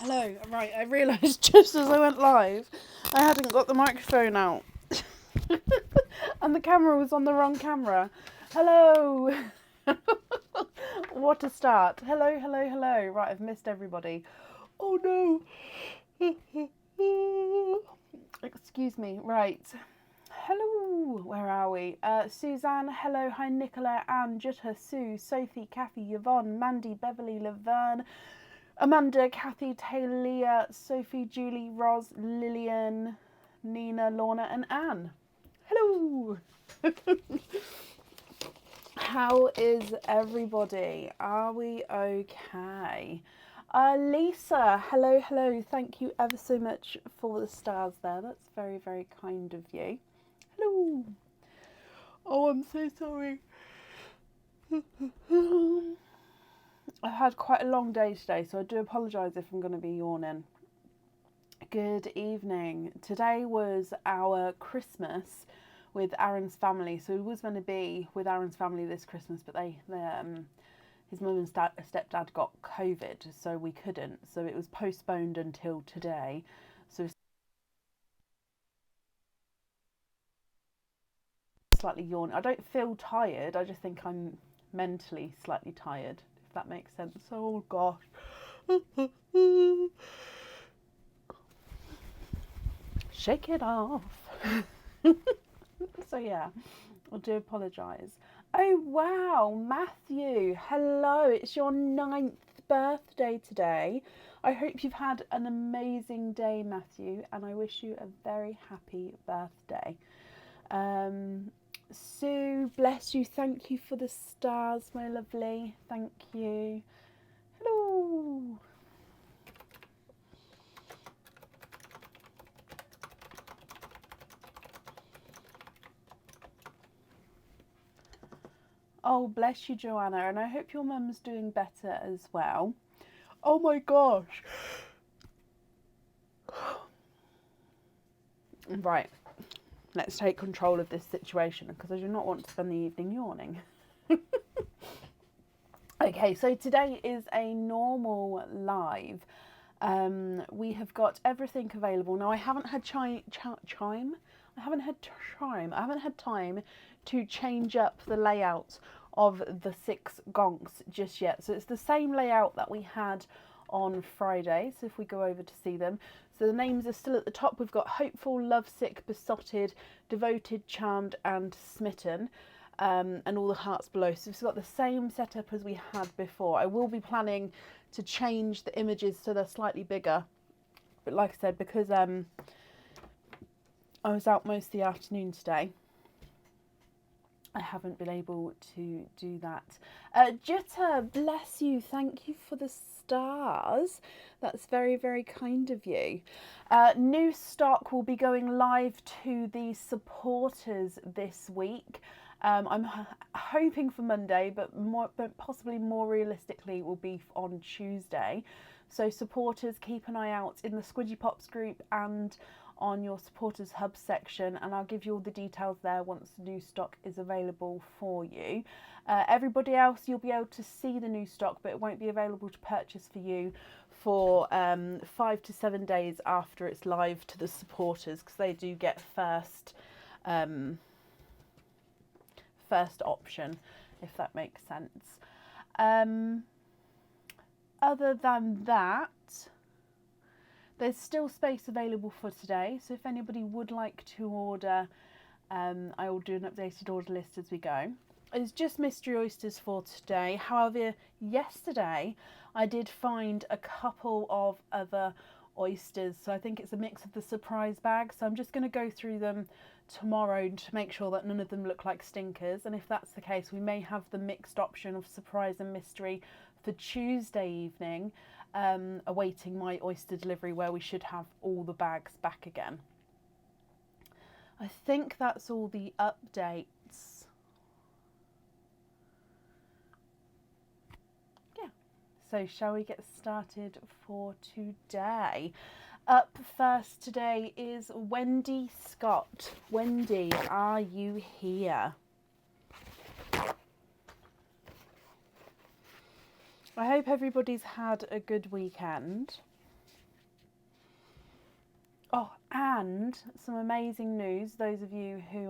Hello. Right, I realised just as I went live, I hadn't got the microphone out. And the camera was on the wrong camera. Hello. What a start. Hello, hello, hello. Right, I've missed everybody. Oh no. Excuse me. Right. Hello. Where are we? Suzanne, hello. Hi, Nicola, Anne, Jutta, Sue, Sophie, Kathy, Yvonne, Mandy, Beverly, Laverne, Amanda, Kathy, Talia, Sophie, Julie, Ros, Lillian, Nina, Lorna, and Anne. Hello. How is everybody? Are we okay? Lisa, hello, hello. Thank you ever so much for the stars there. That's very, very kind of you. Hello. Oh, I'm so sorry. I've had quite a long day today, so I do apologise if I'm going to be yawning. Good evening. Today was our Christmas with Aaron's family. So we was meant to be with Aaron's family this Christmas, but his mum and stepdad got COVID, so we couldn't. So it was postponed until today. So slightly yawning. I don't feel tired. I just think I'm mentally slightly tired, if that makes sense. Oh gosh. Shake it off. So yeah, I do apologise. Oh wow, Matthew, hello. It's your 9th birthday today. I hope you've had an amazing day, Matthew, and I wish you a very happy birthday. Sue, bless you. Thank you for the stars, my lovely. Thank you. Hello. Oh, bless you, Joanna, and I hope your mum's doing better as well. Oh my gosh. Right, let's take control of this situation because I do not want to spend the evening yawning. Okay, so today is a normal live. We have got everything available. Now, I haven't had time to change up the layout of the Six Gonks just yet. So it's the same layout that we had on Friday. So if we go over to see them. So the names are still at the top. We've got Hopeful, Lovesick, Besotted, Devoted, Charmed and Smitten. And all the hearts below. So we've got the same setup as we had before. I will be planning to change the images so they're slightly bigger. But like I said, because I was out most of the afternoon today, I haven't been able to do that. Jutta, bless you. Thank you for the stars. That's very, very kind of you. New stock will be going live to the supporters this week. I'm hoping for Monday, but possibly more realistically will be on Tuesday. So supporters, keep an eye out in the Squidgy Pops group and on your supporters hub section, and I'll give you all the details there once the new stock is available for you. Everybody else, you'll be able to see the new stock, but it won't be available to purchase for you for 5 to 7 days after it's live to the supporters, because they do get first option, if that makes sense. Other than that, there's still space available for today, so if anybody would like to order, I will do an updated order list as we go. It's just mystery oysters for today. However, yesterday I did find a couple of other oysters, so I think it's a mix of the surprise bag. So I'm just going to go through them tomorrow to make sure that none of them look like stinkers, and if that's the case, we may have the mixed option of surprise and mystery for Tuesday evening, awaiting my oyster delivery, where we should have all the bags back again. I think that's all the updates. Yeah, so shall we get started for today? Up first today is Wendy Scott. Wendy, are you here? I hope everybody's had a good weekend. Oh, and some amazing news, those of you who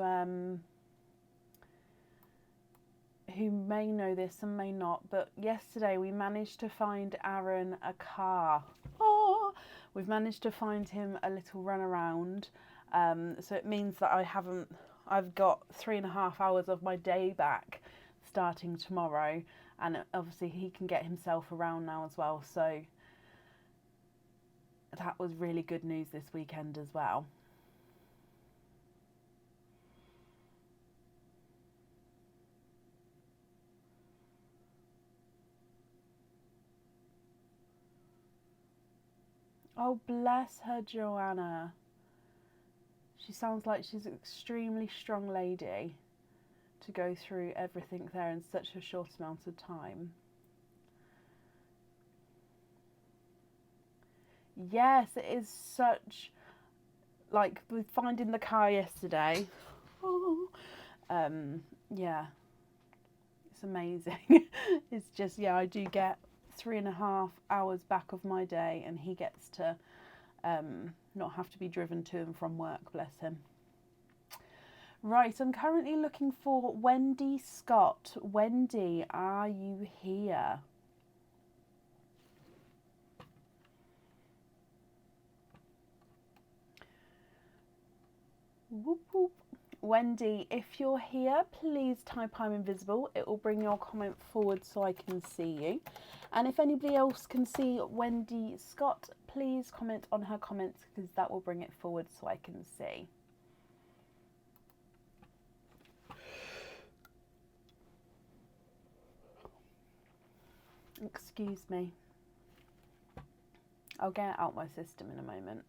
may know this and may not, but yesterday we managed to find Aaron a car. Oh, we've managed to find him a little runaround. So it means that I've got 3.5 hours of my day back starting tomorrow, and obviously he can get himself around now as well. So that was really good news this weekend as well. Oh, bless her, Joanna. She sounds like she's an extremely strong lady to go through everything there in such a short amount of time. Yes, it is such, like, with finding the car yesterday. Oh, yeah, it's amazing. It's just, yeah, I do get 3.5 hours back of my day, and he gets to not have to be driven to and from work, bless him. Right, I'm currently looking for Wendy Scott. Wendy, are you here? Whoop, whoop. Wendy, if you're here, please type I'm invisible. It will bring your comment forward so I can see you. And if anybody else can see Wendy Scott, please comment on her comments, because that will bring it forward so I can see. Excuse me. I'll get it out my system in a moment.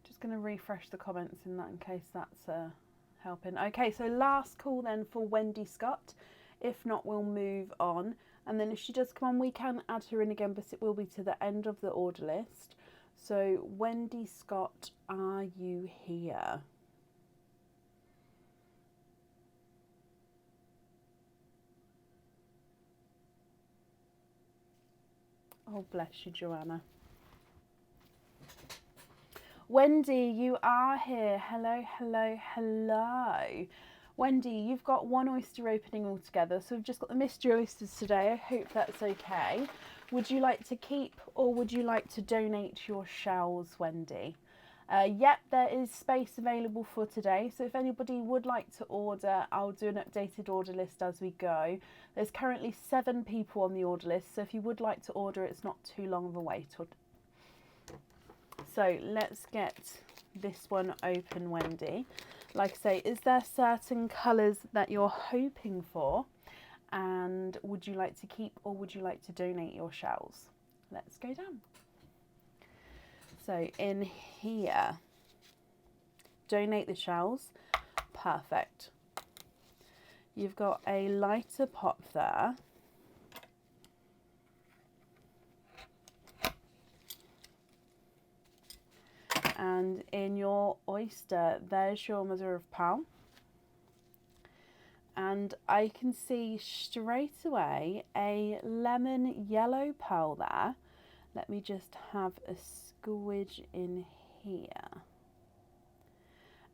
Just going to refresh the comments in case that's helping. Okay, so last call then for Wendy Scott. If not, we'll move on. And then if she does come on, we can add her in again, but it will be to the end of the order list. So Wendy Scott, are you here? Oh, bless you, Joanna. Wendy, you are here. Hello, hello, hello. Wendy, you've got one oyster opening altogether, so we've just got the mystery oysters today. I hope that's okay. Would you like to keep, or would you like to donate your shells, Wendy? Yep, there is space available for today, so if anybody would like to order, I'll do an updated order list as we go. There's currently 7 people on the order list, so if you would like to order, it's not too long of a wait. So let's get this one open, Wendy. Like I say, is there certain colours that you're hoping for? And would you like to keep, or would you like to donate your shells? Let's go down. So in here, donate the shells. Perfect. You've got a lighter pop there. And in your oyster, there's your mother of pearl. And I can see straight away a lemon yellow pearl there. Let me just have a squidge in here.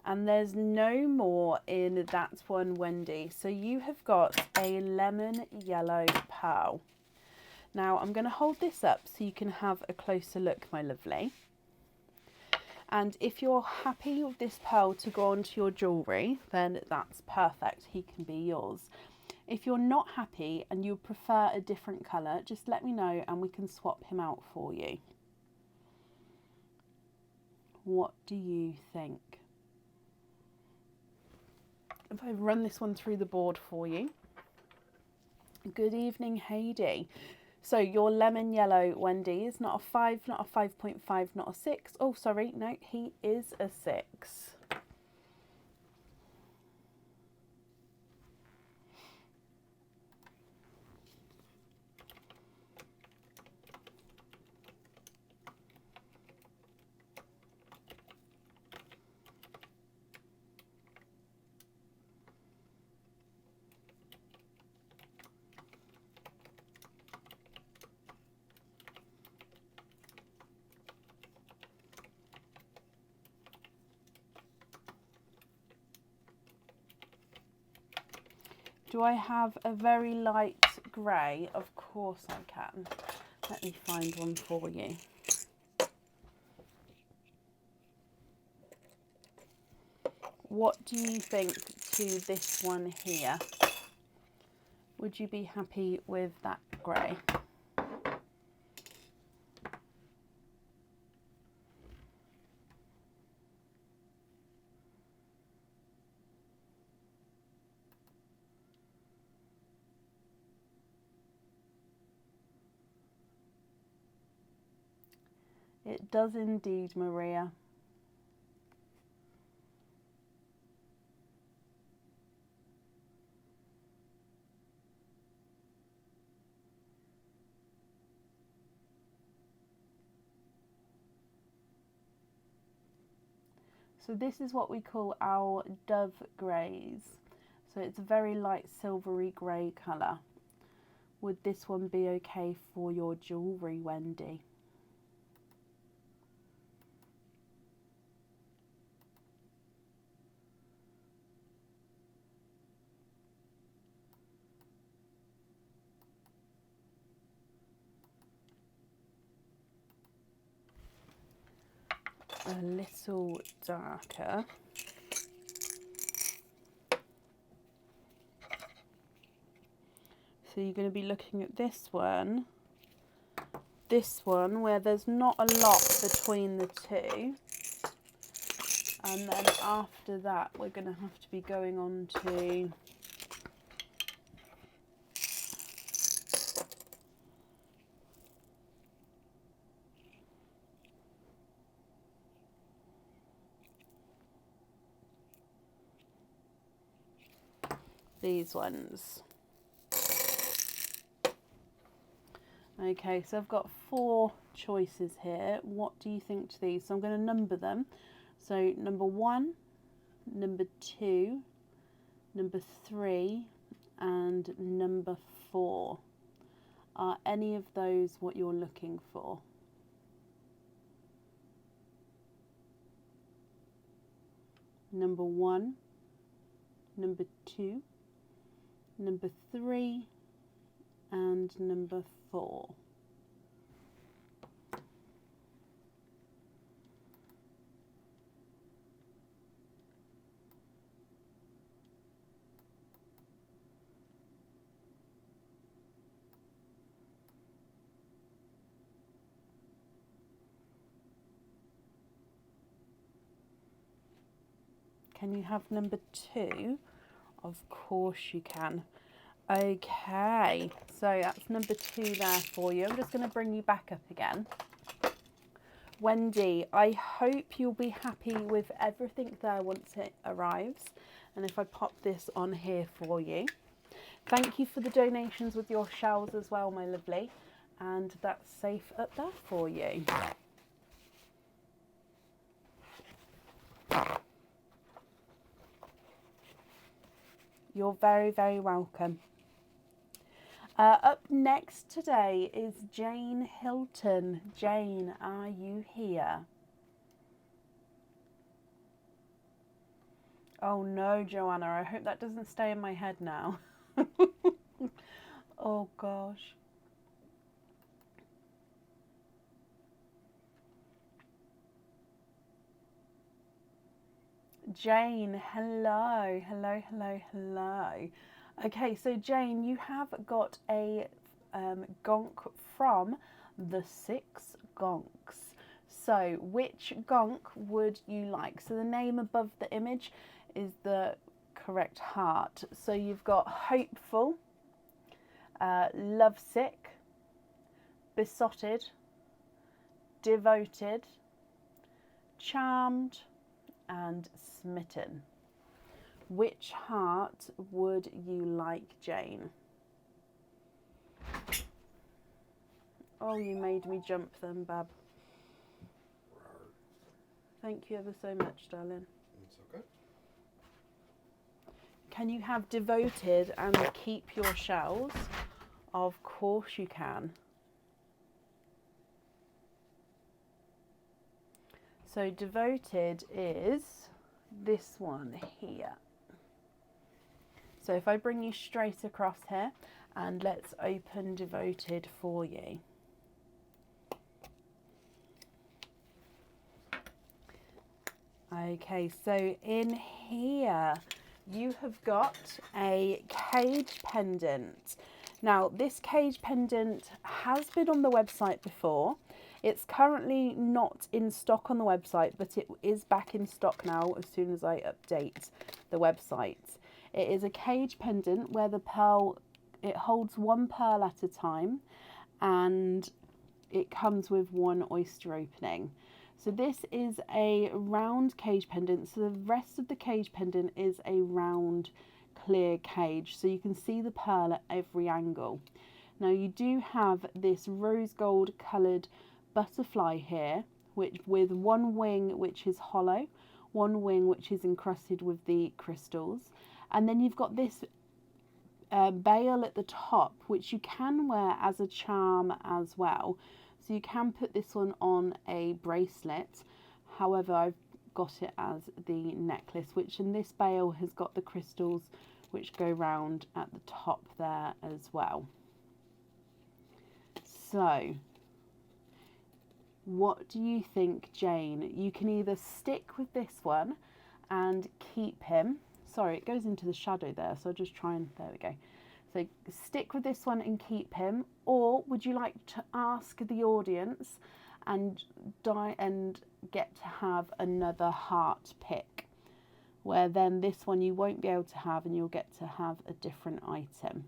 And there's no more in that one, Wendy. So you have got a lemon yellow pearl. Now I'm going to hold this up so you can have a closer look, my lovely. And if you're happy with this pearl to go onto your jewellery, then that's perfect. He can be yours. If you're not happy and you prefer a different colour, just let me know and we can swap him out for you. What do you think? If I run this one through the board for you. Good evening, Heidi. So your lemon yellow, Wendy, is not a 5, not a 5.5, not a 6. Oh, sorry, no, he is a 6. Do I have a very light grey? Of course I can. Let me find one for you. What do you think to this one here? Would you be happy with that grey? It does indeed, Maria. So this is what we call our dove greys. So it's a very light silvery grey colour. Would this one be okay for your jewellery, Wendy? A little darker. So you're going to be looking at this one where there's not a lot between the two, and then after that we're going to have to be going on to these ones. Okay, so I've got 4 choices here. What do you think to these? So I'm going to number them. So number 1, number 2, number 3, and number 4. Are any of those what you're looking for? Number 1, number 2, number 3, and number 4. Can you have number 2? Of course you can. Okay, so that's number 2 there for you. I'm just going to bring you back up again. Wendy, I hope you'll be happy with everything there once it arrives. And if I pop this on here for you. Thank you for the donations with your shells as well, my lovely. And that's safe up there for you. You're very, very welcome. Up next today is Jane Hilton. Jane, are you here? Oh no, Joanna, I hope that doesn't stay in my head now. Oh gosh. Jane, hello, hello, hello, hello. Okay, so Jane, you have got a gonk from the Six Gonks. So which gonk would you like? So the name above the image is the correct heart. So you've got hopeful, lovesick, besotted, devoted, charmed, and smitten. Which heart would you like, Jane? Oh, you made me jump then, Bab. Thank you ever so much, darling. It's okay. Can you have devoted and keep your shells? Of course you can. So devoted is this one here. So if I bring you straight across here, and let's open Devoted for you. Okay, so in here you have got a cage pendant. Now this cage pendant has been on the website before. It's currently not in stock on the website, but it is back in stock now as soon as I update the website. It is a cage pendant where the pearl, it holds one pearl at a time, and it comes with one oyster opening. So this is a round cage pendant. So the rest of the cage pendant is a round clear cage. So you can see the pearl at every angle. Now you do have this rose gold coloured butterfly here, which with one wing which is hollow, one wing which is encrusted with the crystals. And then you've got this bail at the top, which you can wear as a charm as well. So you can put this one on a bracelet. However, I've got it as the necklace, which in this bail has got the crystals which go round at the top there as well. So what do you think, Jane? You can either stick with this one and keep him. Sorry, it goes into the shadow there, so I'll just try and, there we go. So stick with this one and keep him, or would you like to ask the audience and get to have another heart pick, where then this one you won't be able to have and you'll get to have a different item?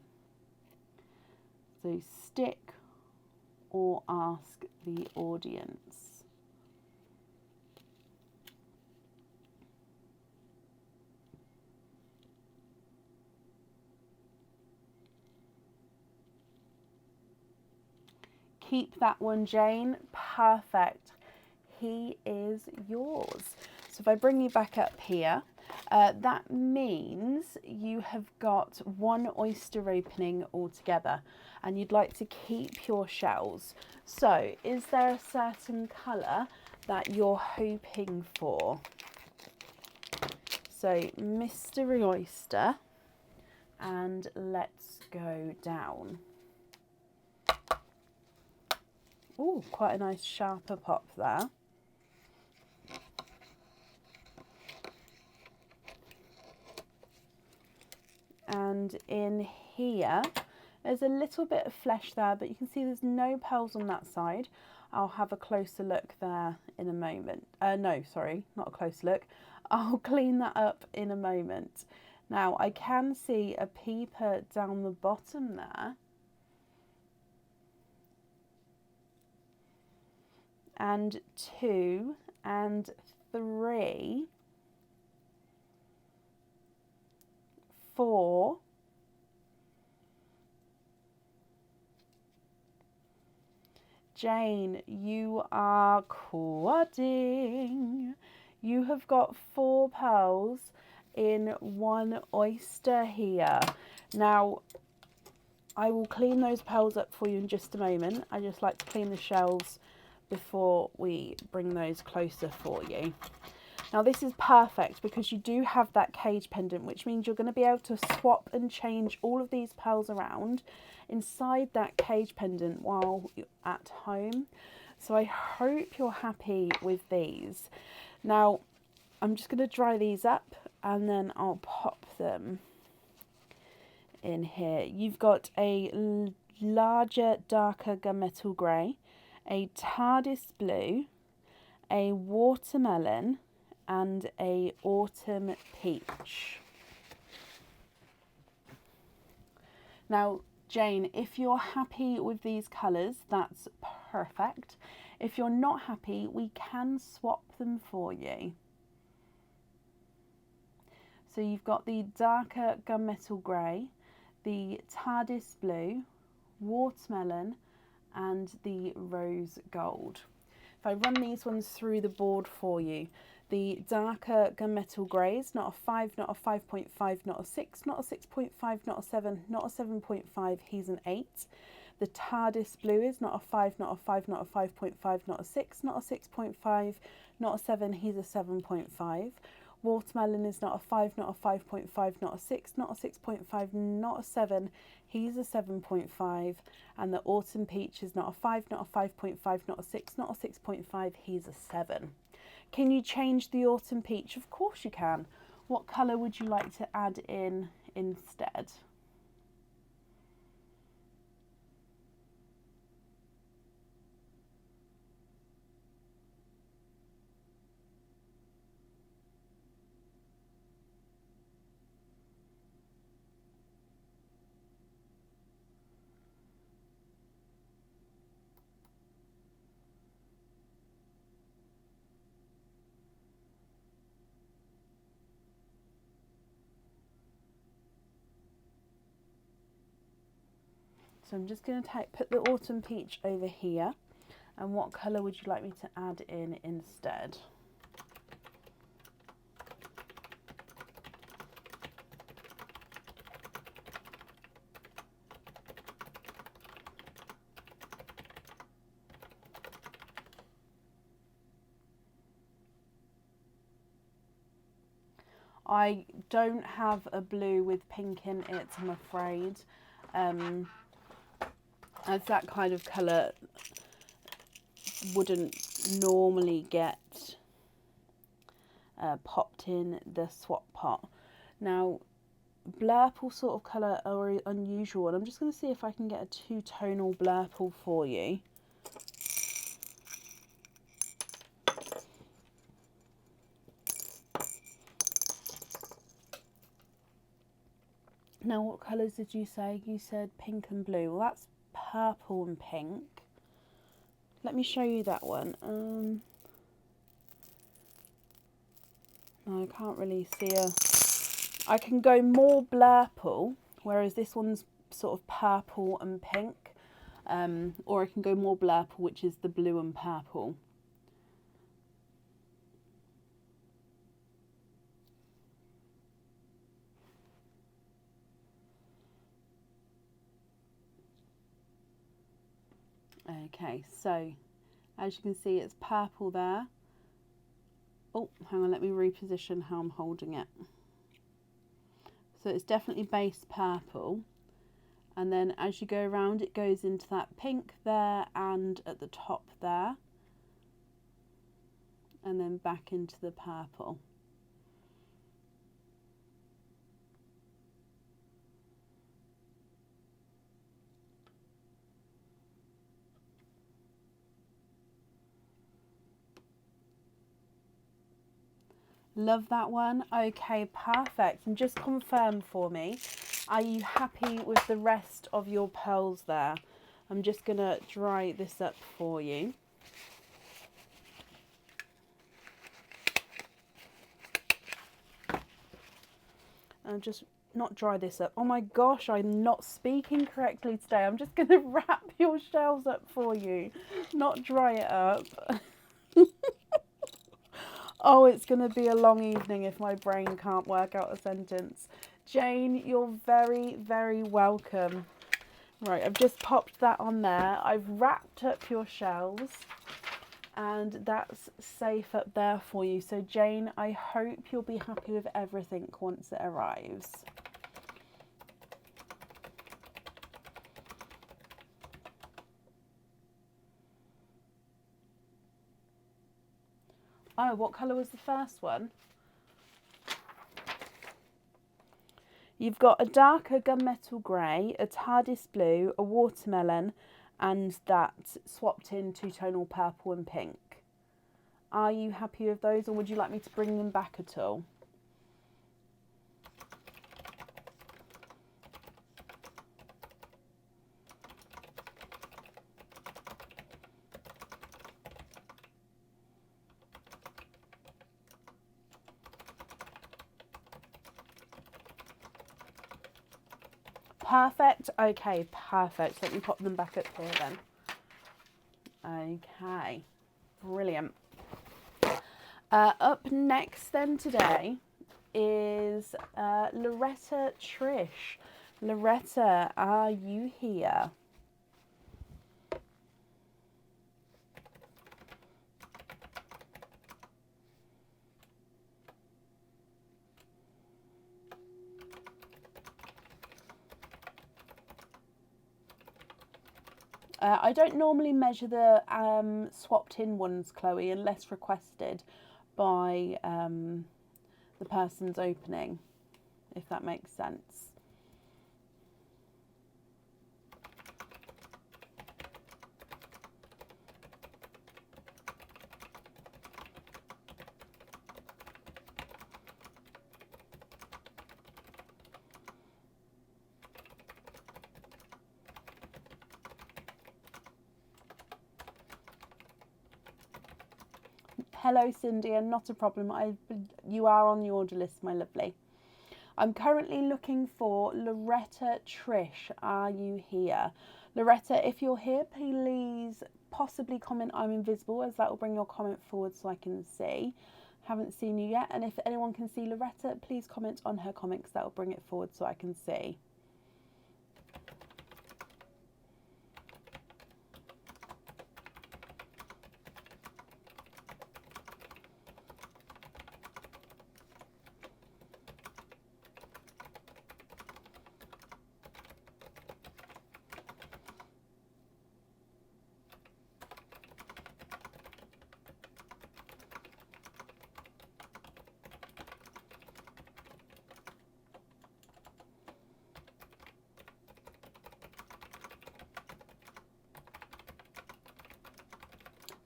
So stick or ask the audience. Keep that one, Jane. Perfect. He is yours. So if I bring you back up here, that means you have got one oyster opening altogether, and you'd like to keep your shells. So is there a certain colour that you're hoping for? So mystery oyster, and let's go down. Oh, quite a nice sharper pop there. And in here, there's a little bit of flesh there, but you can see there's no pearls on that side. I'll have a closer look there in a moment. No, sorry, not a closer look. I'll clean that up in a moment. Now, I can see a peeper down the bottom there. And 2 and 3, 4, 'Jane, you are quadding. You have got 4 pearls in 1 oyster here. Now, I will clean those pearls up for you in just a moment. I just like to clean the shells before we bring those closer for you. Now this is perfect because you do have that cage pendant, which means you're going to be able to swap and change all of these pearls around inside that cage pendant while you're at home. So I hope you're happy with these. Now I'm just going to dry these up and then I'll pop them in here. You've got a larger, darker gunmetal grey, a TARDIS blue, a watermelon, and a autumn peach. Now, Jane, if you're happy with these colours, that's perfect. If you're not happy, we can swap them for you. So you've got the darker gunmetal grey, the TARDIS blue, watermelon, and the rose gold. If I run these ones through the board for you, the darker gunmetal grey is not a 5, not a 5.5, not a 6, not a 6.5, not a 7, not a 7.5, he's an 8. The TARDIS blue is not a 5, not a 5, not a 5.5, not a 6, not a 6.5, not a 7, he's a 7.5. watermelon is not a 5, not a 5.5, not a 6, not a 6.5, not a 7. He's a 7.5. And the autumn peach is not a 5, not a 5.5, not a 6, not a 6.5. He's a 7. Can you change the autumn peach? Of course you can. What colour would you like to add in instead? So I'm just going to put the autumn peach over here. And what colour would you like me to add in instead? I don't have a blue with pink in it, I'm afraid. As that kind of colour wouldn't normally get popped in the swap pot. Now, blurple sort of colour are unusual, and I'm just going to see if I can get a two-tonal blurple for you. Now, what colours did you say? You said pink and blue. Well, that's purple and pink. Let me show you that one. No, I can't really see I can go more blurple, whereas this one's sort of purple and pink. Or I can go more blurple, which is the blue and purple. Okay, so as you can see, it's purple there. Oh, hang on, let me reposition how I'm holding it. So it's definitely base purple. And then as you go around, it goes into that pink there and at the top there. And then back into the purple. Love that one. Okay, perfect. And just confirm for me, are you happy with the rest of your pearls there? I'm just going to dry this up for you. And just not dry this up. Oh my gosh, I'm not speaking correctly today. I'm just going to wrap your shells up for you, not dry it up. Oh, it's going to be a long evening if my brain can't work out a sentence. Jane, you're very, very welcome. Right, I've just popped that on there. I've wrapped up your shells and that's safe up there for you. So Jane, I hope you'll be happy with everything once it arrives. Oh, what colour was the first one? You've got a darker gunmetal grey, a TARDIS blue, a watermelon, and that swapped in two-tonal purple and pink. Are you happy with those, or would you like me to bring them back at all? Perfect. Okay, perfect. Let me pop them back up here then. Okay, brilliant. Up next then today is Loretta Trish. Loretta, are you here? I don't normally measure the swapped in ones, Chloe, unless requested by the person's opening, if that makes sense. Hello, Cindy, and not a problem. You are on the order list, my lovely. I'm currently looking for Loretta Trish. Are you here? Loretta, if you're here, please possibly comment I'm invisible, as that will bring your comment forward so I can see. Haven't seen you yet, and if anyone can see Loretta, please comment on her comment, because that will bring it forward so I can see.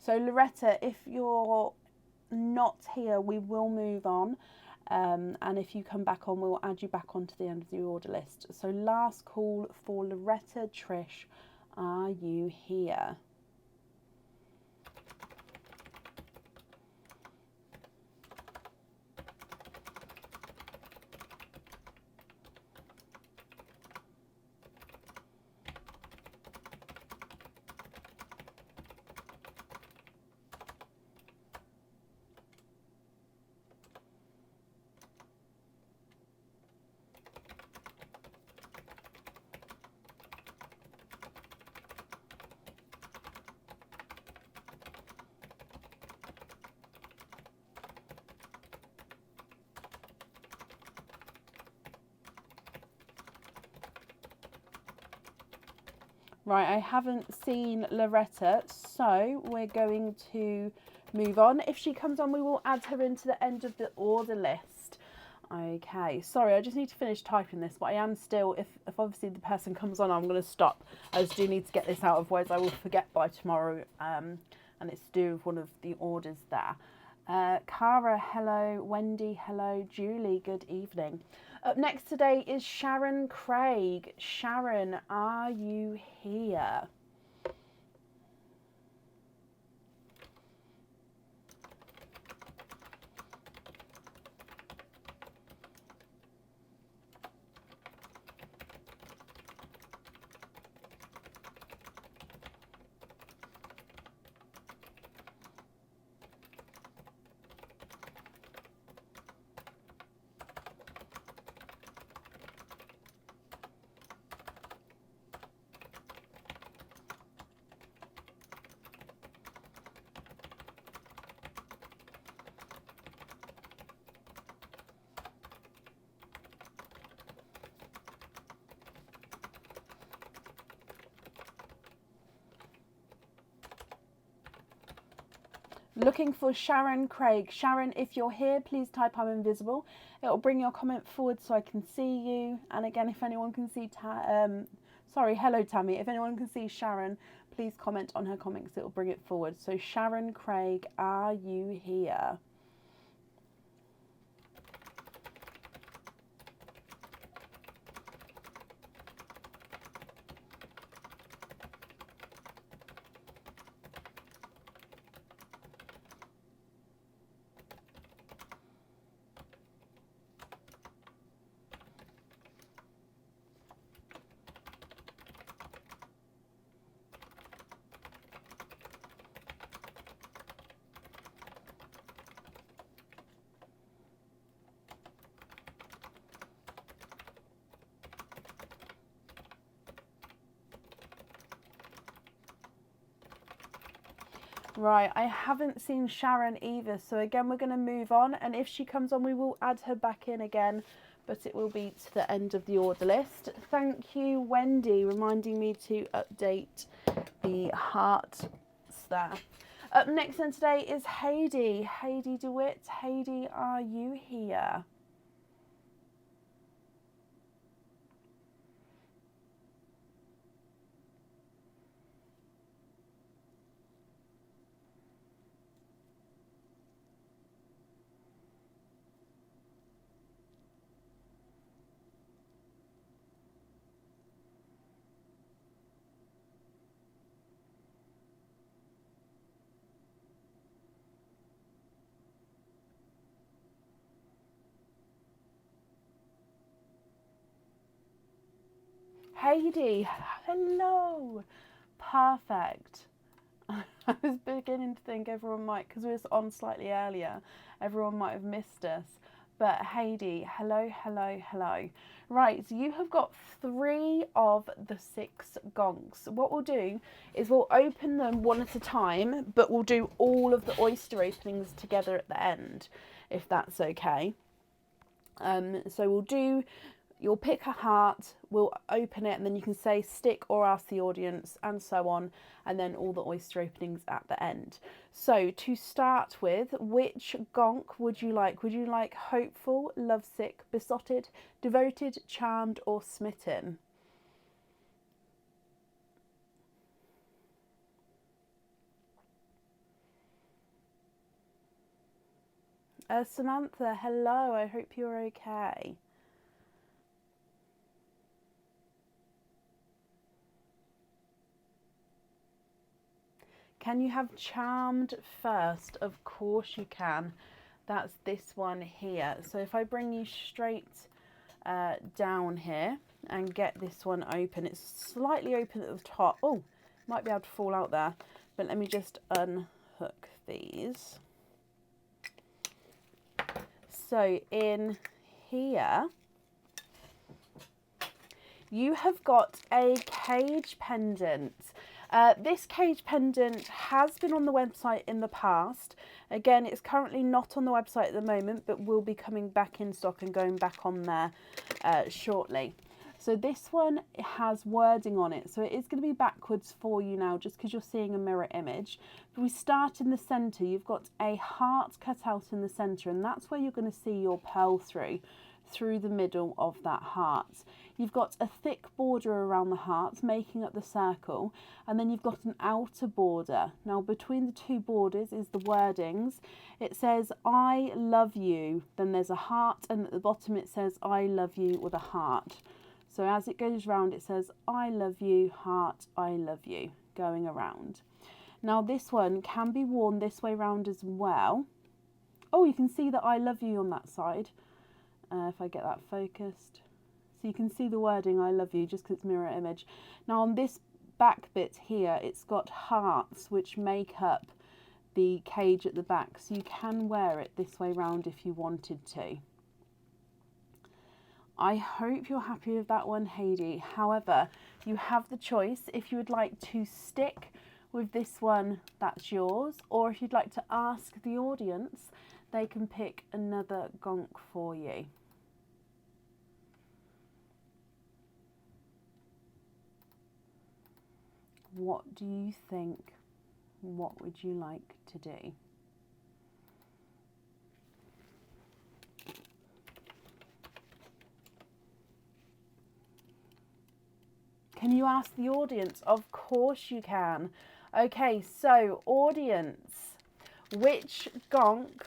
So Loretta, if you're not here, we will move on. And if you come back on, we'll add you back onto the end of the order list. So last call for Loretta Trish. Are you here? Right, I haven't seen Loretta, so we're going to move on. If she comes on, we will add her into the end of the order list. Okay, sorry, I just need to finish typing this, but I am still, if obviously the person comes on, I'm going to stop. I just do need to get this out, otherwise I will forget by tomorrow, and it's to do with one of the orders there. Cara, hello. Wendy, hello. Julie, good evening. Up next today is Sharon Craig. Sharon, are you here? Looking for Sharon Craig. Sharon, if you're here, please type I'm invisible. It will bring your comment forward so I can see you. And again, if anyone can see, hello Tammy. If anyone can see Sharon, please comment on her comments. It will bring it forward. So Sharon Craig, are you here? Right, I haven't seen Sharon either, so again we're going to move on, and if she comes on we will add her back in again, but it will be to the end of the order list. Thank you, Wendy, reminding me to update the hearts there. Up next then today is Heidi. Heidi DeWitt. Heidi, are you here? Heidi, hello. Perfect. I was beginning to think everyone might, because we were on slightly earlier, everyone might have missed us. But Heidi, hello, hello, hello. Right, so you have got 3 of the 6 gonks. What we'll do is we'll open them one at a time, but we'll do all of the oyster openings together at the end, if that's okay. So we'll do, you'll pick a heart, we'll open it, and then you can say stick or ask the audience, and so on, and then all the oyster openings at the end. So to start with, which gonk would you like? Would you like hopeful, lovesick, besotted, devoted, charmed, or smitten? Samantha, hello, I hope you're okay. Can you have charmed first? Of course you can. That's this one here. So if I bring you straight down here and get this one open, it's slightly open at the top. Oh, might be able to fall out there, but let me just unhook these. So in here, you have got a cage pendant. This cage pendant has been on the website in the past. Again, it's currently not on the website at the moment, but will be coming back in stock and going back on there shortly. So this one has wording on it. So it is going to be backwards for you now, just because you're seeing a mirror image. But we start in the centre. You've got a heart cut out in the centre, and that's where you're going to see your pearl through the middle of that heart. You've got a thick border around the heart making up the circle, and then you've got an outer border. Now between the 2 borders is the wordings. It says I love you, then there's a heart, and at the bottom it says I love you with a heart. So as it goes round, it says I love you, heart, I love you, going around. Now this one can be worn this way round as well. Oh, you can see that I love you on that side. If I get that focused. So you can see the wording I love you just because it's mirror image. Now on this back bit here, it's got hearts which make up the cage at the back. So you can wear it this way round if you wanted to. I hope you're happy with that one, Heidi. However, you have the choice if you would like to stick with this one, that's yours, or if you'd like to ask the audience, they can pick another gonk for you. What do you think? What would you like to do? Can you ask the audience? Of course you can. Okay, so audience, which gonk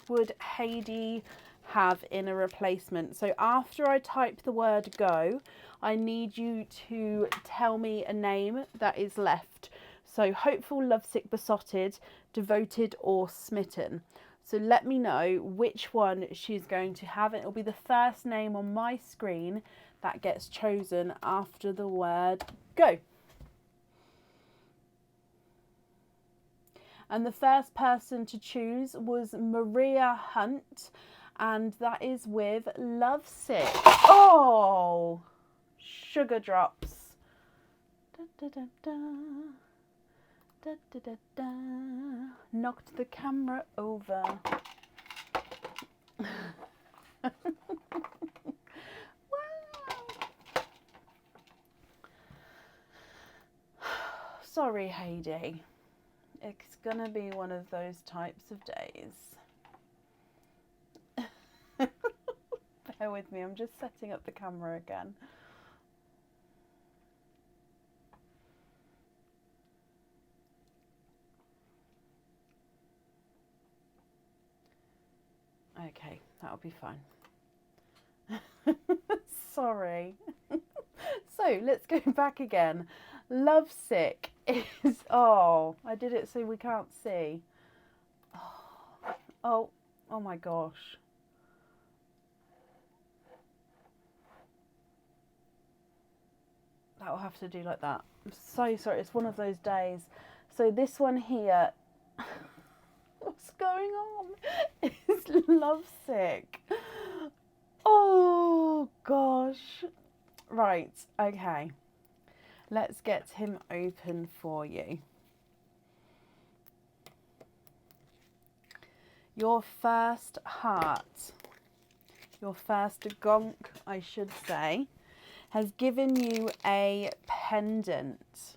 would Heidi have in a replacement? So after I type the word go, I need you to tell me a name that is left. So hopeful, lovesick, besotted, devoted, or smitten. So let me know which one she's going to have. It will be the first name on my screen that gets chosen after the word go. And the first person to choose was Maria Hunt, and that is with Lovesick. Oh, sugar drops. Da, da, da, da. Da, da, da, da. Knocked the camera over. sorry, Heidi. It's gonna be one of those types of days. Bear with me, I'm just setting up the camera again. Okay, that'll be fine. Sorry. So let's go back again. Lovesick is, oh, I did it so we can't see. Oh my gosh. That'll have to do like that. I'm so sorry, it's one of those days. So this one here, what's going on? It's lovesick. Oh gosh. Right, okay. Let's get him open for you. Your first heart, your first gonk, I should say, has given you a pendant.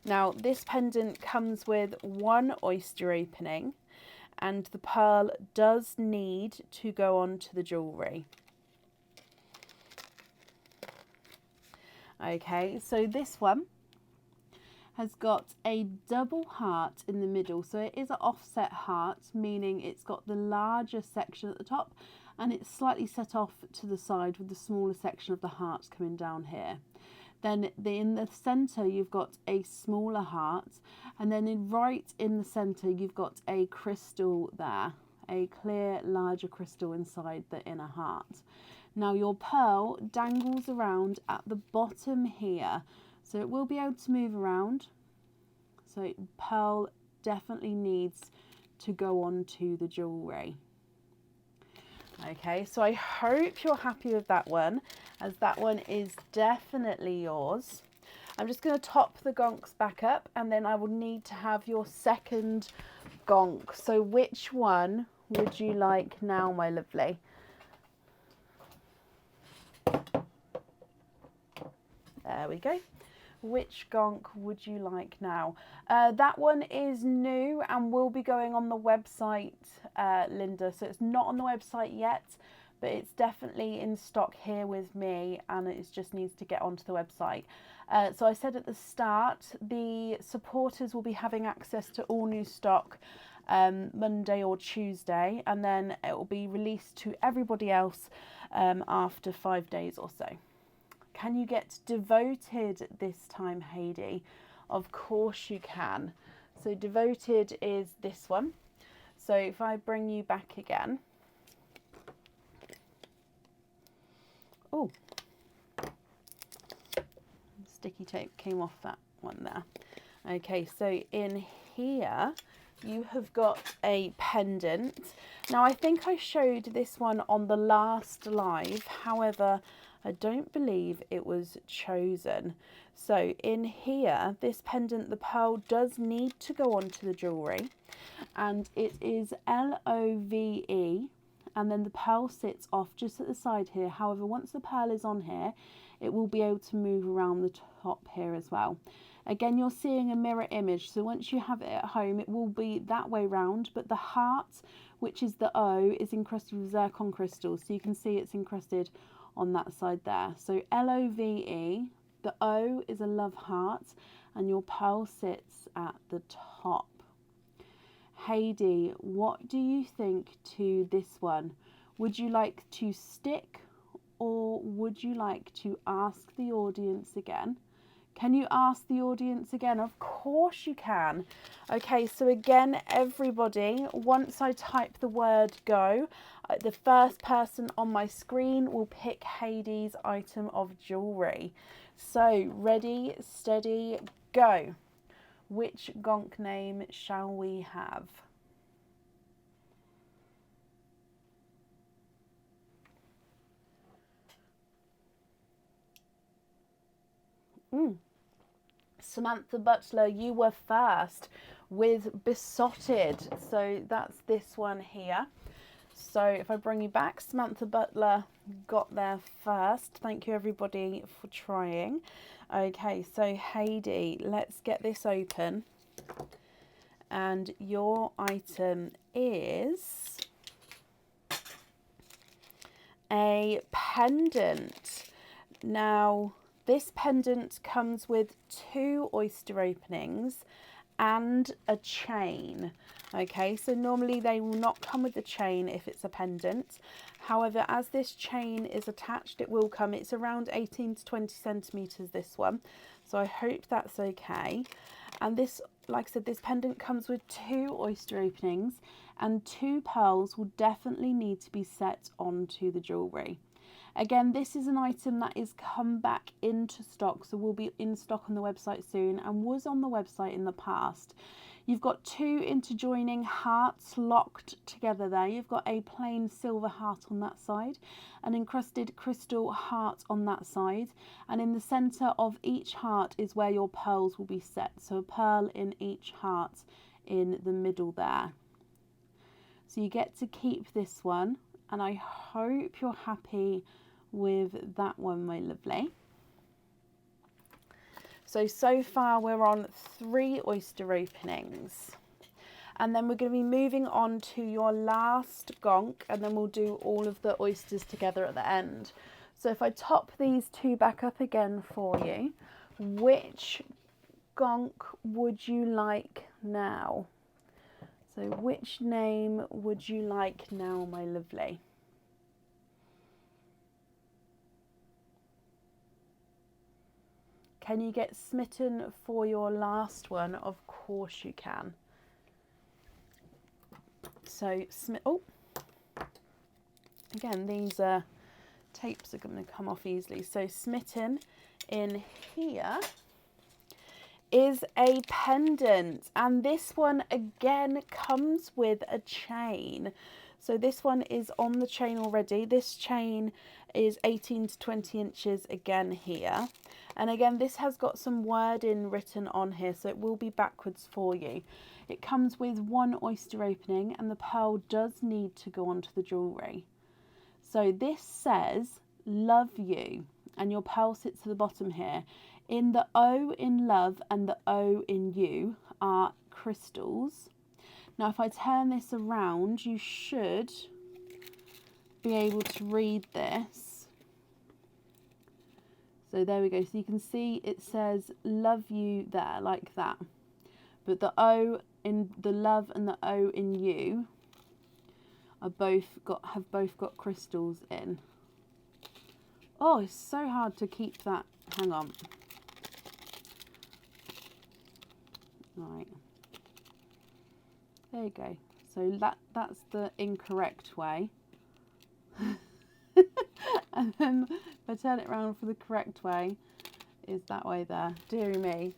Now, this pendant comes with one oyster opening, and the pearl does need to go onto the jewellery. Okay, so this one has got a double heart in the middle. So it is an offset heart, meaning it's got the larger section at the top and it's slightly set off to the side with the smaller section of the heart coming down here. Then in the centre you've got a smaller heart, and then right in the centre you've got a crystal there, a clear larger crystal inside the inner heart. Now your pearl dangles around at the bottom here, so it will be able to move around. So pearl definitely needs to go onto the jewellery. Okay, so I hope you're happy with that one, as that one is definitely yours. I'm just going to top the gonks back up, and then I will need to have your second gonk. So which one would you like now, my lovely? There we go. Which gonk would you like now? That one is new and will be going on the website, Linda. So it's not on the website yet, but it's definitely in stock here with me, and it just needs to get onto the website. So I said at the start, the supporters will be having access to all new stock Monday or Tuesday, and then it will be released to everybody else after 5 days or so. Can you get devoted this time, Heidi? Of course you can. So devoted is this one. So if I bring you back again. Oh, sticky tape came off that one there. Okay, so in here you have got a pendant. Now I think I showed this one on the last live, however, I don't believe it was chosen. So in here, this pendant, the pearl does need to go onto the jewellery, and it is LOVE, and then the pearl sits off just at the side here. However, once the pearl is on here, it will be able to move around the top here as well. Again, you're seeing a mirror image, so once you have it at home, it will be that way round, but the heart, which is the O, is encrusted with zircon crystals, so you can see it's encrusted on that side there. So LOVE, the O is a love heart, and your pearl sits at the top. Heidi, what do you think to this one? Would you like to stick, or would you like to ask the audience again? Can you ask the audience again? Of course you can. Okay, so again, everybody, once I type the word go, the first person on my screen will pick Heidi's item of jewellery. So ready, steady, go. Which gonk name shall we have? Samantha Butler, you were first with Besotted. So that's this one here. So if I bring you back, Samantha Butler got there first. Thank you everybody for trying. Okay, so Heidi, let's get this open. And your item is a pendant. Now, this pendant comes with 2 oyster openings and a chain. Okay, so normally they will not come with the chain if it's a pendant. However, as this chain is attached, it will come. It's around 18 to 20 centimeters, this one. So I hope that's okay. And this, like I said, this pendant comes with 2 oyster openings, and 2 pearls will definitely need to be set onto the jewellery. Again, this is an item that is come back into stock, so will be in stock on the website soon and was on the website in the past. You've got 2 interjoining hearts locked together there. You've got a plain silver heart on that side, an encrusted crystal heart on that side, and in the centre of each heart is where your pearls will be set. So a pearl in each heart in the middle there. So you get to keep this one, and I hope you're happy with that one, my lovely. So far we're on 3 oyster openings, and then we're going to be moving on to your last gonk, and then we'll do all of the oysters together at the end. So if I top these 2 back up again for you, which gonk would you like now? So which name would you like now, my lovely? Can you get smitten for your last one? Of course you can. So, oh, again, these tapes are going to come off easily. So smitten in here is a pendant, and this one again comes with a chain. So this one is on the chain already. This chain is 18 to 20 inches again here. And again, this has got some wording written on here, so it will be backwards for you. It comes with 1 oyster opening, and the pearl does need to go onto the jewellery. So this says, love you, and your pearl sits at the bottom here. In the O in love and the O in you are crystals. Now, if I turn this around, you should be able to read this. So there we go. So you can see it says love you there, like that. But the O in the love and the O in you are have both got crystals in. Oh, it's so hard to keep that. Hang on. Right. There you go. So that's the incorrect way. And then if I turn it around for the correct way, is that way there. Deary me.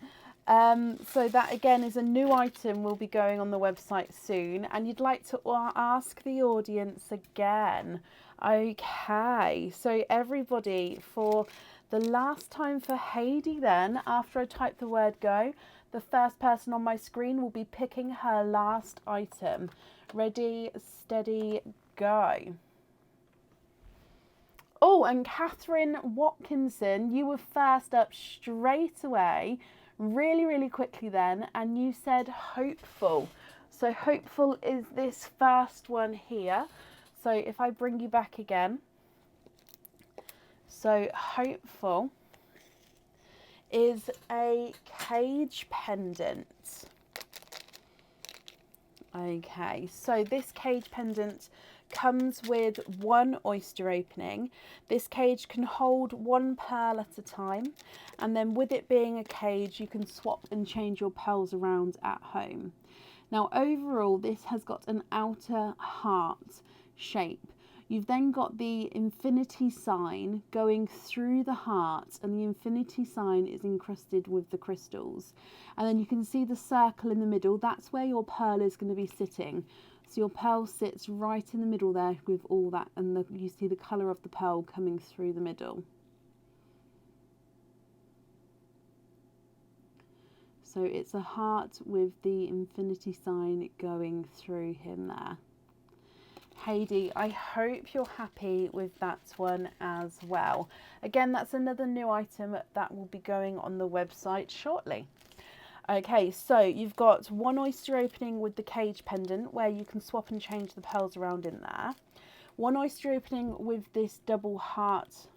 So that again is a new item, will be going on the website soon, and you'd like to ask the audience again. Okay, so everybody, for the last time for Heidi then, after I type the word go, the first person on my screen will be picking her last item. Ready, steady, go. Oh, and Catherine Watkinson, you were first up straight away, really quickly then, and you said hopeful. So hopeful is this first one here. So if I bring you back again. So hopeful is a cage pendant. Okay, so this cage pendant comes with 1 oyster opening. This cage can hold 1 pearl at a time, and then with it being a cage, you can swap and change your pearls around at home. Now overall, this has got an outer heart shape. You've then got the infinity sign going through the heart, and the infinity sign is encrusted with the crystals. And then you can see the circle in the middle. That's where your pearl is going to be sitting. So your pearl sits right in the middle there with all that, and you see the colour of the pearl coming through the middle. So it's a heart with the infinity sign going through him there. Heidi, I hope you're happy with that one as well. Again, that's another new item that will be going on the website shortly. Okay, so you've got one oyster opening with the cage pendant where you can swap and change the pearls around in there. One oyster opening with this double heart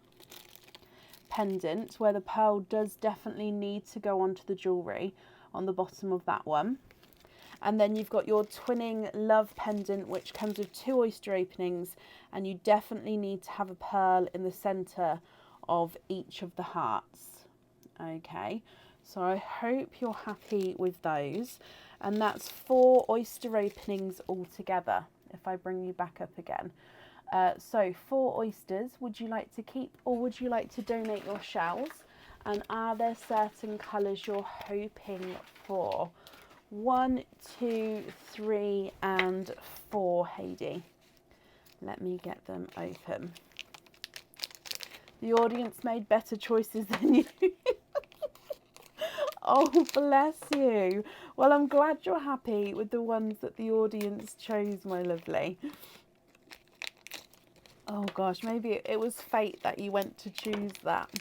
pendant where the pearl does definitely need to go onto the jewellery on the bottom of that one. And then you've got your twinning love pendant, which comes with 2 oyster openings, and you definitely need to have a pearl in the centre of each of the hearts. Okay, so I hope you're happy with those. And that's 4 oyster openings altogether, if I bring you back up again. So 4 oysters, would you like to keep or would you like to donate your shells? And are there certain colours you're hoping for? 1, 2, 3 and 4, Heidi. Let me get them open. The audience made better choices than you. Oh, bless you. Well, I'm glad you're happy with the ones that the audience chose, my lovely. Oh gosh, maybe it was fate that you went to choose that.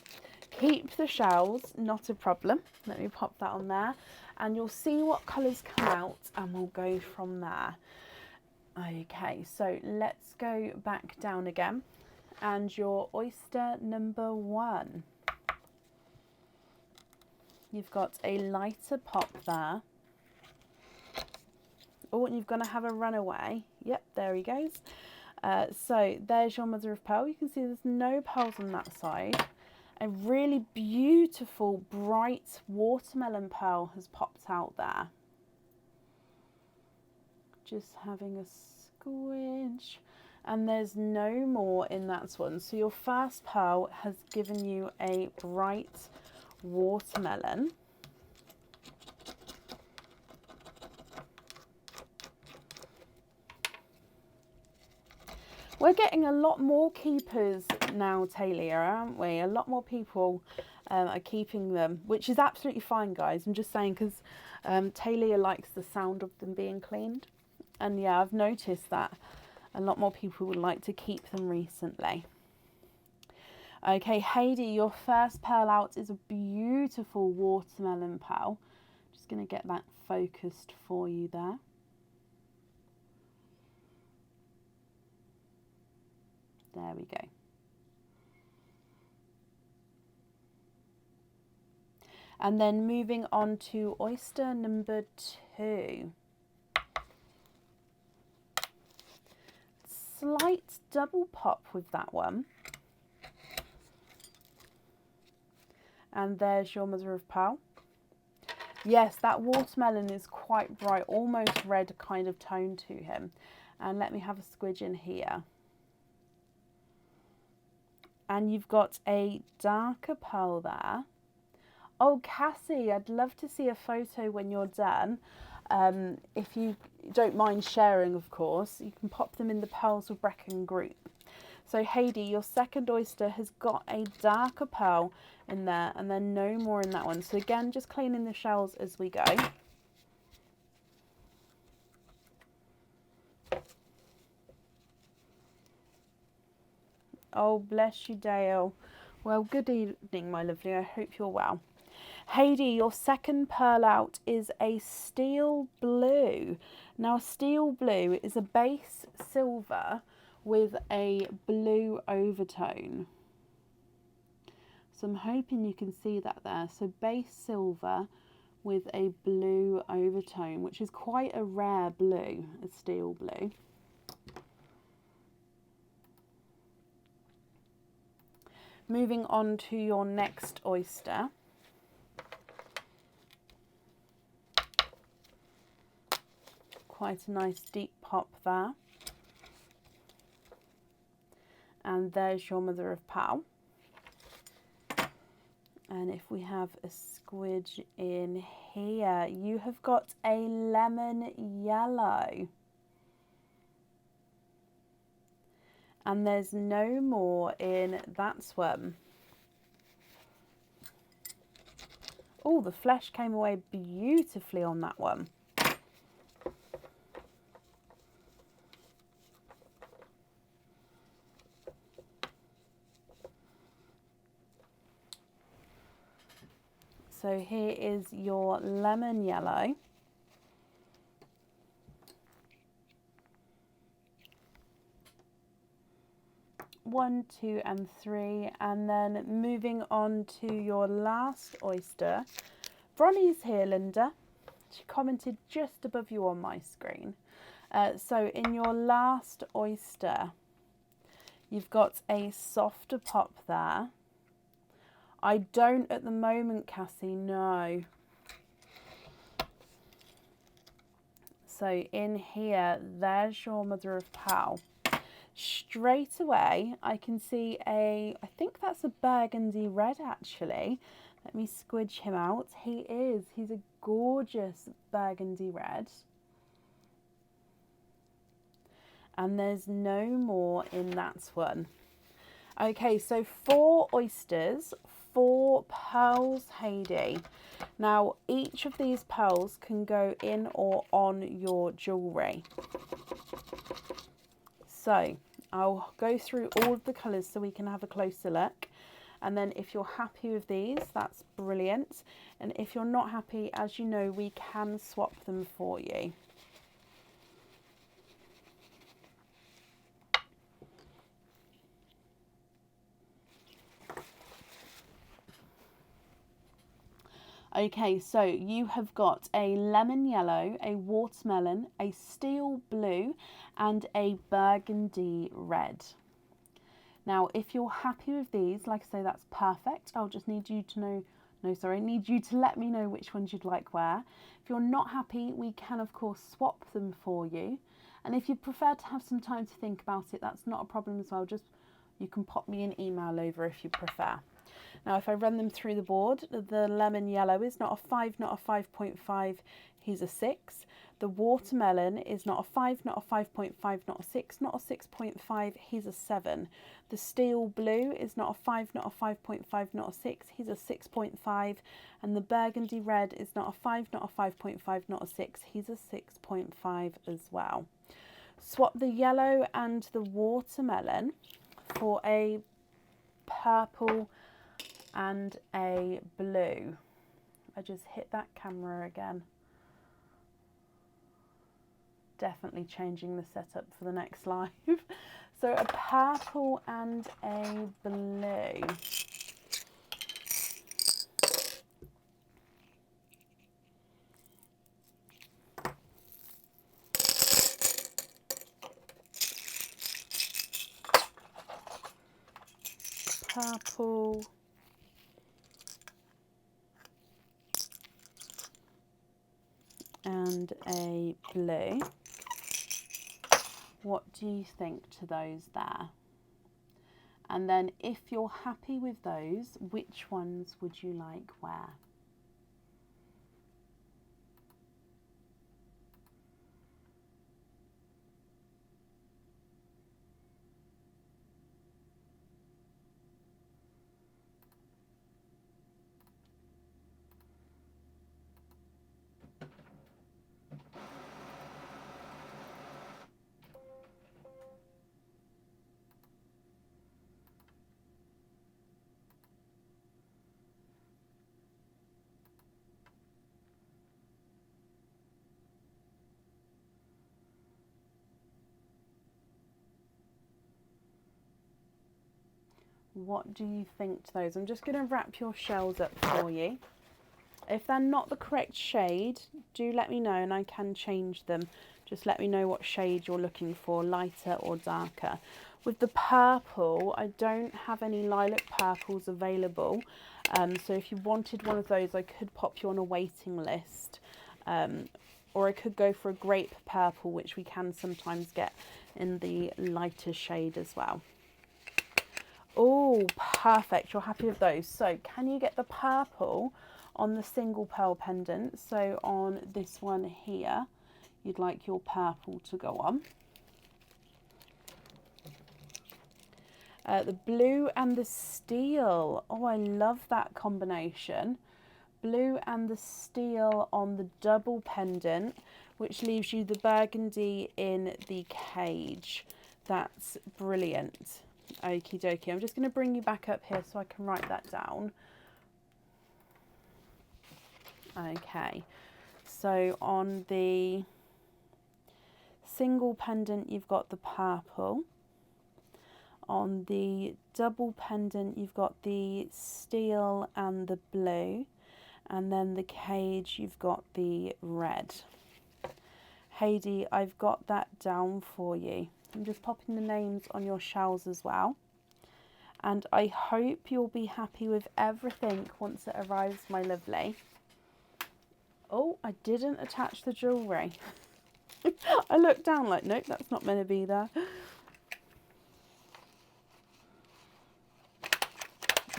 Keep the shells, not a problem. Let me pop that on there. And you'll see what colours come out and we'll go from there. Okay, so let's go back down again. And your oyster number 1. You've got a lighter pop there. Oh, and you're going to have a runaway. Yep, there he goes. So there's your mother of pearl. You can see there's no pearls on that side. A really beautiful, bright watermelon pearl has popped out there. Just having a squidge. And there's no more in that one. So your first pearl has given you a bright watermelon. We're getting a lot more keepers now, Talia, aren't we? A lot more people are keeping them, which is absolutely fine, guys. I'm just saying because Talia likes the sound of them being cleaned. And yeah, I've noticed that a lot more people would like to keep them recently. Okay, Heidi, your first pearl out is a beautiful watermelon pearl. Just going to get that focused for you there. There we go. And then moving on to oyster number 2. Slight double pop with that one. And there's your mother of pearl. Yes, that watermelon is quite bright, almost red kind of tone to him. And let me have a squidge in here. And you've got a darker pearl there. Oh, Cassie, I'd love to see a photo when you're done. If you don't mind sharing, of course, you can pop them in the Pearls of Brecon group. So Heidi, your second oyster has got a darker pearl in there and then no more in that one. So again, just cleaning the shells as we go. Oh, bless you, Dale. Well, good evening, my lovely. I hope you're well. Heidi, your second pearl out is a steel blue. Now, steel blue is a base silver with a blue overtone. So I'm hoping you can see that there. So base silver with a blue overtone, which is quite a rare blue, a steel blue. Moving on to your next oyster. Quite a nice deep pop there. And there's your mother of pearl. And if we have a squidge in here, you have got a lemon yellow. And there's no more in that one. Oh, the flesh came away beautifully on that one. So here is your lemon yellow. One, two, and three, and then moving on to your last oyster. Bronnie's here, Linda. She commented just above you on my screen. So in your last oyster, you've got a softer pop there. I don't at the moment, Cassie, no. So in here, there's your mother of pearl. Straight away, I can see I think that's a burgundy red actually. Let me squidge him out. He's a gorgeous burgundy red. And there's no more in that one. Okay, so 4 oysters, 4 pearls, Heidi. Now, each of these pearls can go in or on your jewellery. So, I'll go through all of the colours so we can have a closer look. And then if you're happy with these, that's brilliant. And if you're not happy, as you know, we can swap them for you. Okay, so you have got a lemon yellow, a watermelon, a steel blue, and a burgundy red. Now, if you're happy with these, like I say, that's perfect. I'll just need you to need you to let me know which ones you'd like where. If you're not happy, we can of course swap them for you. And if you prefer to have some time to think about it, that's not a problem as well. Just you can pop me an email over if you prefer. Now, if I run them through the board, the lemon yellow is not a 5, not a 5.5, he's a 6. The watermelon is not a 5, not a 5.5, not a 6, not a 6.5, he's a 7. The steel blue is not a 5, not a 5.5, not a 6, he's a 6.5. And the burgundy red is not a 5, not a 5.5, not a 6, he's a 6.5 as well. Swap the yellow and the watermelon for a purple and a blue. I just hit that camera again. Definitely changing the setup for the next live. So a purple and a blue. Purple and a blue. What do you think to those there? And then if you're happy with those, which ones would you like where? What do you think to those? I'm just going to wrap your shells up for you. If they're not the correct shade, do let me know and I can change them. Just let me know what shade you're looking for, lighter or darker. With the purple, I don't have any lilac purples available. So if you wanted one of those, I could pop you on a waiting list. Or I could go for a grape purple, which we can sometimes get in the lighter shade as well. Oh, perfect. You're happy with those. So can you get the purple on the single pearl pendant? So on this one here, you'd like your purple to go on. The blue and the steel. Oh, I love that combination. Blue and the steel on the double pendant, which leaves you the burgundy in the cage. That's brilliant. Okie dokie. I'm just going to bring you back up here so I can write that down. Okay, so on the single pendant you've got the purple. On the double pendant you've got the steel and the blue, and then the cage you've got the red. Heidi, I've got that down for you. I'm just popping the names on your shells as well. And I hope you'll be happy with everything once it arrives, my lovely. Oh, I didn't attach the jewellery. I looked down like, nope, that's not meant to be there.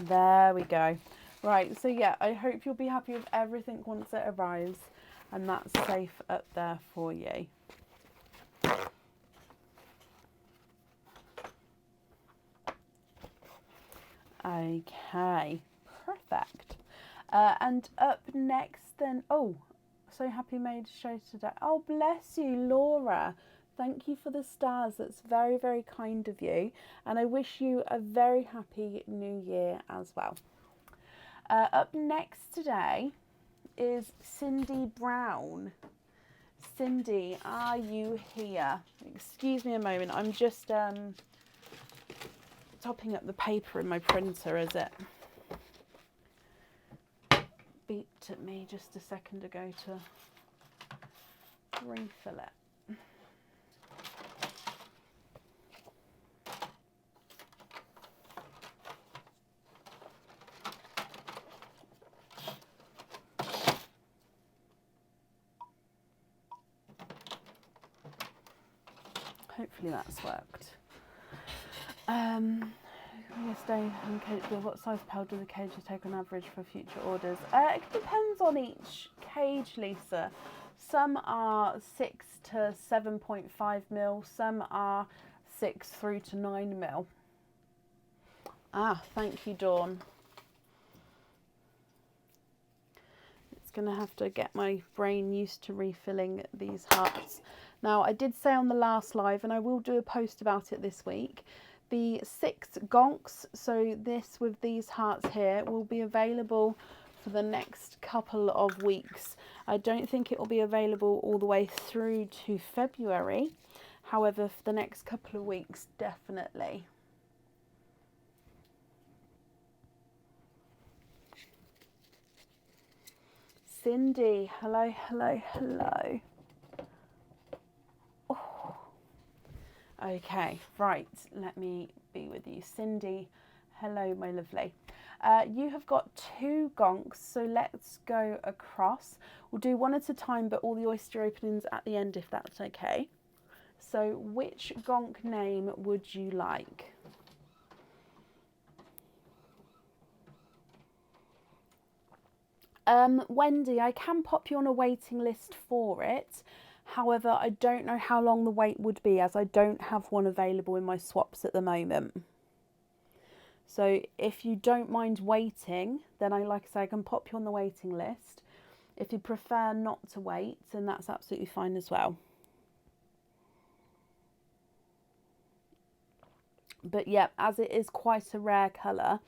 There we go. Right, so yeah, I hope you'll be happy with everything once it arrives, and that's safe up there for you. Okay, perfect. And up next then, oh, so happy made a show today. Oh, bless you, Laura. Thank you for the stars. That's very, very kind of you. And I wish you a very happy new year as well. Up next today is Cindy Brown. Cindy, are you here? Excuse me a moment. I'm just topping up the paper in my printer as it beeped at me just a second ago to refill it. Hopefully that's worked. Yesterday, what size powder do the cages take on average for future orders? It depends on each cage, Lisa. Some are 6 to 7.5 mil, some are 6 through to 9 mil. Ah, thank you, Dawn. It's going to have to get my brain used to refilling these hearts. Now, I did say on the last live, and I will do a post about it this week, the Six Gonks, so this with these hearts here, will be available for the next couple of weeks. I don't think it will be available all the way through to February. However, for the next couple of weeks, definitely. Cindy, hello, hello, hello. Oh. Okay, right, let me be with you. Cindy, hello, my lovely. You have got 2 gonks, so let's go across. We'll do one at a time, but all the oyster openings at the end, if that's okay. So which gonk name would you like? Wendy, I can pop you on a waiting list for it. However, I don't know how long the wait would be, as I don't have one available in my swaps at the moment. So if you don't mind waiting, then like I say, I can pop you on the waiting list. If you prefer not to wait, then that's absolutely fine as well. But yeah, as it is quite a rare colour,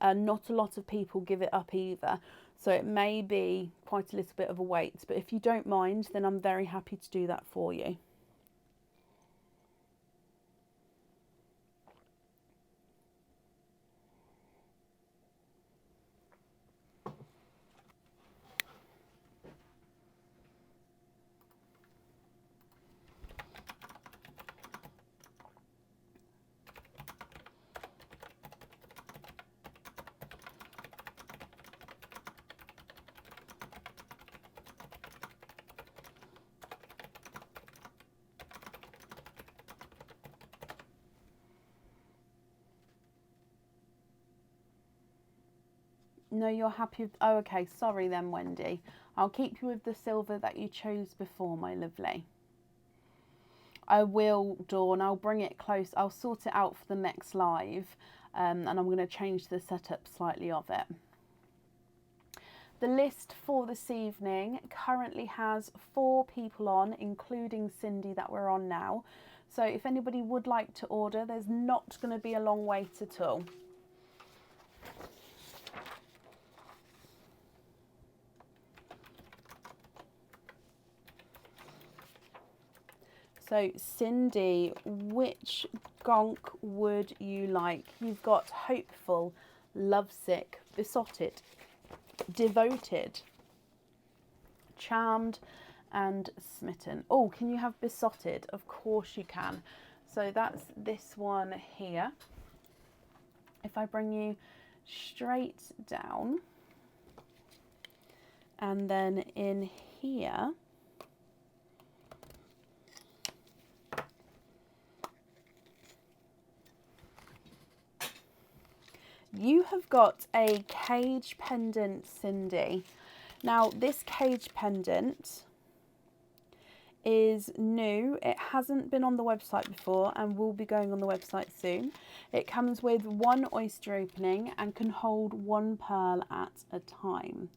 not a lot of people give it up either. So it may be quite a little bit of a wait. But if you don't mind, then I'm very happy to do that for you. No, you're happy with... Oh, okay. Sorry then, Wendy. I'll keep you with the silver that you chose before, my lovely. I will, Dawn. I'll bring it close. I'll sort it out for the next live. And I'm going to change the setup slightly of it. The list for this evening currently has 4 people on, including Cindy that we're on now. So if anybody would like to order, there's not going to be a long wait at all. So Cindy, which gonk would you like? You've got hopeful, lovesick, besotted, devoted, charmed and smitten. Oh, can you have besotted? Of course you can. So that's this one here. If I bring you straight down, and then in here, you have got a cage pendant, Cindy. Now this cage pendant is new. It hasn't been on the website before and will be going on the website soon. It comes with one oyster opening and can hold one pearl at a time.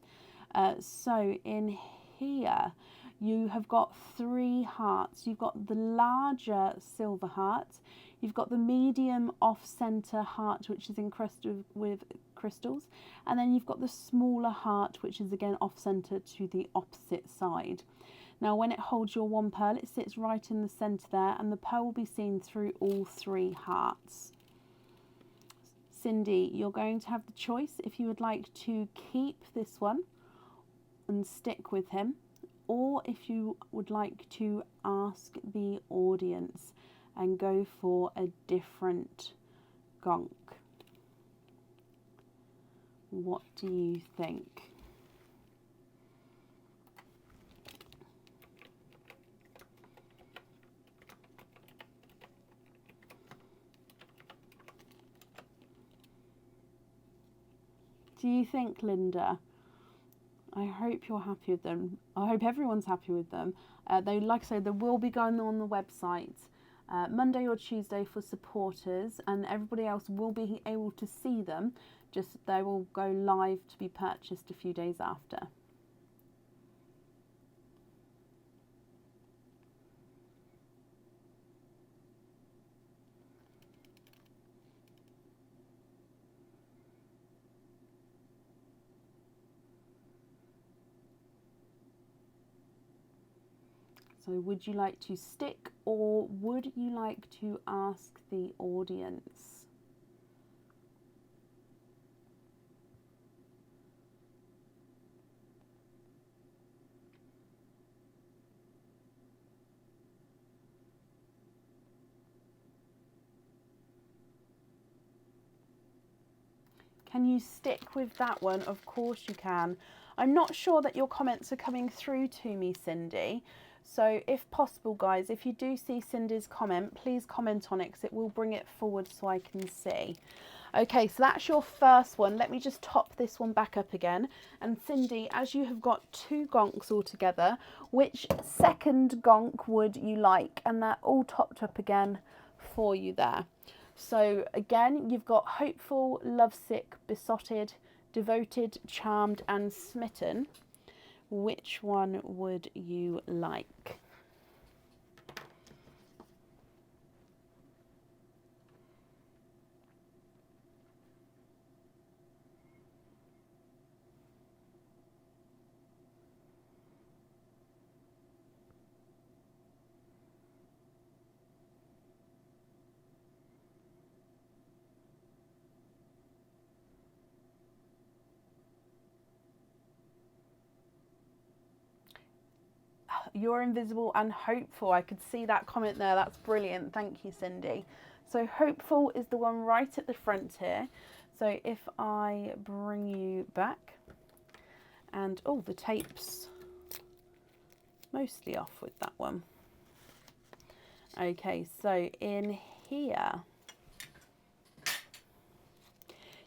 So in here you have got 3 hearts. You've got the larger silver heart, you've got the medium off-center heart which is encrusted with crystals, and then you've got the smaller heart which is again off-center to the opposite side. Now when it holds your one pearl, it sits right in the centre there, and the pearl will be seen through all 3 hearts. Cindy, you're going to have the choice if you would like to keep this one and stick with him, or if you would like to ask the audience and go for a different gonk. What do you think? Do you think, Linda? I hope you're happy with them. I hope everyone's happy with them. They, like I say, they will be going on the website Monday or Tuesday for supporters, and everybody else will be able to see them. Just they will go live to be purchased a few days after. So would you like to stick, or would you like to ask the audience? Can you stick with that one? Of course you can. I'm not sure that your comments are coming through to me, Cindy. So if possible, guys, if you do see Cindy's comment, please comment on it because it will bring it forward so I can see. Okay, so that's your first one. Let me just top this one back up again. And Cindy, as you have got 2 gonks all together, which second gonk would you like? And they're all topped up again for you there. So again, you've got hopeful, lovesick, besotted, devoted, charmed and smitten. Which one would you like? You're invisible and hopeful. I could see that comment there. That's brilliant. Thank you, Cindy. So hopeful is the one right at the front here. So if I bring you back, and oh, the tape's mostly off with that one. Okay, so in here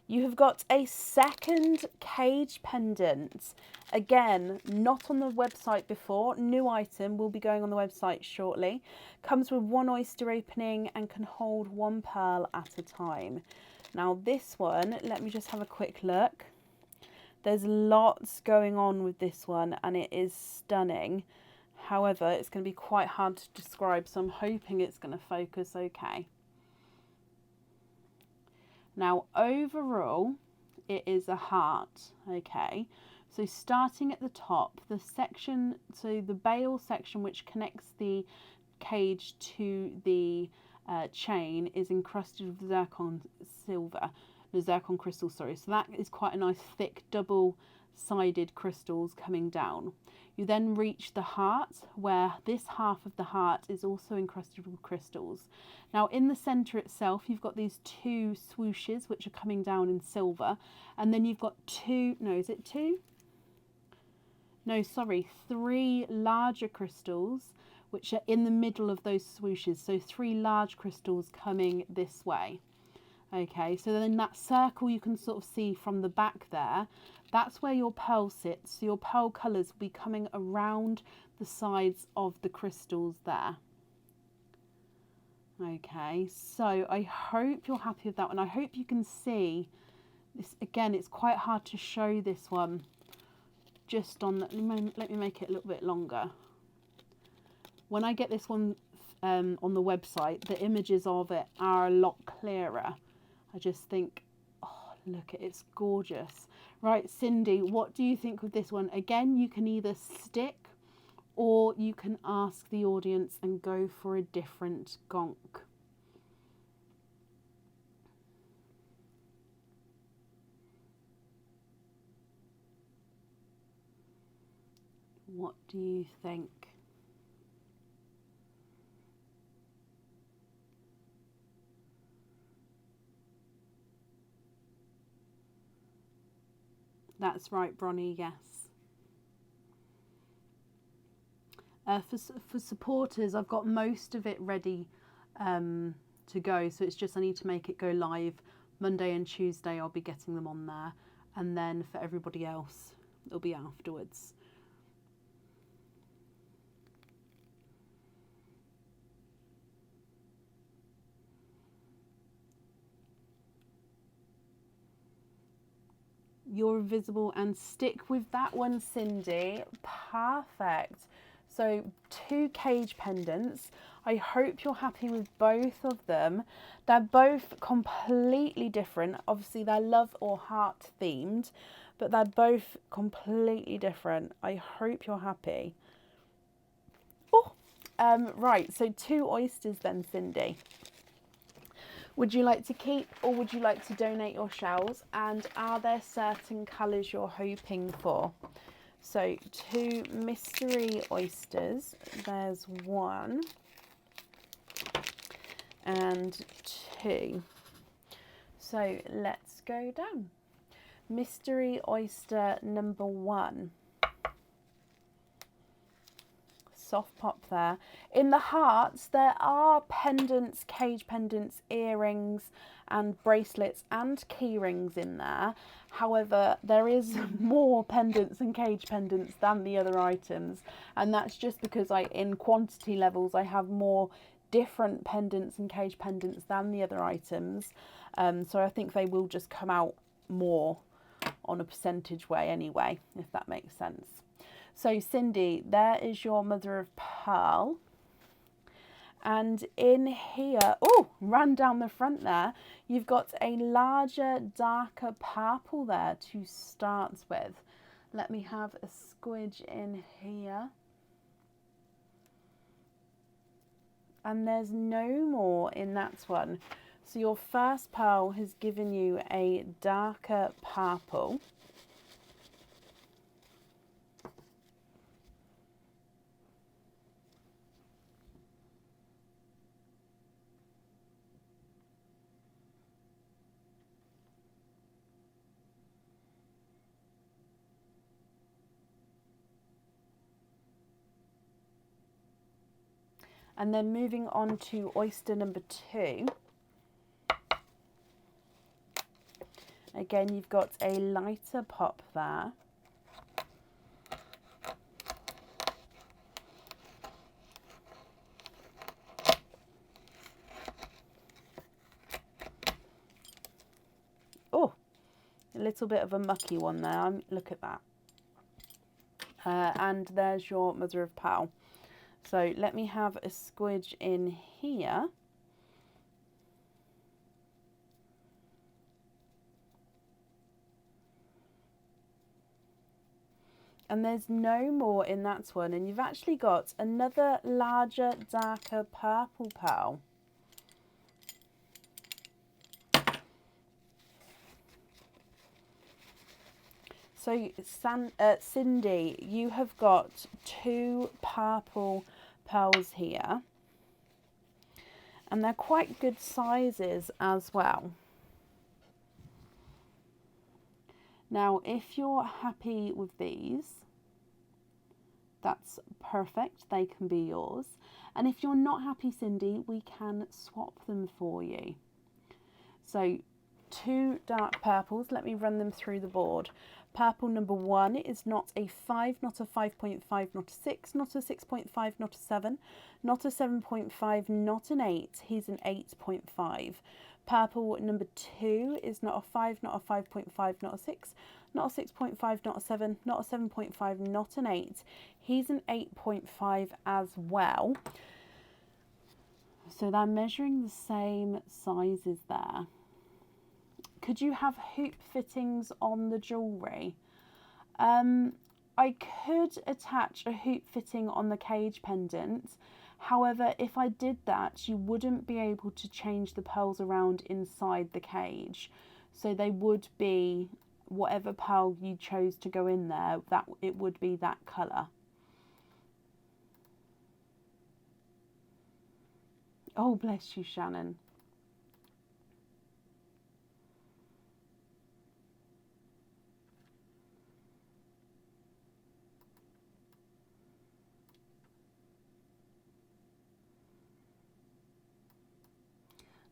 you have got a second cage pendant. Again, not on the website before. New item, will be going on the website shortly. Comes with 1 oyster opening and can hold 1 pearl at a time. Now this one, let me just have a quick look. There's lots going on with this one and it is stunning. However, it's going to be quite hard to describe, so I'm hoping it's going to focus okay. Now overall, it is a heart, okay? So starting at the top, the section, so the bail section which connects the cage to the chain is encrusted with zircon crystal, sorry. So that is quite a nice thick double-sided crystals coming down. You then reach the heart, where this half of the heart is also encrusted with crystals. Now in the centre itself, you've got these two swooshes which are coming down in silver, and then you've got three larger crystals which are in the middle of those swooshes. So 3 large crystals coming this way. Okay, so then that circle you can sort of see from the back there, that's where your pearl sits. So your pearl colours will be coming around the sides of the crystals there. Okay, so I hope you're happy with that one. I hope you can see this. Again, it's quite hard to show this one just on the, let me make it a little bit longer. When I get this one on the website, the images of it are a lot clearer. I just think, oh, look, it's gorgeous. Right, Cindy, what do you think of this one? Again, you can either stick or you can ask the audience and go for a different gonk. What do you think? That's right, Bronnie, yes. For supporters, I've got most of it ready to go. So it's just I need to make it go live Monday and Tuesday. I'll be getting them on there. And then for everybody else, it'll be afterwards. You're invisible and stick with that one, Cindy. Perfect. So 2 cage pendants. I hope you're happy with both of them. They're both completely different. Obviously they're love or heart themed, but they're both completely different. I hope you're happy. Oh, right, so 2 oysters then, Cindy. Would you like to keep or would you like to donate your shells? And are there certain colours you're hoping for? So 2 mystery oysters. There's 1 and 2. So let's go down. Mystery oyster number 1. Soft pop there. In the hearts there are pendants, cage pendants, earrings and bracelets and key rings in there. However, there is more pendants and cage pendants than the other items, and that's just because in quantity levels I have more different pendants and cage pendants than the other items. So I think they will just come out more on a percentage way anyway, if that makes sense. So Cindy, there is your mother of pearl. And in here, oh, ran down the front there, you've got a larger, darker purple there to start with. Let me have a squidge in here. And there's no more in that one. So your first pearl has given you a darker purple. And then moving on to oyster number 2. Again, you've got a lighter pop there. Oh, a little bit of a mucky one there. Look at that. And there's your mother of pearl. So let me have a squidge in here. And there's no more in that one. And you've actually got another larger, darker purple pearl. So Cindy, you have got 2 purple pearls here. And they're quite good sizes as well. Now, if you're happy with these, that's perfect. They can be yours. And if you're not happy, Cindy, we can swap them for you. So 2 dark purples. Let me run them through the board. Purple number 1 is not a 5, not a 5.5, not a 6, not a 6.5, not a 7, not a 7.5, not an 8. He's an 8.5. Purple number 2 is not a 5, not a 5.5, not a 6, not a 6.5, not a 7, not a 7.5, not an 8. He's an 8.5 as well. So they're measuring the same sizes there. Could you have hoop fittings on the jewellery? I could attach a hoop fitting on the cage pendant. However, if I did that, you wouldn't be able to change the pearls around inside the cage. So they would be whatever pearl you chose to go in there, that it would be that colour. Oh, bless you, Shannon.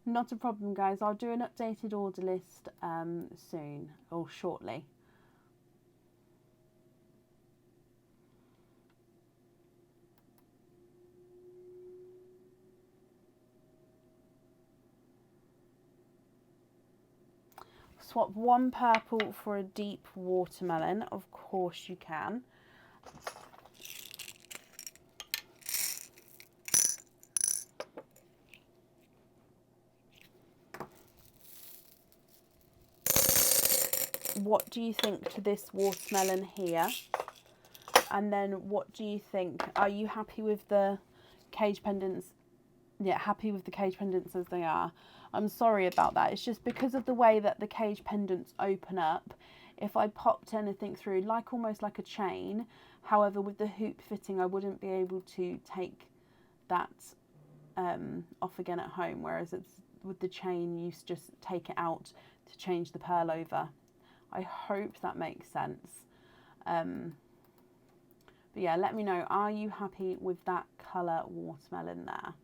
Not a problem, guys. I'll do an updated order list soon or shortly. Swap 1 purple for a deep watermelon. Of course you can. What do you think to this watermelon here? And then what do you think? Are you happy with the cage pendants? Yeah, happy with the cage pendants as they are. I'm sorry about that. It's just because of the way that the cage pendants open up. If I popped anything through, like almost like a chain, however, with the hoop fitting, I wouldn't be able to take that off again at home. Whereas it's with the chain, you just take it out to change the pearl over. I hope that makes sense. But yeah, let me know. Are you happy with that colour watermelon there?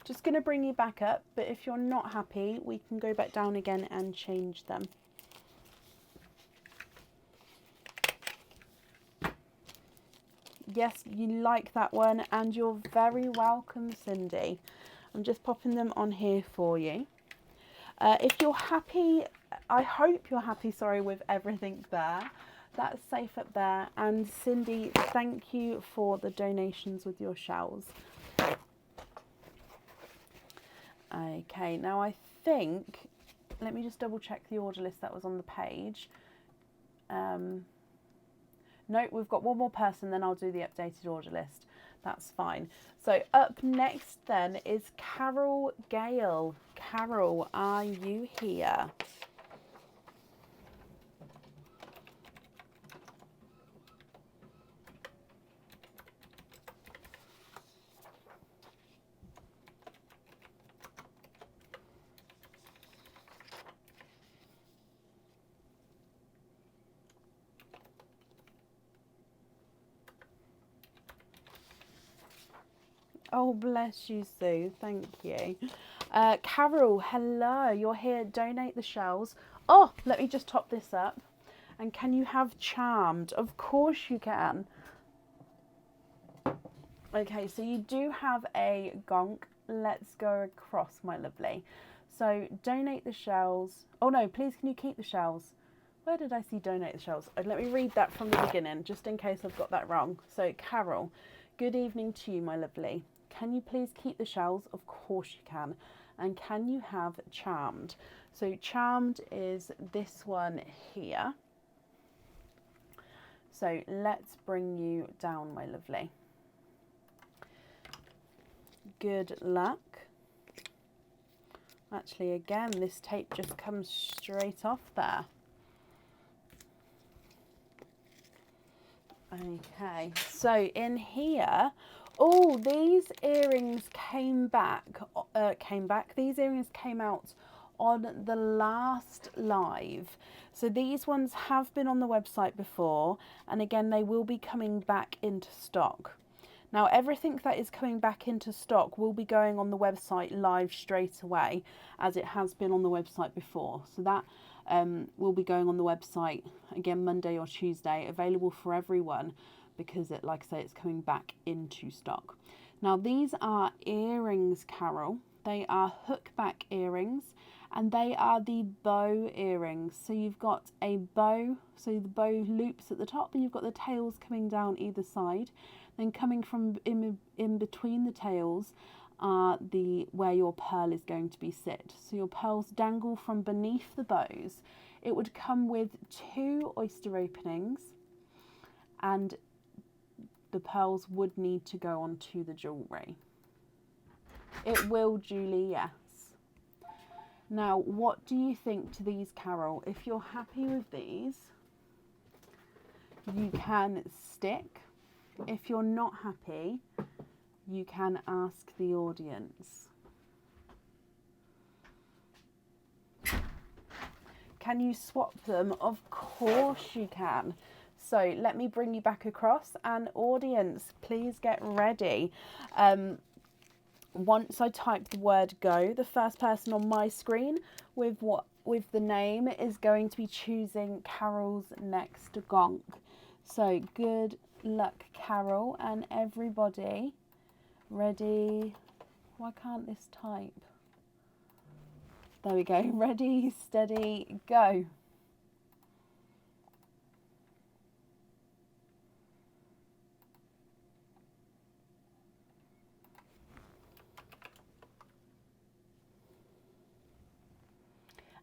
Just going to bring you back up, but if you're not happy, we can go back down again and change them. Yes, you like that one, and you're very welcome, Cindy. I'm just popping them on here for you. If you're happy, I hope you're happy, sorry, with everything there. That's safe up there. And Cindy, thank you for the donations with your shells. Okay, now I think, let me just double check the order list that was on the page. No, we've got one more person, then I'll do the updated order list. That's fine. So up next then is Carol Gale. Carol, are you here? Oh, bless you, Sue. Thank you. Carol, hello. You're here. Donate the shells. Oh, let me just top this up. And can you have Charmed? Of course you can. Okay, so you do have a gonk. Let's go across, my lovely. So donate the shells. Oh no, please can you keep the shells? Where did I see donate the shells? Let me read that from the beginning, just in case I've got that wrong. So Carol, good evening to you, my lovely. Can you please keep the shells? Of course you can. And can you have charmed? So charmed is this one here. So let's bring you down, my lovely. Good luck. Actually, again, this tape just comes straight off there. Okay, so in here, oh, these earrings came back. These earrings came out on the last live. So these ones have been on the website before, and again, they will be coming back into stock. Now, everything that is coming back into stock will be going on the website live straight away, as it has been on the website before. So that will be going on the website again Monday or Tuesday, available for everyone, because it, like I say, it's coming back into stock. Now, these are earrings, Carol. They are hook back earrings, and they are the bow earrings. So you've got a bow, so the bow loops at the top, and you've got the tails coming down either side. Then coming from in between the tails are where your pearl is going to be sit. So your pearls dangle from beneath the bows. It would come with 2 oyster openings, and the pearls would need to go onto the jewellery. It will, Julie, yes. Now, what do you think to these, Carol? If you're happy with these, you can stick. If you're not happy, you can ask the audience. Can you swap them? Of course you can. So let me bring you back across, and audience, please get ready. Once I type the word go, the first person on my screen with the name is going to be choosing Carol's next gonk. So good luck, Carol, and everybody. Ready? Why can't this type? There we go. Ready, steady, go.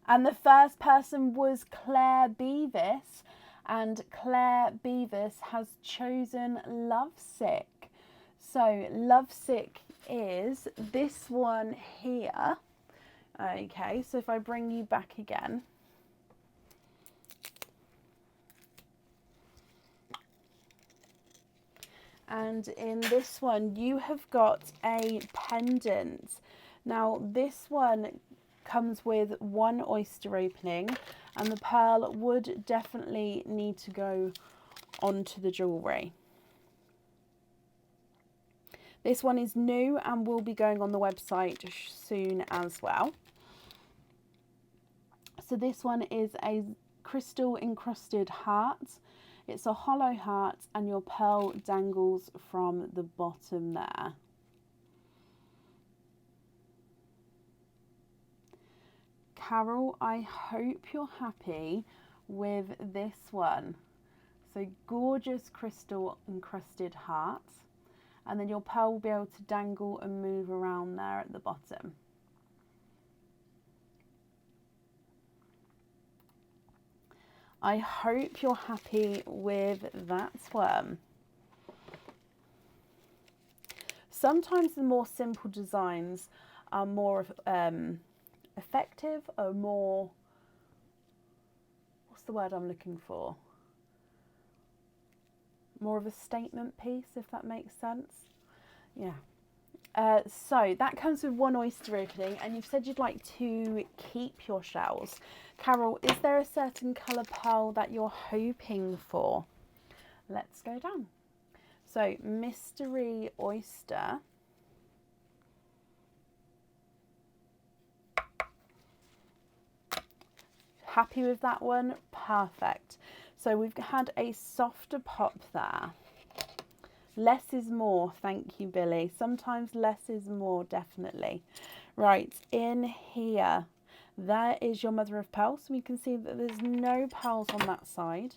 And the first person was Claire Beavis, and Claire Beavis has chosen Lovesick. So Lovesick is this one here. Okay, so if I bring you back again. And in this one, you have got a pendant. Now, this one comes with 1 oyster opening, and the pearl would definitely need to go onto the jewellery. This one is new and will be going on the website soon as well. So this one is a crystal encrusted heart. It's a hollow heart, and your pearl dangles from the bottom there. Carol, I hope you're happy with this one. So gorgeous crystal encrusted heart, and then your pearl will be able to dangle and move around there at the bottom. I hope you're happy with that one. Sometimes the more simple designs are more effective, or more, what's the word I'm looking for? More of a statement piece, if that makes sense. Yeah. So that comes with 1 oyster opening, and you've said you'd like to keep your shells. Carol, is there a certain colour pearl that you're hoping for? Let's go down. So mystery oyster. Happy with that one? Perfect. So we've had a softer pop there. Less is more. Thank you, Billy. Sometimes less is more, definitely. Right, in here, there is your mother of pearl. So we can see that there's no pearls on that side.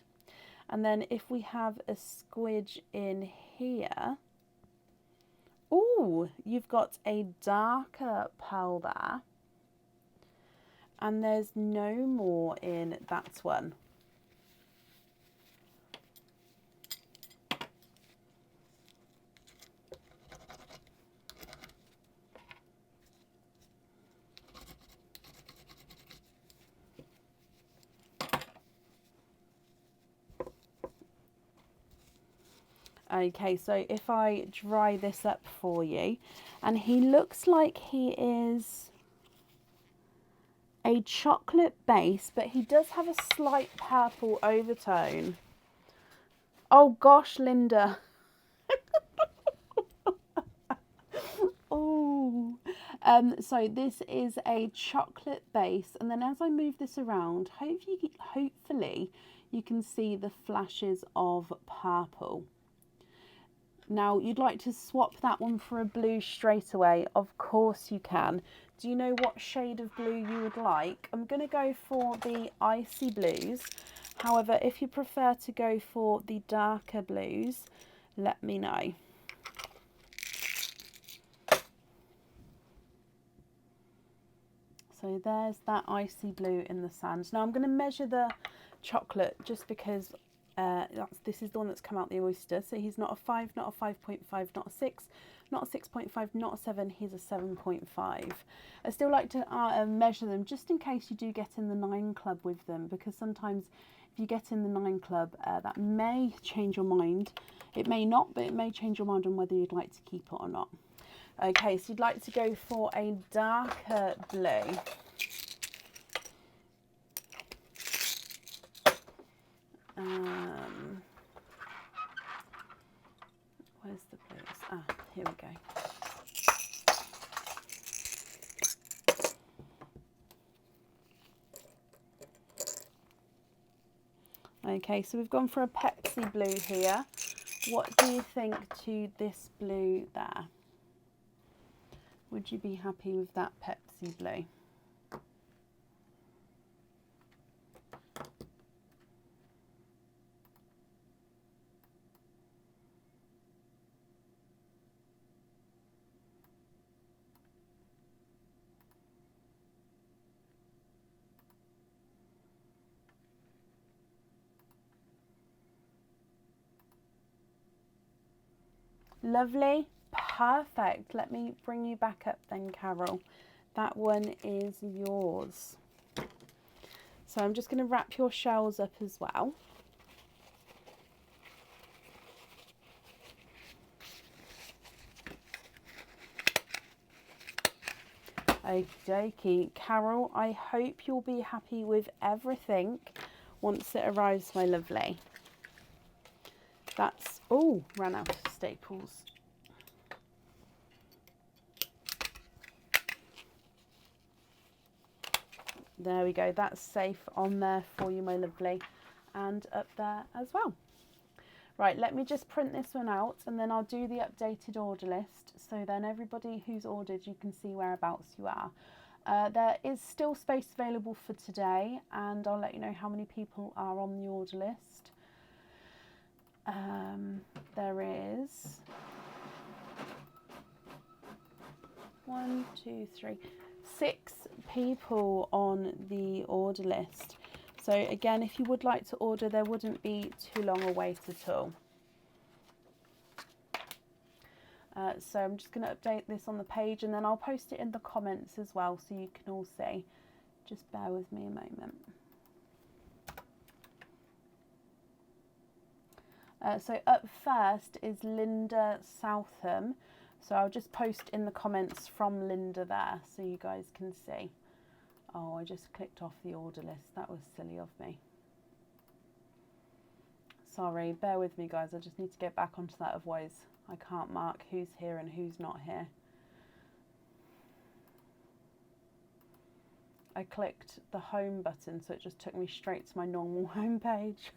And then if we have a squidge in here, oh, you've got a darker pearl there. And there's no more in that one. Okay, so if I dry this up for you, and he looks like he is a chocolate base, but he does have a slight purple overtone. Oh gosh, Linda. Oh, so this is a chocolate base, and then as I move this around, hopefully you can see the flashes of purple. Now, you'd like to swap that one for a blue straight away. Of course you can. Do you know what shade of blue you would like? I'm going to go for the icy blues. However, if you prefer to go for the darker blues, let me know. So there's that icy blue in the sand. Now I'm going to measure the chocolate just because this is the one that's come out the oyster. So he's not a 5, not a 5.5, not a 6, not a 6.5, not a 7, he's a 7.5. I still like to measure them just in case you do get in the 9 club with them, because sometimes if you get in the 9 club, that may change your mind. It may not, but it may change your mind on whether you'd like to keep it or not. Okay, so you'd like to go for a darker blue. Where's the blues? Ah, here we go. Okay, so we've gone for a Pepsi blue here. What do you think to this blue there? Would you be happy with that Pepsi blue? Lovely, perfect. Let me bring you back up then, Carol. That one is yours. So I'm just going to wrap your shells up as well. Okie dokie. Carol, I hope you'll be happy with everything once it arrives, my lovely. That's, oh, ran out of staples. There we go, that's safe on there for you, my lovely, and up there as well. Right, let me just print this one out and then I'll do the updated order list, so then everybody who's ordered, you can see whereabouts you are. There is still space available for today, and I'll let you know how many people are on the order list. There is 1, 2, 3, 6 people on the order list. So again, if you would like to order, there wouldn't be too long a wait at all. So I'm just going to update this on the page and then I'll post it in the comments as well so you can all see. Just bear with me a moment. So up first is Linda Southam. So I'll just post in the comments from Linda there so you guys can see. Oh, I just clicked off the order list. That was silly of me. Sorry, bear with me guys. I just need to get back onto that, otherwise I can't mark who's here and who's not here. I clicked the home button, so it just took me straight to my normal home page.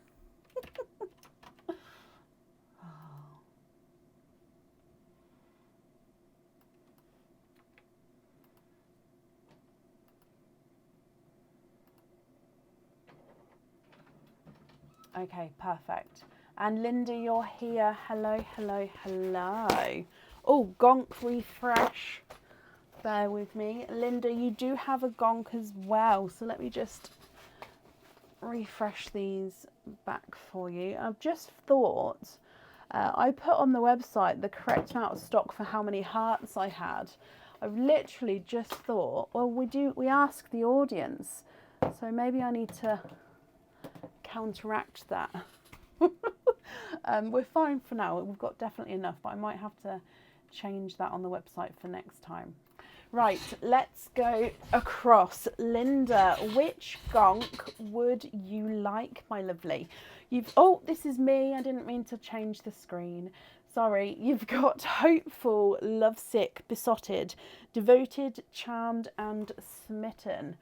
Okay, perfect. And Linda, you're here. Hello, hello, hello. Oh, gonk refresh. Bear with me. Linda, you do have a gonk as well. So let me just refresh these back for you. I've just thought, I put on the website the correct amount of stock for how many hearts I had. I've literally just thought, well, we ask the audience. So maybe I need to counteract that. We're fine for now. We've got definitely enough, but I might have to change that on the website for next time. Right, let's go across. Linda, which gonk would you like, my lovely? Oh, this is me. I didn't mean to change the screen. Sorry. You've got hopeful, lovesick, besotted, devoted, charmed, and smitten.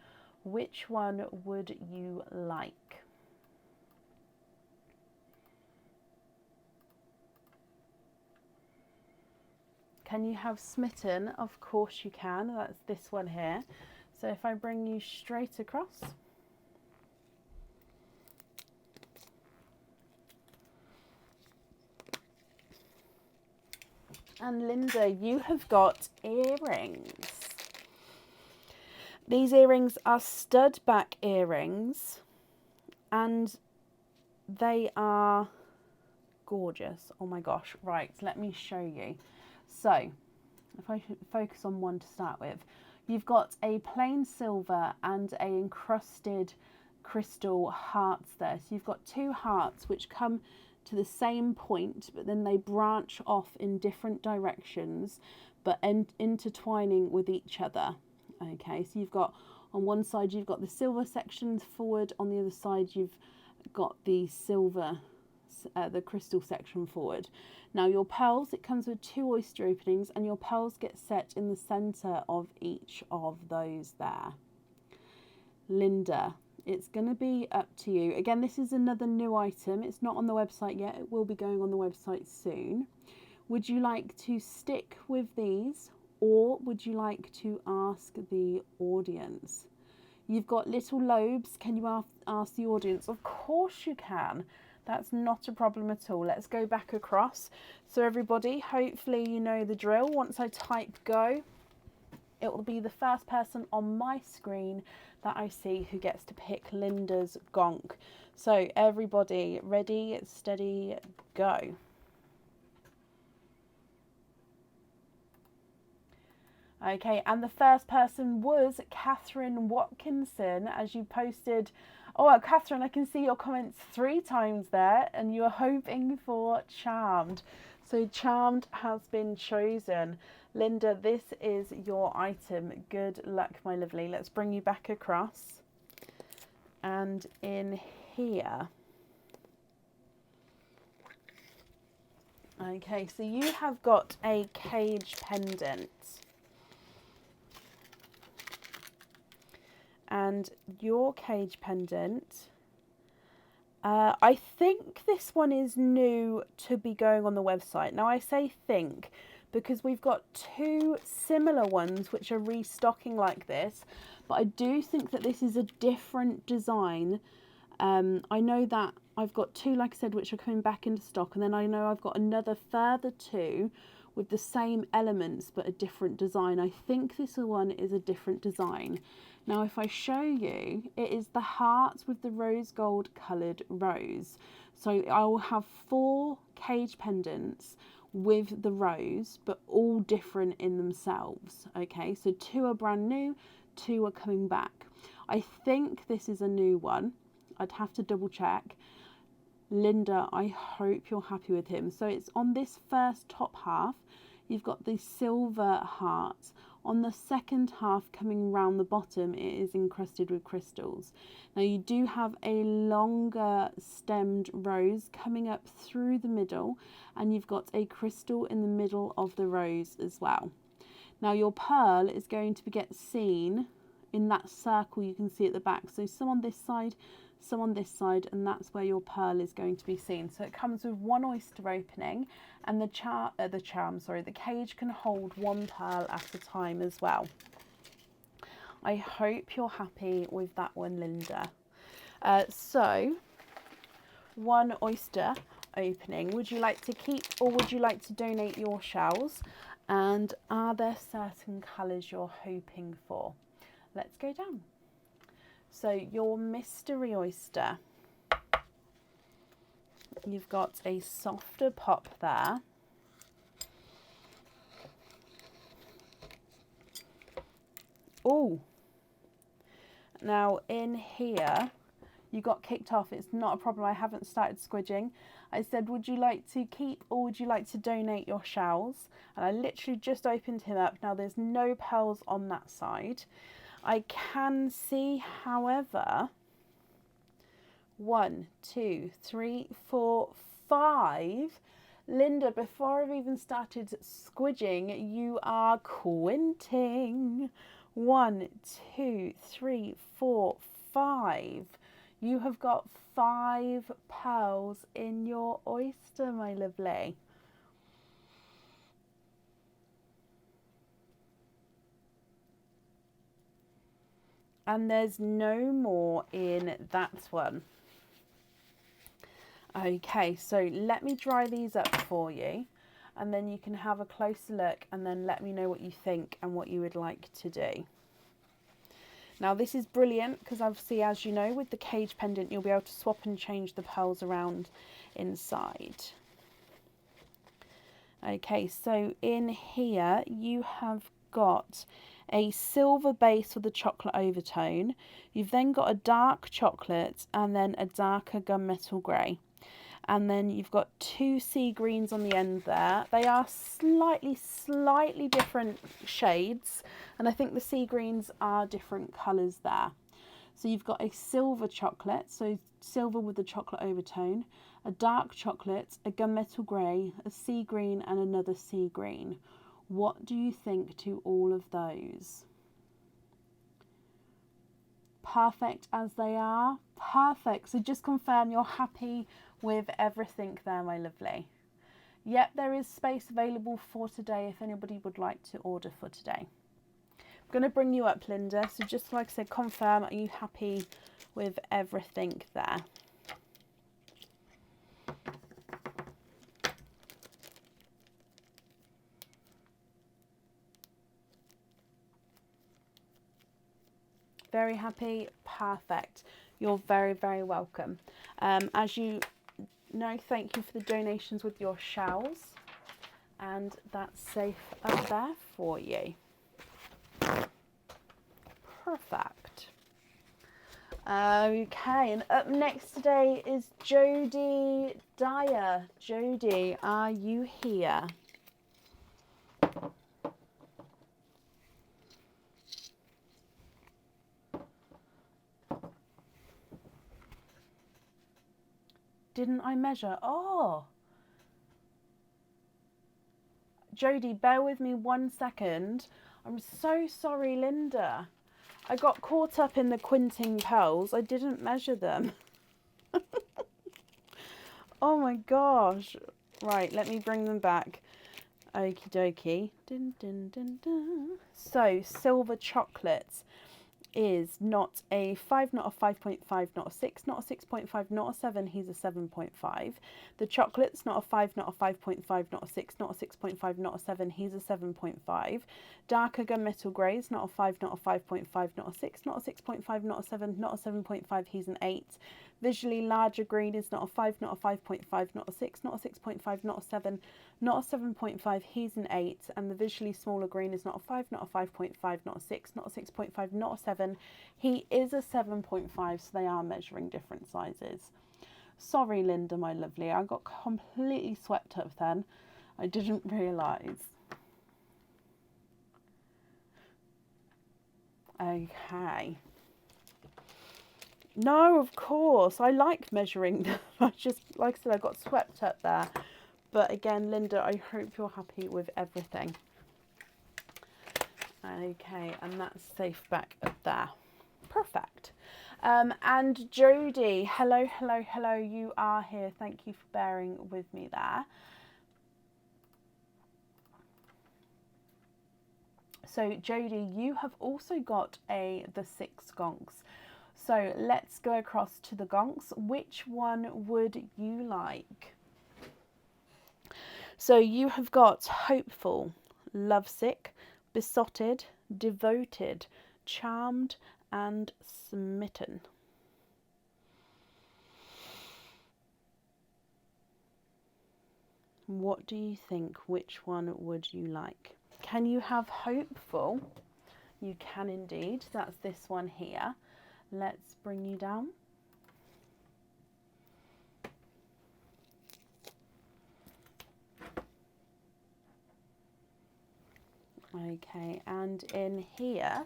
Which one would you like? Can you have smitten? Of course you can. That's this one here. So if I bring you straight across. And Linda, you have got earrings. These earrings are stud back earrings and they are gorgeous. Oh my gosh. Right, let me show you. So if I focus on one to start with, you've got a plain silver and a encrusted crystal hearts there. So you've got two hearts which come to the same point, but then they branch off in different directions, but intertwining with each other. Okay, so you've got on one side you've got the silver section forward, on the other side you've got the silver, the crystal section forward. Now your pearls, it comes with 2 oyster openings, and your pearls get set in the centre of each of those there. Linda, it's going to be up to you. Again, this is another new item. It's not on the website yet. It will be going on the website soon. Would you like to stick with these, or would you like to ask the audience? You've got little lobes. Can you ask the audience? Of course you can. That's not a problem at all. Let's go back across. So everybody, hopefully you know the drill. Once I type go, it will be the first person on my screen that I see who gets to pick Linda's gonk. So everybody, ready, steady, go. Okay, and the first person was Catherine Watkinson, as you posted. Oh, Catherine, I can see your comments 3 times there, and you're hoping for Charmed. So Charmed has been chosen. Linda, this is your item. Good luck, my lovely. Let's bring you back across. And in here. Okay, so you have got a cage pendant. And your cage pendant, I think this one is new to be going on the website. Now I say think because we've got 2 similar ones which are restocking like this, but I do think that this is a different design. I know that I've got 2, like I said, which are coming back into stock, and then I know I've got another further 2 with the same elements but a different design. I think this one is a different design. Now if I show you, it is the heart with the rose gold coloured rose. So I will have 4 cage pendants with the rose, but all different in themselves. Okay, so 2 are brand new, 2 are coming back. I think this is a new one. I'd have to double check. Linda, I hope you're happy with him. So it's on this first top half, you've got the silver heart. On the second half coming round the bottom, it is encrusted with crystals. Now you do have a longer stemmed rose coming up through the middle, and you've got a crystal in the middle of the rose as well. Now your pearl is going to get seen in that circle you can see at the back. So some on this side, some on this side, and that's where your pearl is going to be seen. So it comes with 1 oyster opening, and the cage can hold 1 pearl at a time as well. I hope you're happy with that one, Linda. So one oyster opening. Would you like to keep or would you like to donate your shells? And are there certain colours you're hoping for? Let's go down. So your mystery oyster, you've got a softer pop there. Oh, now in here you got kicked off. It's not a problem. I haven't started squidging. I said, would you like to keep or would you like to donate your shells? And I literally just opened him up. Now there's no pearls on that side. I can see, however, 1, 2, 3, 4, 5. Linda, before I've even started squidging, you are quinting. 1, 2, 3, 4, 5. You have got 5 pearls in your oyster, my lovely. And there's no more in that one. Okay, so let me dry these up for you and then you can have a closer look and then let me know what you think and what you would like to do. Now this is brilliant because obviously, as you know, with the cage pendant you'll be able to swap and change the pearls around inside. Okay, so in here you have got a silver base with a chocolate overtone. You've then got a dark chocolate and then a darker gunmetal grey. And then you've got 2 sea greens on the end there. They are slightly different shades. And I think the sea greens are different colours there. So you've got a silver chocolate, so silver with the chocolate overtone, a dark chocolate, a gunmetal grey, a sea green and another sea green. What do you think to all of those? Perfect as they are? Perfect. So just confirm you're happy with everything there, my lovely. Yep, there is space available for today if anybody would like to order for today. I'm going to bring you up, Linda. So just like I said, confirm, are you happy with everything there? Very happy? Perfect. You're very, very welcome. As you know, thank you for the donations with your shells. And that's safe up there for you. Perfect. Okay, and up next today is Jodie Dyer. Jodie, are you here? Didn't I measure? Oh. Jodie, bear with me 1 second. I'm so sorry, Linda. I got caught up in the quinting pearls. I didn't measure them. Oh my gosh. Right, let me bring them back. Okie dokie. Dun, dun, dun, dun. So, silver chocolates is not a 5, not a 5.5, not a 6, not a 6.5, not a 7, he's a 7.5. The chocolate's not a 5, not a 5.5, not a 6, not a 6.5, not a 7, he's a 7.5. Darker gunmetal grey is not a 5, not a 5.5, not a 6, not a 6.5, not a 7, not a 7.5, he's an 8. Visually larger green is not a 5, not a 5.5, not a 6, not a 6.5, not a 7, not a 7.5, he's an 8. And the visually smaller green is not a 5, not a 5.5, not a 6, not a 6.5, not a 7. He is a 7.5, so they are measuring different sizes. Sorry, Linda, my lovely. I got completely swept up then. I didn't realise. Okay. No, of course. I like measuring them. I just, like I said, I got swept up there. But again, Linda, I hope you're happy with everything. Okay, and that's safe back up there. Perfect. And Jodie, hello, hello, hello. You are here. Thank you for bearing with me there. So Jodie, you have also got the Six Gonks. So So let's go across to the gonks. Which one would you like? So you have got hopeful, lovesick, besotted, devoted, charmed, and smitten. What do you think? Which one would you like? Can you have hopeful? You can indeed. That's this one here. Let's bring you down. Okay, and in here,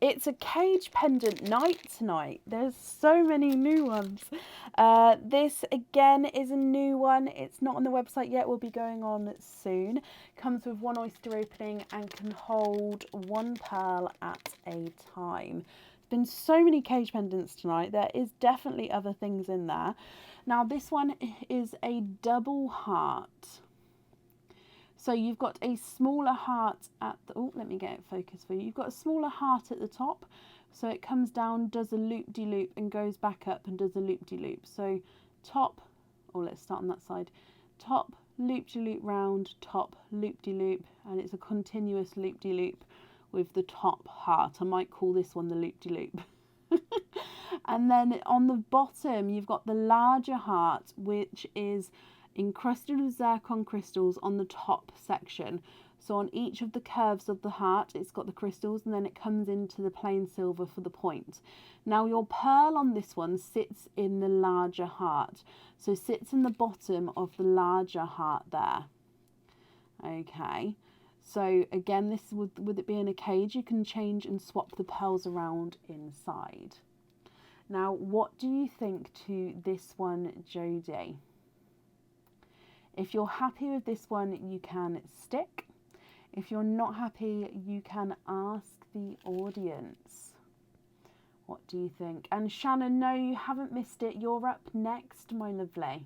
it's a cage pendant night tonight. There's so many new ones. This again is a new one. It's not on the website yet. Will be going on soon. Comes with one oyster opening and can hold one pearl at a time. There's been so many cage pendants tonight. There is definitely other things in there. Now this one is a double heart. So you've got a smaller heart at the, oh, let me get it focused for you. You've got a smaller heart at the top. So it comes down, does a loop-de-loop and goes back up and does a loop-de-loop. So top, or let's start on that side. Top, loop-de-loop round, top, loop-de-loop. And it's a continuous loop-de-loop with the top heart. I might call this one the loop-de-loop. And then on the bottom, you've got the larger heart, which is encrusted with zircon crystals on the top section. So on each of the curves of the heart, it's got the crystals, and then it comes into the plain silver for the point. Now your pearl on this one sits in the larger heart. So sits in the bottom of the larger heart there. Okay. So again, this with it being a cage, you can change and swap the pearls around inside. Now, what do you think to this one, Jodie? If you're happy with this one, you can stick. If you're not happy, you can ask the audience. What do you think? And Shannon, no, you haven't missed it. You're up next, my lovely.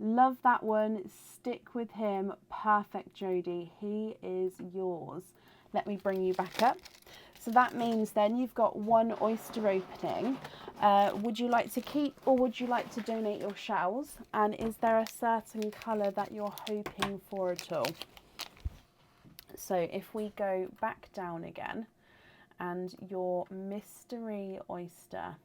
Love that one. Stick with him. Perfect, Jodie. He is yours. Let me bring you back up. So that means then you've got one oyster opening. Would you like to keep or would you like to donate your shells? And is there a certain colour that you're hoping for at all? So if we go back down again and your mystery oyster.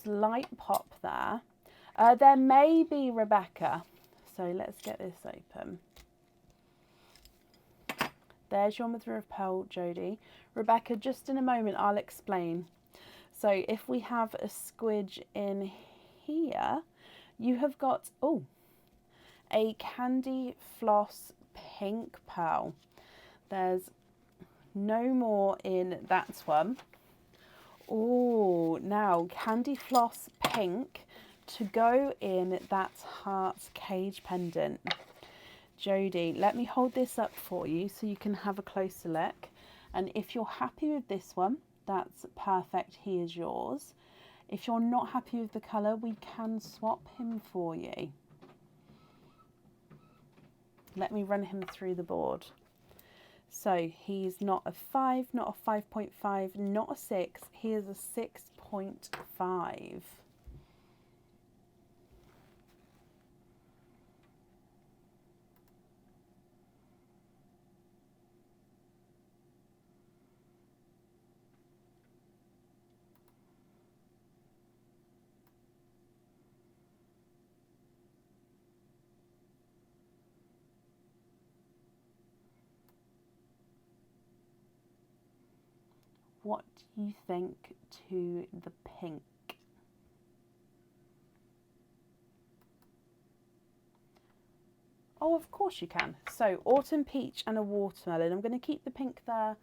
Slight pop there. There may be Rebecca. So let's get this open. There's your mother of pearl, Jodie. Rebecca, just in a moment, I'll explain. So if we have a squidge in here, you have got, oh, a candy floss pink pearl. There's no more in that one. Oh, now candy floss pink to go in that heart cage pendant. Jodie, let me hold this up for you so you can have a closer look. And if you're happy with this one, that's perfect. He is yours. If you're not happy with the colour, we can swap him for you. Let me run him through the board. So he's not a 5, not a 5.5, not a 6. He is a 6.5. What do you think to the pink? Oh, of course you can. So autumn peach and a watermelon. I'm going to keep the pink there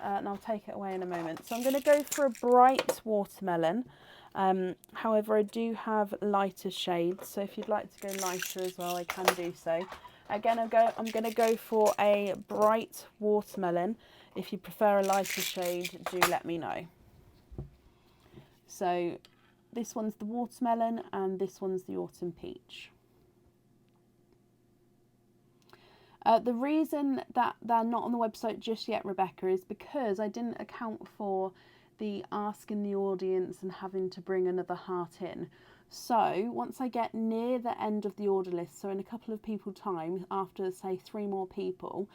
and I'll take it away in a moment. So I'm going to go for a bright watermelon. However, I do have lighter shades. So if you'd like to go lighter as well, I can do so. Again, I'm going to go for a bright watermelon. If you prefer a lighter shade, do let me know. So this one's the watermelon and this one's the autumn peach. The reason that they're not on the website just yet, Rebecca, is because I didn't account for the asking the audience and having to bring another heart in. So once I get near the end of the order list, so in a couple of people time, after say 3 more people,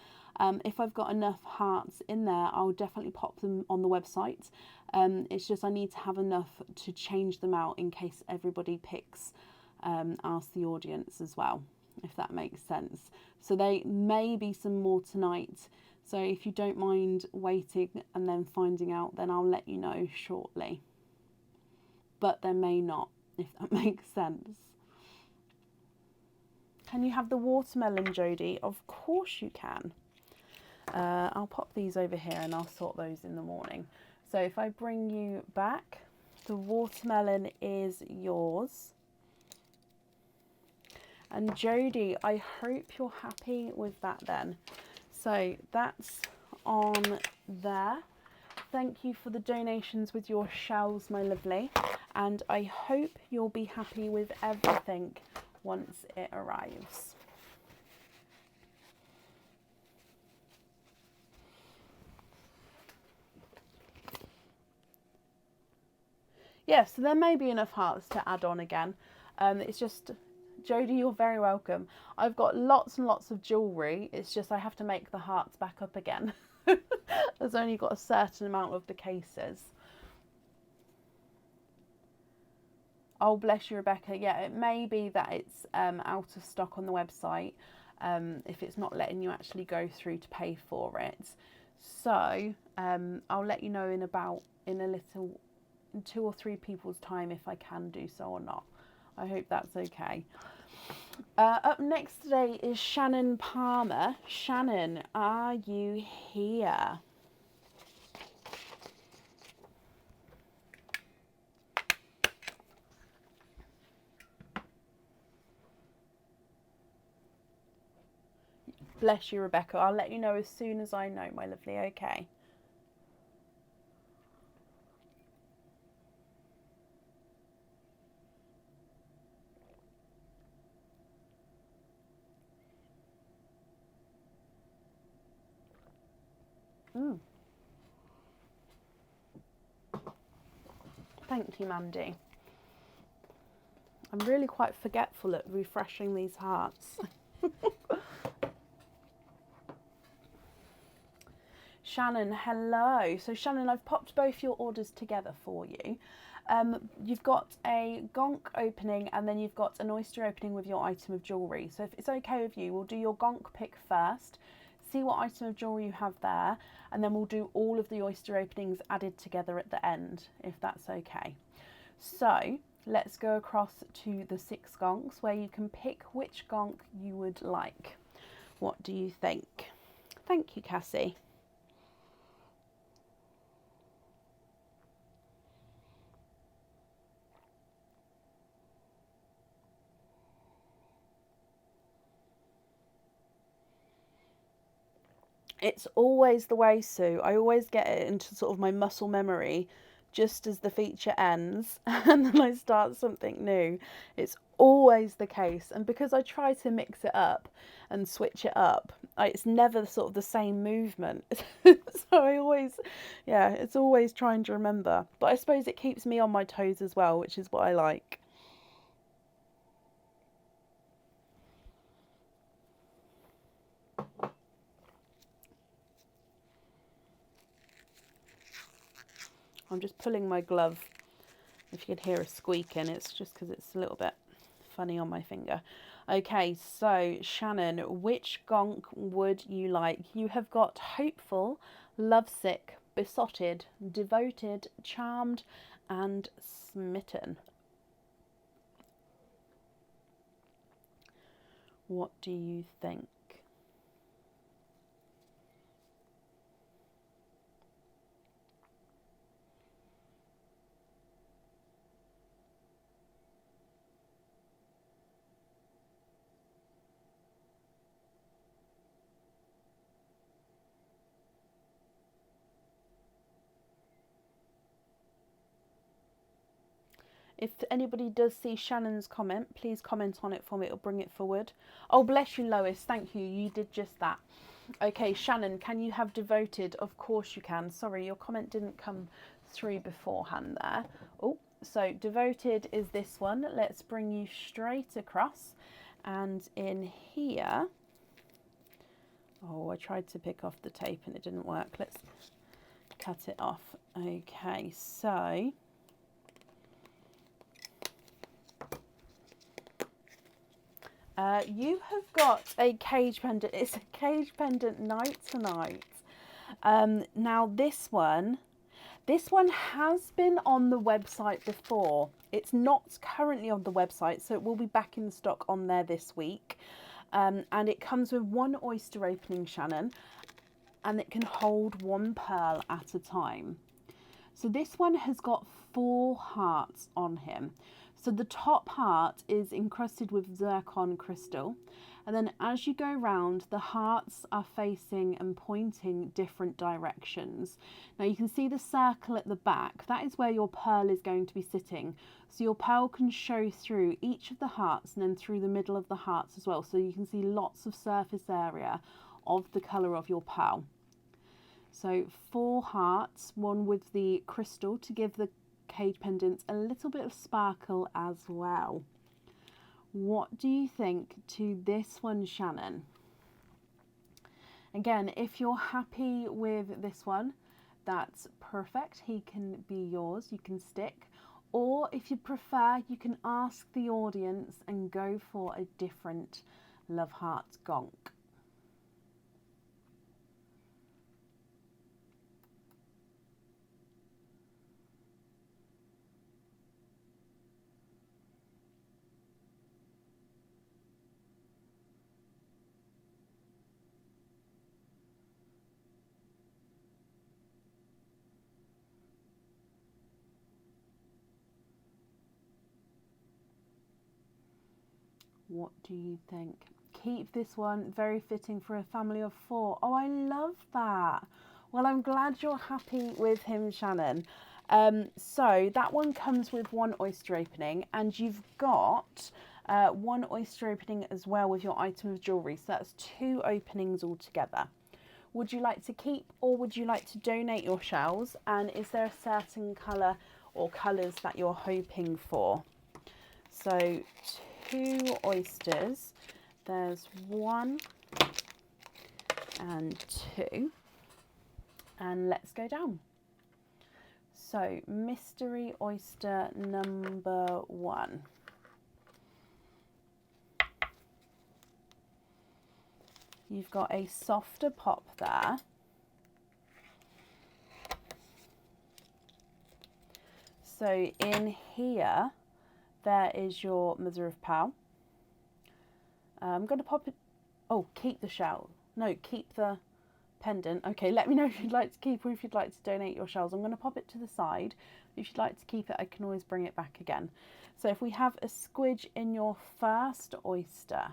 if I've got enough hearts in there, I'll definitely pop them on the website. It's just I need to have enough to change them out in case everybody picks ask the audience as well, if that makes sense. So there may be some more tonight. So if you don't mind waiting and then finding out, then I'll let you know shortly. But there may not, if that makes sense. Can you have the watermelon, Jodie? Of course you can. I'll pop these over here and I'll sort those in the morning. So if I bring you back, the watermelon is yours. And Jodie, I hope you're happy with that then. So that's on there. Thank you for the donations with your shells, my lovely. And I hope you'll be happy with everything once it arrives. Yeah, so there may be enough hearts to add on again. It's just, Jodie, you're very welcome. I've got lots and lots of jewellery. It's just I have to make the hearts back up again. There's only got a certain amount of the cases. Oh, bless you, Rebecca. Yeah, it may be that it's out of stock on the website if it's not letting you actually go through to pay for it. So I'll let you know in a little 2 or 3 people's time if I can do so or not. I hope that's okay. Up next today is Shannon Palmer. Shannon, are you here? Bless you, Rebecca. I'll let you know as soon as I know, my lovely. Okay. Thank you, Mandy. I'm really quite forgetful at refreshing these hearts. Shannon, hello. So Shannon, I've popped both your orders together for you. You've got a gonk opening and then you've got an oyster opening with your item of jewellery. So if it's okay with you, we'll do your gonk pick first, see what item of jewellery you have there, and then we'll do all of the oyster openings added together at the end, if that's okay. So let's go across to the Six Gonks where you can pick which gonk you would like. What do you think? Thank you, Cassie. It's always the way, Sue. I always get it into sort of my muscle memory just as the feature ends and then I start something new. It's always the case. And because I try to mix it up and switch it up, it's never sort of the same movement. So I always, yeah, it's always trying to remember. But I suppose it keeps me on my toes as well, which is what I like. I'm just pulling my glove. If you could hear a squeaking, it's just because it's a little bit funny on my finger. Okay, so Shannon, which gonk would you like? You have got hopeful, lovesick, besotted, devoted, charmed, and smitten. What do you think? If anybody does see Shannon's comment, please comment on it for me. It'll bring it forward. Oh, bless you, Lois. Thank you. You did just that. Okay, Shannon, can you have devoted? Of course you can. Sorry, your comment didn't come through beforehand there. Oh, so devoted is this one. Let's bring you straight across. And in here, oh, I tried to pick off the tape and it didn't work. Let's cut it off. Okay, so you have got a cage pendant. It's a cage pendant night tonight. Now this one has been on the website before. It's not currently on the website, so it will be back in stock on there this week. And it comes with one oyster opening, Shannon, and it can hold one pearl at a time. So this one has got 4 hearts on him. So the top heart is encrusted with zircon crystal, and then as you go round, the hearts are facing and pointing different directions. Now you can see the circle at the back. That is where your pearl is going to be sitting. So your pearl can show through each of the hearts and then through the middle of the hearts as well. So you can see lots of surface area of the colour of your pearl. So 4 hearts, one with the crystal to give the cage pendants a little bit of sparkle as well. What do you think to this one, Shannon? Again, if you're happy with this one, that's perfect. He can be yours. You can stick. Or if you prefer, you can ask the audience and go for a different Love Heart gonk. What do you think? Keep this one, very fitting for a family of 4. Oh, I love that. Well, I'm glad you're happy with him, Shannon. So that one comes with 1 oyster opening, and you've got 1 oyster opening as well with your item of jewellery. So that's 2 openings altogether. Would you like to keep, or would you like to donate your shells? And is there a certain colour or colours that you're hoping for? So 2 oysters. There's 1 and 2. And let's go down. So mystery oyster number 1. You've got a softer pop there. So in here, there is your mother of pearl. I'm going to pop it. Oh, keep the shell. No, keep the pendant. Okay, let me know if you'd like to keep or if you'd like to donate your shells. I'm going to pop it to the side. If you'd like to keep it, I can always bring it back again. So if we have a squidge in your first oyster.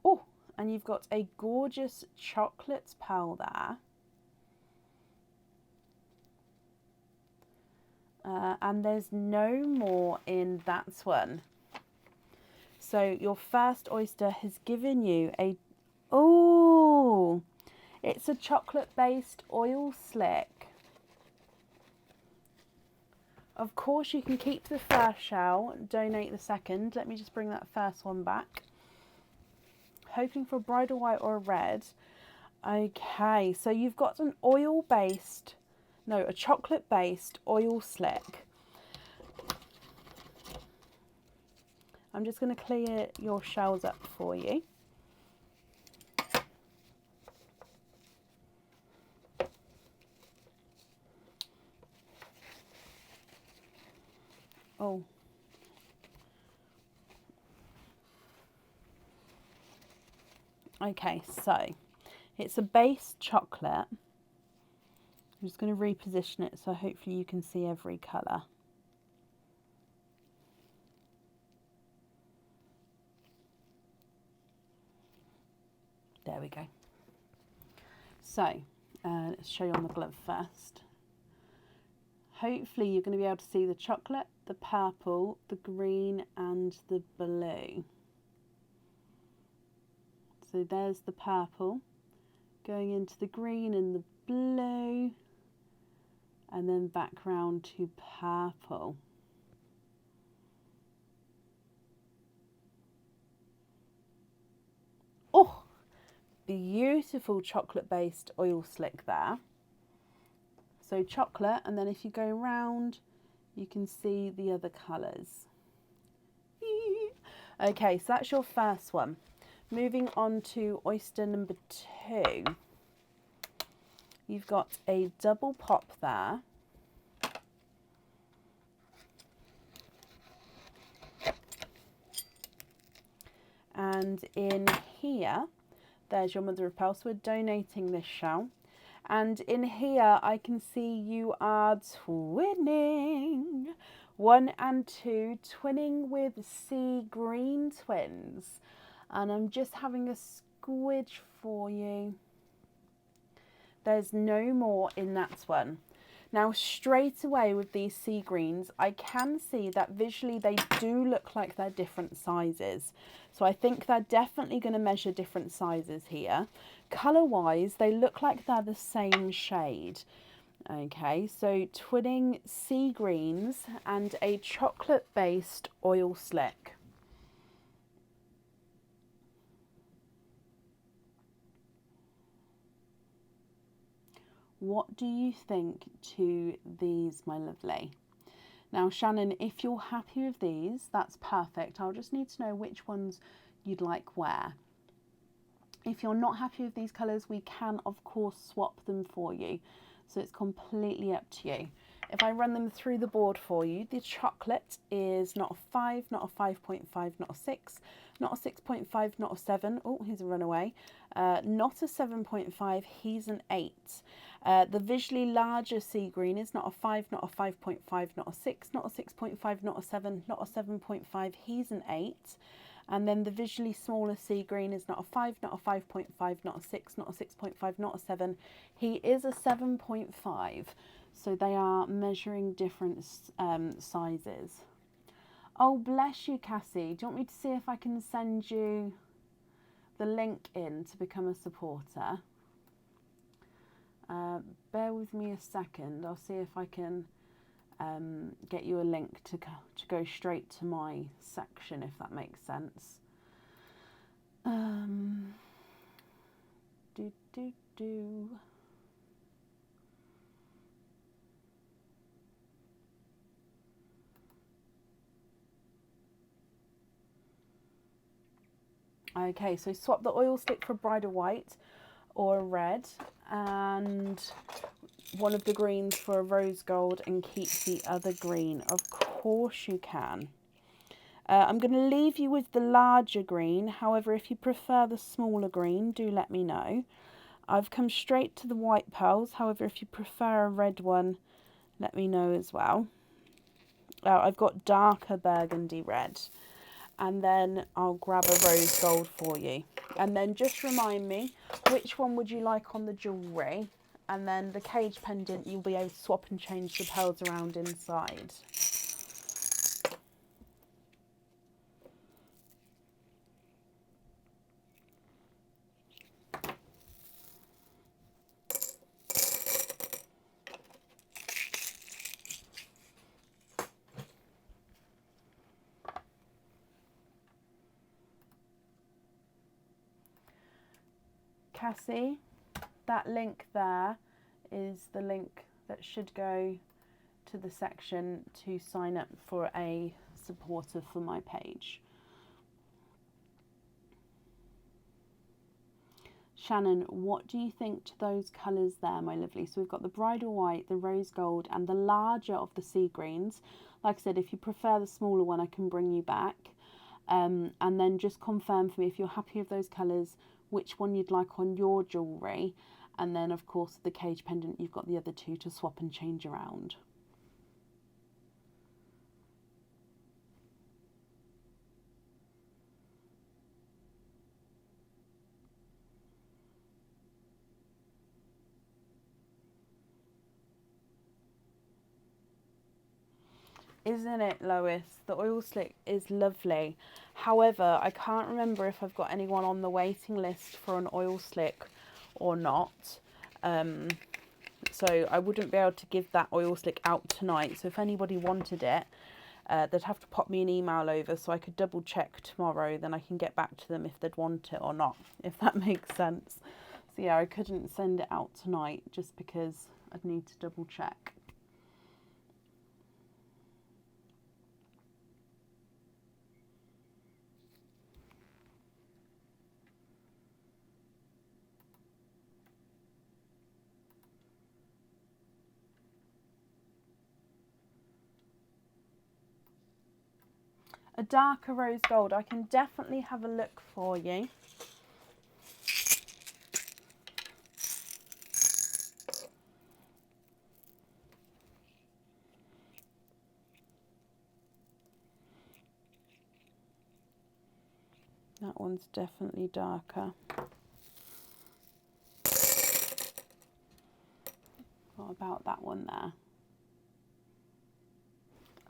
Oh, and you've got a gorgeous chocolate pearl there. And there's no more in that one. So your first oyster has given you a, oh, it's a chocolate based oil slick. Of course you can keep the first shell, donate the second. Let me just bring that first one back. Hoping for a bridal white or a red. Okay, so you've got an oil based, no, a chocolate based oil slick. I'm just going to clear your shells up for you. Oh. Okay, so it's a base chocolate. I'm just going to reposition it so hopefully you can see every colour. There we go. So let's show you on the glove first. hopefully you're going to be able to see the chocolate, the purple, the green and the blue. So there's the purple going into the green and the blue, and then back round to purple. Oh, beautiful chocolate based oil slick there. So chocolate, and then if you go round, you can see the other colours. Okay, so that's your first one. Moving on to oyster number 2. You've got a double pop there. And in here, there's your mother of pearl. So we're donating this shell. And in here, I can see you are twinning. 1 and 2, twinning with sea green twins. And I'm just having a squidge for you. There's no more in that one. Now, straight away with these sea greens, I can see that visually they do look like they're different sizes. So I think they're definitely going to measure different sizes here. Colour-wise, they look like they're the same shade. Okay, so twinning sea greens and a chocolate-based oil slick. What do you think to these, my lovely? Now, Shannon, if you're happy with these, that's perfect. I'll just need to know which ones you'd like where. If you're not happy with these colours, we can, of course, swap them for you. So it's completely up to you. If I run them through the board for you, the chocolate is not a 5, not a 5.5, not a 6, not a 6.5, not a 7. Oh, he's a runaway. Not a 7.5, he's an 8. The visually larger sea green is not a 5, not a 5.5, not a 6, not a 6.5, not a 7, not a 7.5, he's an 8. And then the visually smaller sea green is not a 5, not a 5.5, not a 6, not a 6.5, not a 7. He is a 7.5. So they are measuring different sizes. Oh, bless you, Cassie. Do you want me to see if I can send you the link in to become a supporter? Bear with me a second. I'll see if I can get you a link to go straight to my section, if that makes sense. Okay, so swap the oil stick for a brighter white or a red, and one of the greens for a rose gold, and keep the other green. Of course you can. I'm going to leave you with the larger green. However, if you prefer the smaller green, do let me know. I've come straight to the white pearls. However, if you prefer a red one, let me know as well. I've got darker burgundy red. And then I'll grab a rose gold for you. And then just remind me, which one would you like on the jewellery? And then the cage pendant, you'll be able to swap and change the pearls around inside. Cassie, that link there is the link that should go to the section to sign up for a supporter for my page. Shannon, what do you think to those colours there, my lovely? So we've got the bridal white, the rose gold and the larger of the sea greens. Like I said, if you prefer the smaller one, I can bring you back. And then just confirm for me if you're happy with those colours, which one you'd like on your jewellery. And then, of course, the cage pendant, you've got the other two to swap and change around. Isn't it, Lois? The oil slick is lovely. However, I can't remember if I've got anyone on the waiting list for an oil slick or not. So I wouldn't be able to give that oil slick out tonight. So if anybody wanted it, they'd have to pop me an email over so I could double check tomorrow. Then I can get back to them if they'd want it or not, if that makes sense. So yeah, I couldn't send it out tonight just because I'd need to double check. A darker rose gold, I can definitely have a look for you. That one's definitely darker. What about that one there?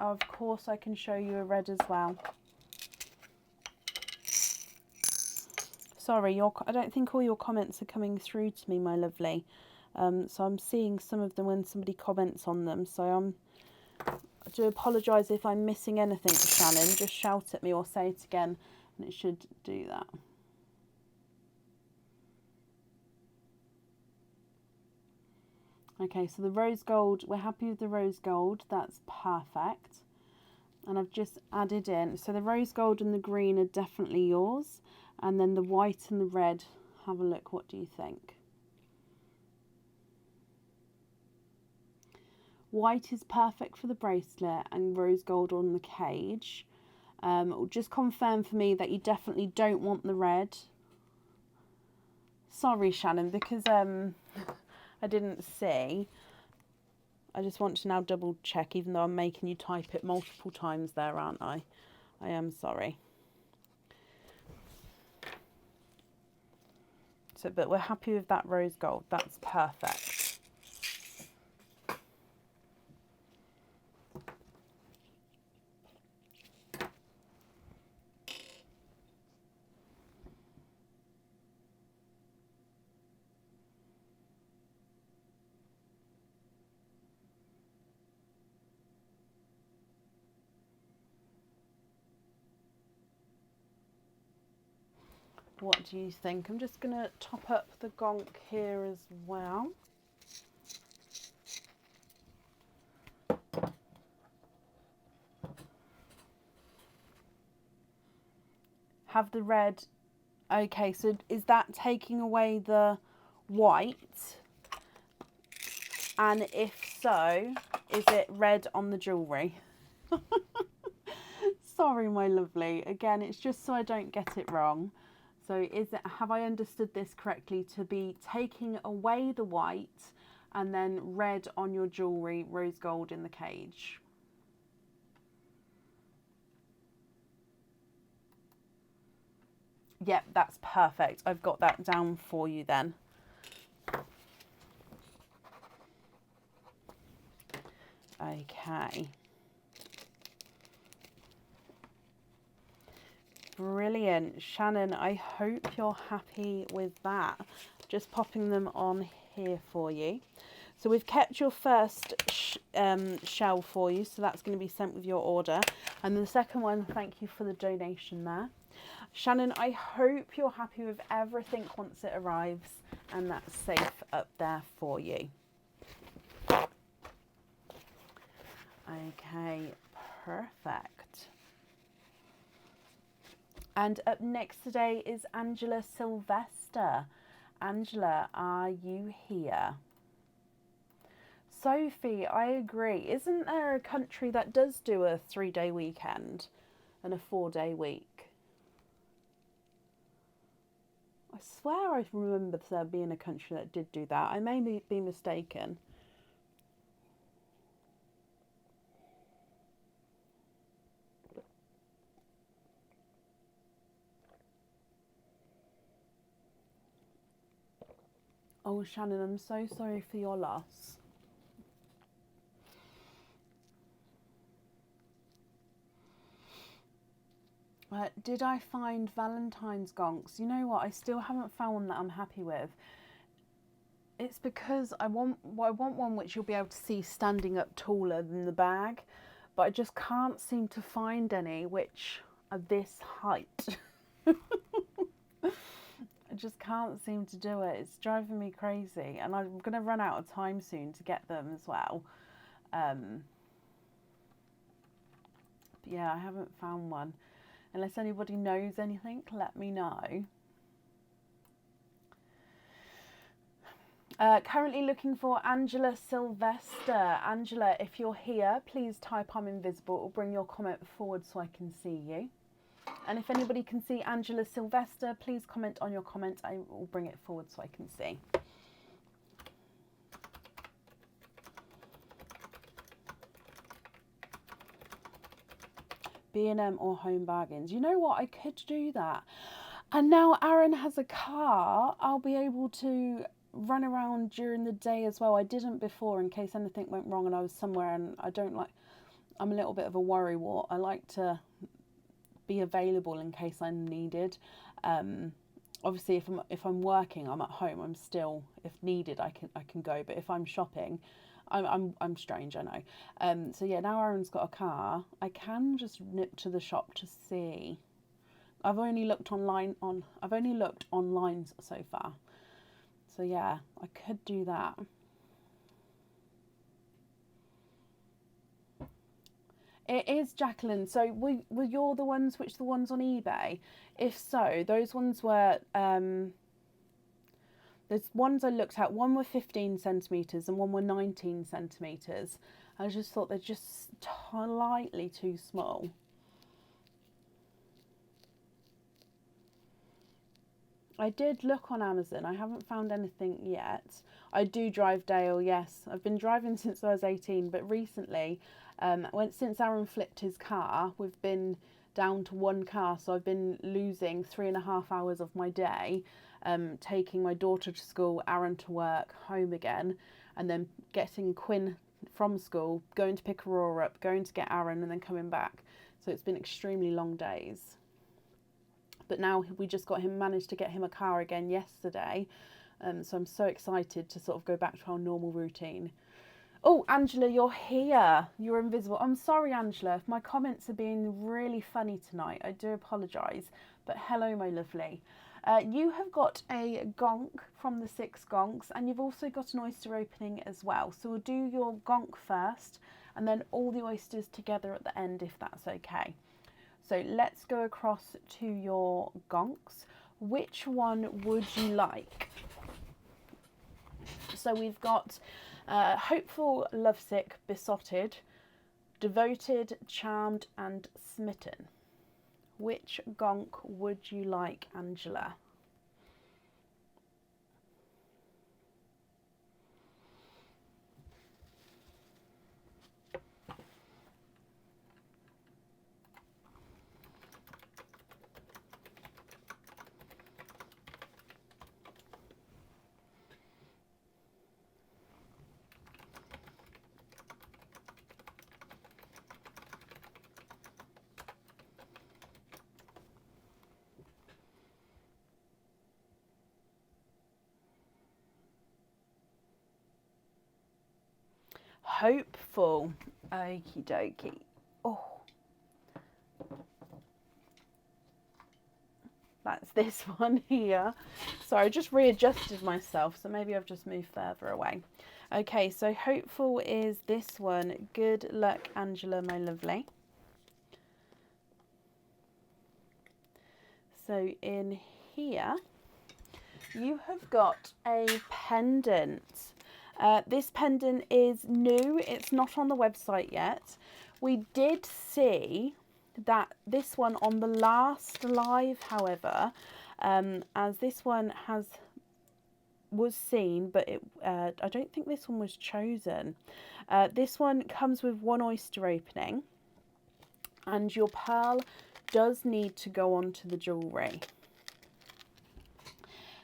Oh, of course I can show you a red as well. Sorry, I don't think all your comments are coming through to me, my lovely. So I'm seeing some of them when somebody comments on them. So I do apologise if I'm missing anything, Shannon. Just shout at me or say it again and it should do that. Okay, so the rose gold, we're happy with the rose gold. That's perfect. And I've just added in, so the rose gold and the green are definitely yours. And then the white and the red, have a look, what do you think? White is perfect for the bracelet and rose gold on the cage. Just confirm for me that you definitely don't want the red. Sorry, Shannon, because I didn't see. I just want to now double check, even though I'm making you type it multiple times there, aren't I? I am sorry. So, but we're happy with that rose gold. That's perfect. What do you think? I'm just going to top up the gonk here as well. Have the red. Okay, so is that taking away the white? And if so, is it red on the jewellery? Sorry, my lovely. Again, it's just so I don't get it wrong. So have I understood this correctly to be taking away the white and then red on your jewellery, rose gold in the cage? Yep, that's perfect. I've got that down for you then. Okay. Brilliant. Shannon, I hope you're happy with that. Just popping them on here for you. So we've kept your first shell for you, so that's going to be sent with your order. And the second one, thank you for the donation there. Shannon, I hope you're happy with everything once it arrives and that's safe up there for you. Okay, perfect. And up next today is Angela Sylvester. Angela, are you here? Sophie, I agree. Isn't there a country that does do a 3-day weekend and a 4-day week? I swear I remember there being a country that did do that. I may be mistaken. Oh, Shannon, I'm so sorry for your loss. Did I find Valentine's gonks? You know what? I still haven't found one that I'm happy with. It's because I want one which you'll be able to see standing up taller than the bag, but I just can't seem to find any which are this height. I just can't seem to do it. It's driving me crazy, and I'm going to run out of time soon to get them as well. But yeah, I haven't found one. Unless anybody knows anything, let me know. Currently looking for Angela Sylvester. Angela, if you're here, please type I'm invisible or bring your comment forward so I can see you. And if anybody can see Angela Sylvester, please comment on your comment. I will bring it forward so I can see. B&M or Home Bargains. You know what? I could do that. And now Aaron has a car. I'll be able to run around during the day as well. I didn't before in case anything went wrong and I was somewhere, and I'm a little bit of a worrywart. I like to be available in case I'm needed. Obviously if I'm working, I'm at home. I'm still, if needed, I can go. But if I'm shopping, I'm strange, I know. So yeah, now Aaron's got a car, I can just nip to the shop to see. I've only looked online so far. So yeah, I could do that. It is, Jacqueline. So were you the ones on eBay? If so, those ones were there's ones I looked at, one were 15 centimetres and one were 19 centimetres. I just thought they're just slightly too small. I did look on Amazon. I haven't found anything yet. I do drive Dale, yes. I've been driving since I was 18, but recently, since Aaron flipped his car, we've been down to one car, so I've been losing 3.5 hours of my day, taking my daughter to school, Aaron to work, home again, and then getting Quinn from school, going to pick Aurora up, going to get Aaron, and then coming back. So it's been extremely long days. But now we just managed to get him a car again yesterday. So I'm so excited to sort of go back to our normal routine. Oh, Angela, you're here. You're invisible. I'm sorry, Angela, if my comments are being really funny tonight. I do apologise. But hello, my lovely. You have got a gonk from the Six Gonks, and you've also got an oyster opening as well. So we'll do your gonk first, and then all the oysters together at the end, if that's okay. So let's go across to your gonks. Which one would you like? So we've got hopeful, lovesick, besotted, devoted, charmed, and smitten. Which gonk would you like, Angela? Hopeful. Okie dokie. Oh. That's this one here. Sorry, I just readjusted myself, so maybe I've just moved further away. Okay, so hopeful is this one. Good luck, Angela, my lovely. So in here, you have got a pendant. This pendant is new. It's not on the website yet. We did see that this one on the last live, however, as this one was seen, but I don't think this one was chosen. This one comes with one oyster opening, and your pearl does need to go onto the jewellery.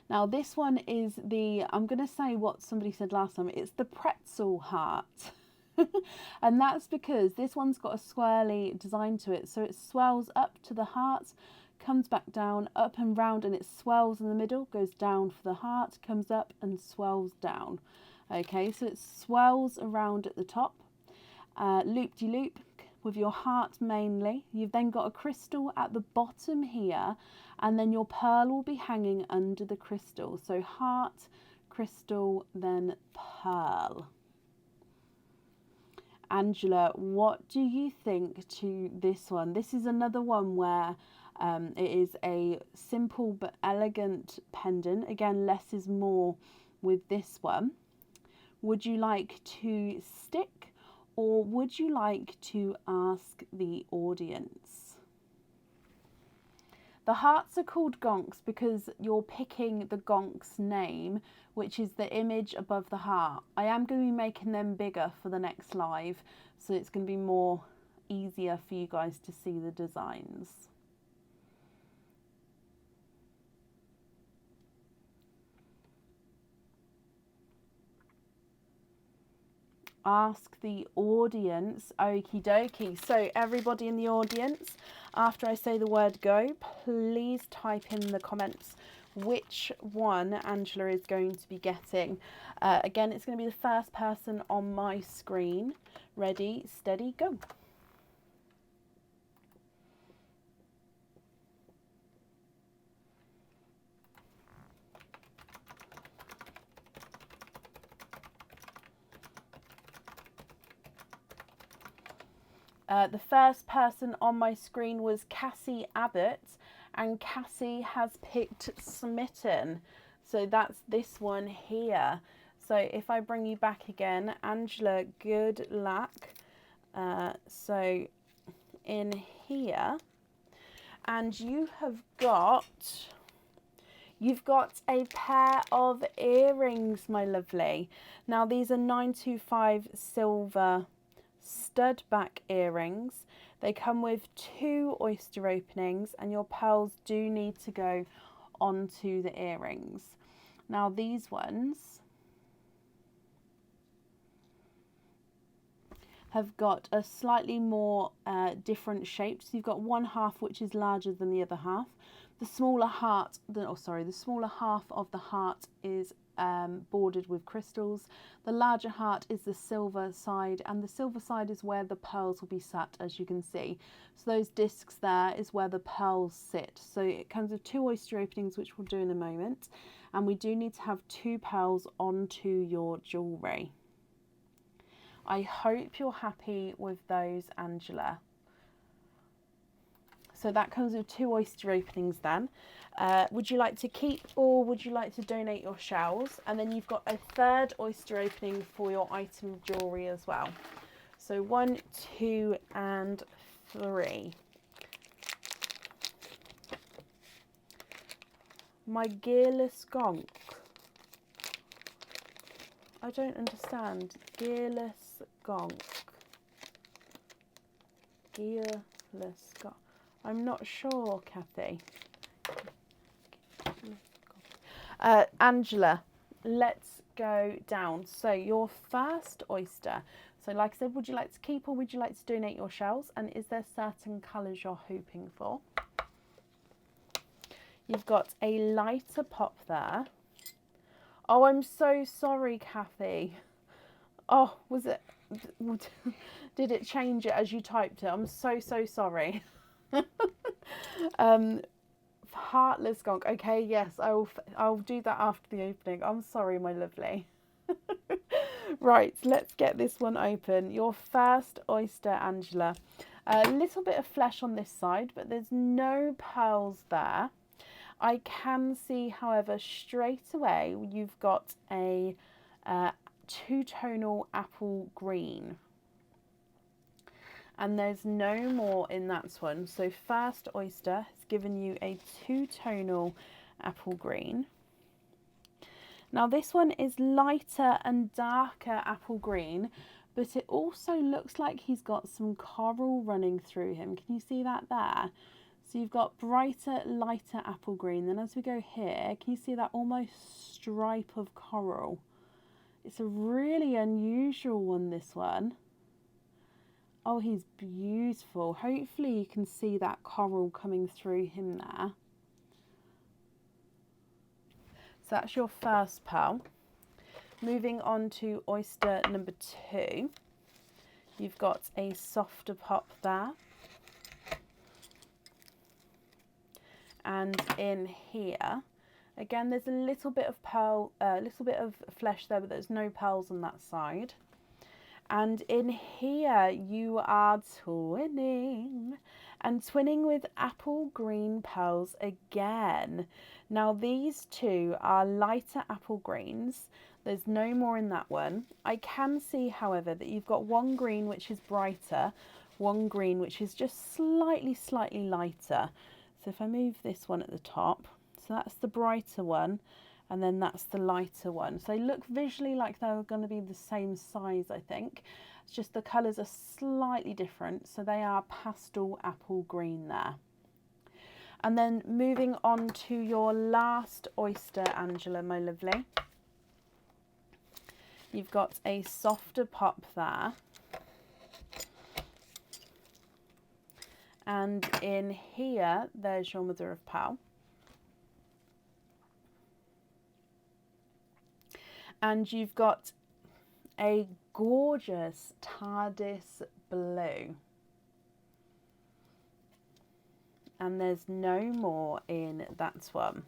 Now this one is I'm going to say what somebody said last time, it's the pretzel heart. And that's because this one's got a swirly design to it. So it swells up to the heart, comes back down, up and round, and it swells in the middle, goes down for the heart, comes up and swells down. Okay, so it swells around at the top, loop-de-loop with your heart mainly. You've then got a crystal at the bottom here, and then your pearl will be hanging under the crystal. So heart, crystal, then pearl. Angela, what do you think to this one? This is another one where it is a simple but elegant pendant. Again, less is more with this one. Would you like to stick, or would you like to ask the audience? The hearts are called gonks because you're picking the gonk's name, which is the image above the heart. I am going to be making them bigger for the next live, so it's going to be more easier for you guys to see the designs. Ask the audience. Okie dokie. So everybody in the audience, after I say the word go, please type in the comments which one Angela is going to be getting. Again, it's going to be the first person on my screen. Ready, steady, go. The first person on my screen was Cassie Abbott, and Cassie has picked Smitten. So that's this one here. So if I bring you back again, Angela, good luck. So in here, and you've got a pair of earrings, my lovely. Now these are 925 silver stud back earrings. They come with 2 oyster openings, and your pearls do need to go onto the earrings. Now these ones have got a slightly more different shape. So you've got one half which is larger than the other half. The smaller half of the heart is bordered with crystals. The larger heart is the silver side, and the silver side is where the pearls will be sat, as you can see. So those discs there is where the pearls sit. So it comes with 2 oyster openings, which we'll do in a moment, and we do need to have 2 pearls onto your jewellery. I hope you're happy with those, Angela. So that comes with 2 oyster openings then. Would you like to keep, or would you like to donate your shells? And then you've got a 3rd oyster opening for your item of jewellery as well. So 1, 2 and 3. My gearless gonk. I don't understand. Gearless gonk. Gearless gonk. I'm not sure, Kathy. Angela, let's go down. So your first oyster. So like I said, would you like to keep, or would you like to donate your shells? And is there certain colours you're hoping for? You've got a lighter pop there. Oh, I'm so sorry, Kathy. Oh, was it? Did it change it as you typed it? I'm so sorry. Heartless gonk. Okay, yes, I'll do that after the opening. I'm sorry, my lovely. Right, let's get this one open. Your first oyster, Angela. A little bit of flesh on this side, but there's no pearls there. I can see, however, straight away you've got a 2-tonal apple green. And there's no more in that one. So first oyster has given you a 2-tonal apple green. Now this one is lighter and darker apple green, but it also looks like he's got some coral running through him. Can you see that there? So you've got brighter, lighter apple green. Then as we go here, can you see that almost stripe of coral? It's a really unusual one, this one. Oh, he's beautiful. Hopefully you can see that coral coming through him there. So that's your first pearl. Moving on to oyster number 2. You've got a softer pop there. And in here, again, there's a little bit of pearl, a little bit of flesh there, but there's no pearls on that side. And in here, you are twinning, and twinning with apple green pearls again. Now, these two are lighter apple greens. There's no more in that one. I can see, however, that you've got one green which is brighter, one green which is just slightly lighter. So if I move this one at the top, so that's the brighter one, and then that's the lighter one. So they look visually like they're going to be the same size, I think. It's just the colours are slightly different. So they are pastel apple green there. And then moving on to your last oyster, Angela, my lovely. You've got a softer pop there. And in here, there's your mother of pearl. And you've got a gorgeous TARDIS blue. And there's no more in that one.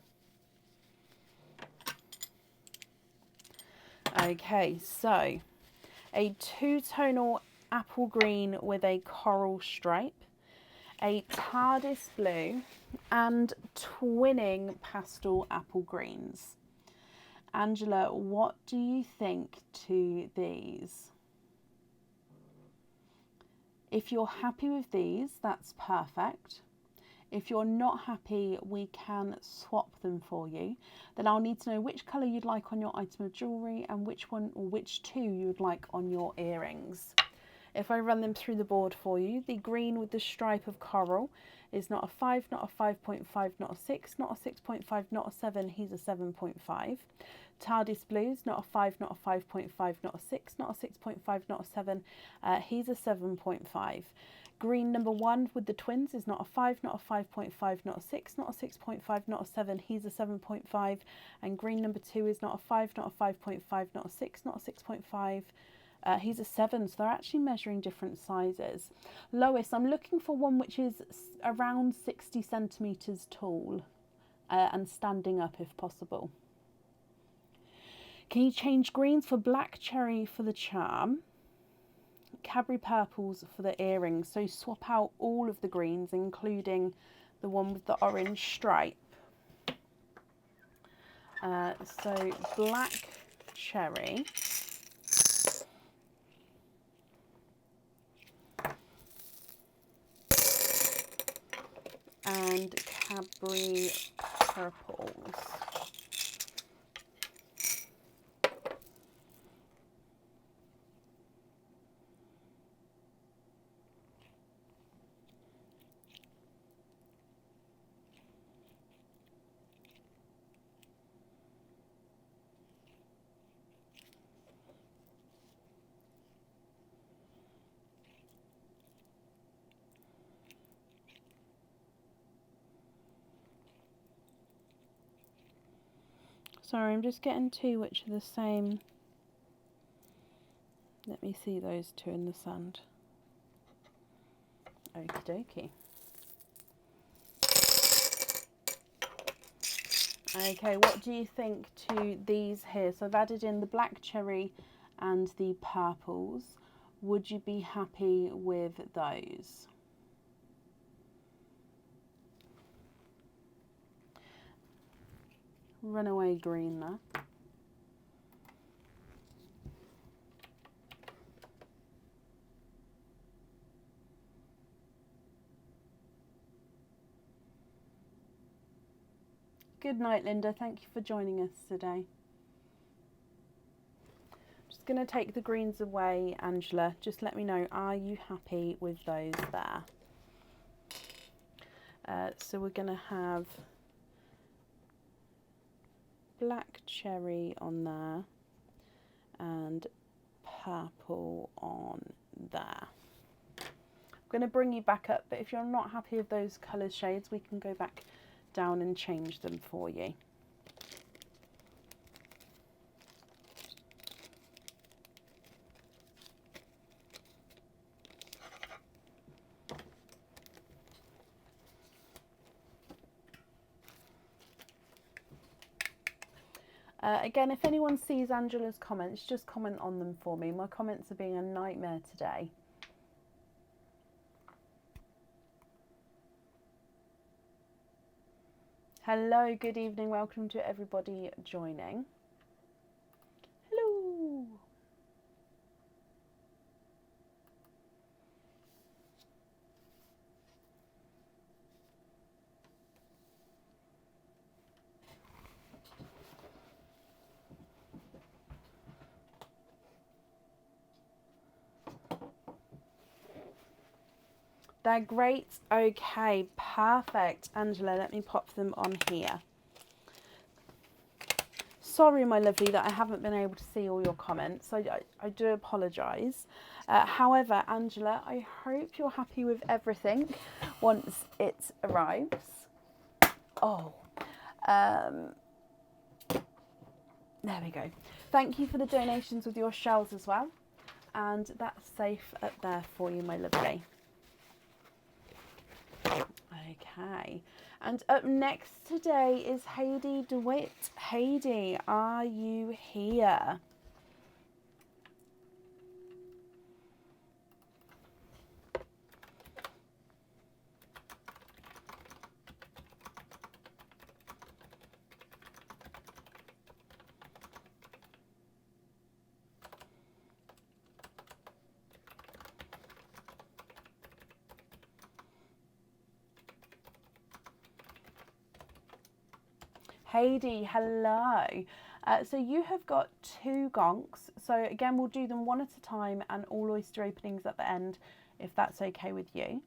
Okay, so a two-tonal apple green with a coral stripe, a TARDIS blue, and twinning pastel apple greens. Angela, what do you think to these? If you're happy with these, that's perfect. If you're not happy, we can swap them for you. Then I'll need to know which colour you'd like on your item of jewellery and which one or which two you'd like on your earrings. If I run them through the board for you, the green with the stripe of coral is not a 5, not a 5.5, not a 6, not a 6.5, not a 7, he's a 7.5. TARDIS blues, not a 5, not a 5.5, not a 6, not a 6.5, not a 7, he's a 7.5. Green number 1 with the twins is not a 5, not a 5.5, not a 6, not a 6.5, not a 7, he's a 7.5. And green number 2 is not a 5, not a 5.5, not a 6, not a 6.5. He's a 7, so they're actually measuring different sizes. Lois, I'm looking for one which is around 60 centimetres tall and standing up if possible. Can you change greens for black cherry for the charm? Cadbury purples for the earrings, so swap out all of the greens including the one with the orange stripe. So black cherry, and Cadbury purples. Sorry, I'm just getting two which are the same. Let me see those two in the sand. Okie dokie. Okay, what do you think to these here? So I've added in the black cherry and the purples. Would you be happy with those? Runaway green there. Good night, Linda. Thank you for joining us today. Just going to take the greens away, Angela. Just let me know, are you happy with those there? So we're going to have black cherry on there and purple on there. going to bring you back up, but if you're not happy with those colour shades, we can go back down and change them for you. Again, if anyone sees Angela's comments, just comment on them for me. My comments are being a nightmare today. Hello, good evening. Welcome to everybody joining. Hello. They're great. Okay, perfect. Angela, let me pop them on here. Sorry, my lovely, that I haven't been able to see all your comments. I do apologise. However, Angela, I hope you're happy with everything once it arrives. Oh, there we go. Thank you for the donations with your shells as well. And that's safe up there for you, my lovely. Okay, and up next today is Heidi DeWitt. Heidi, are you here? Heidi, hello. So you have got 2 gonks. So again, we'll do them one at a time and all oyster openings at the end, if that's okay with you.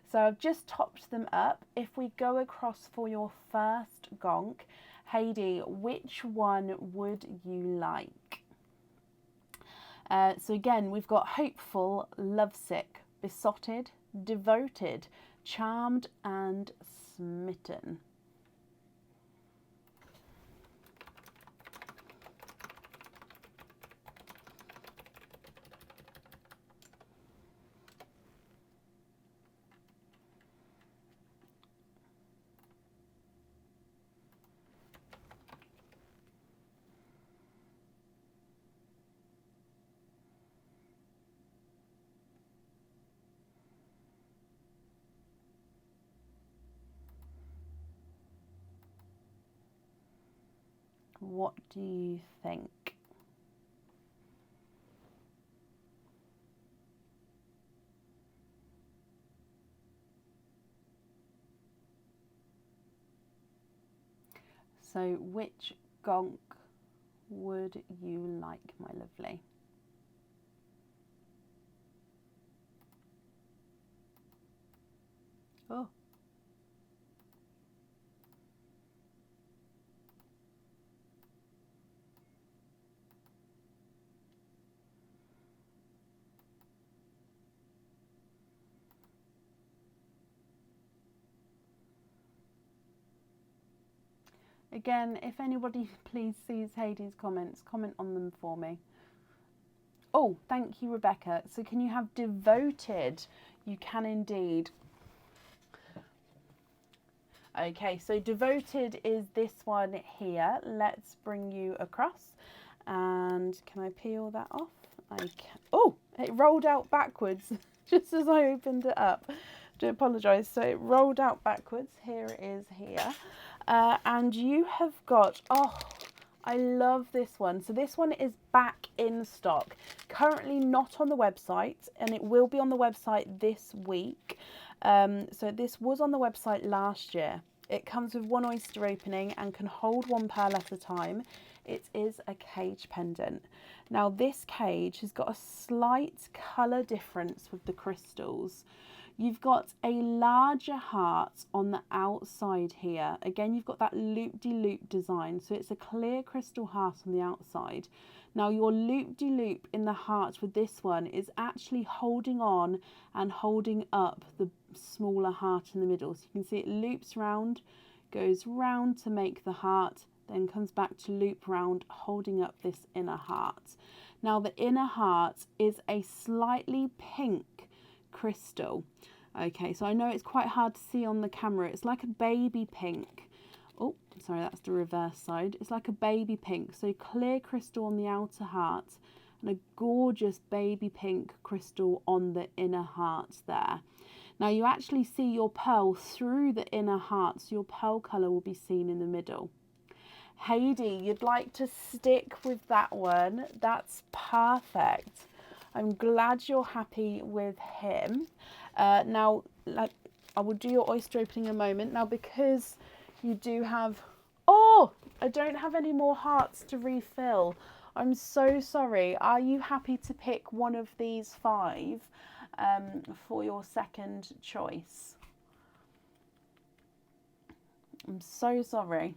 So I've just topped them up. If we go across for your first gonk, Heidi, which one would you like? So again, we've got hopeful, lovesick, besotted, devoted, charmed and smitten. What do you think? So which gonk would you like, my lovely? Oh. Again, if anybody please sees Heidi's comments, comment on them for me. Oh, thank you, Rebecca. So can you have devoted? You can indeed. Okay, so devoted is this one here. Let's bring you across. And can I peel that off? I can. Oh, it rolled out backwards just as I opened it up. Do apologise. So it rolled out backwards. Here it is here. And you have got, oh, I love this one. So this one is back in stock. Currently not on the website, and it will be on the website this week. So this was on the website last year. It comes with 1 oyster opening and can hold 1 pearl at a time. It is a cage pendant. Now this cage has got a slight colour difference with the crystals. You've got a larger heart on the outside here. Again, you've got that loop-de-loop design. So it's a clear crystal heart on the outside. Now your loop-de-loop in the heart with this one is actually holding on and holding up the smaller heart in the middle. So you can see it loops round, goes round to make the heart, then comes back to loop round, holding up this inner heart. Now the inner heart is a slightly pink crystal. Okay, so I know it's quite hard to see on the camera. It's like a baby pink. Oh, sorry, that's the reverse side. It's like a baby pink, so clear crystal on the outer heart and a gorgeous baby pink crystal on the inner heart there. Now you actually see your pearl through the inner heart, so your pearl colour will be seen in the middle. Heidi, you'd like to stick with that one. That's perfect. I'm glad you're happy with him. Now, like, I will do your oyster opening in a moment. Now, because you do have... Oh, I don't have any more hearts to refill. I'm so sorry. Are you happy to pick one of these 5 for your second choice? I'm so sorry.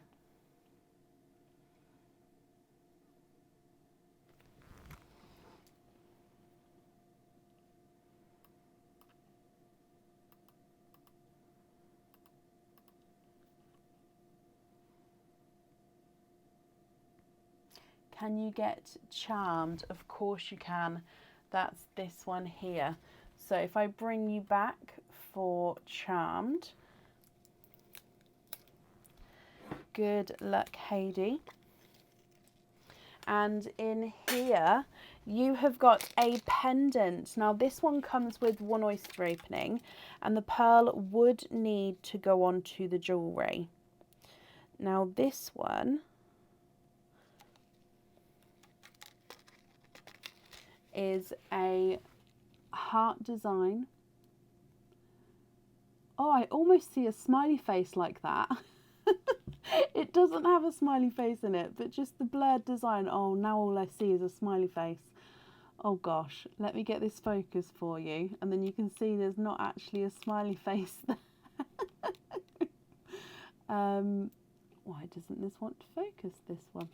Can you get Charmed? Of course you can. That's this one here. So if I bring you back for Charmed. Good luck, Heidi. And in here, you have got a pendant. Now this one comes with 1 oyster opening, and the pearl would need to go onto the jewellery. Now this one is a heart design. Oh, I almost see a smiley face like that. It doesn't have a smiley face in it, but just the blurred design. Oh, now all I see is a smiley face. Oh gosh, let me get this focus for you, and then you can see there's not actually a smiley face there. Why doesn't this want to focus, this one?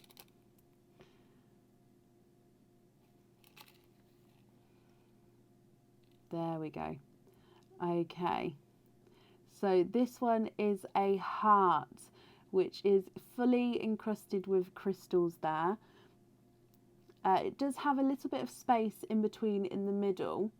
There we go. Okay, so this one is a heart, which is fully encrusted with crystals there. It does have a little bit of space in between in the middle.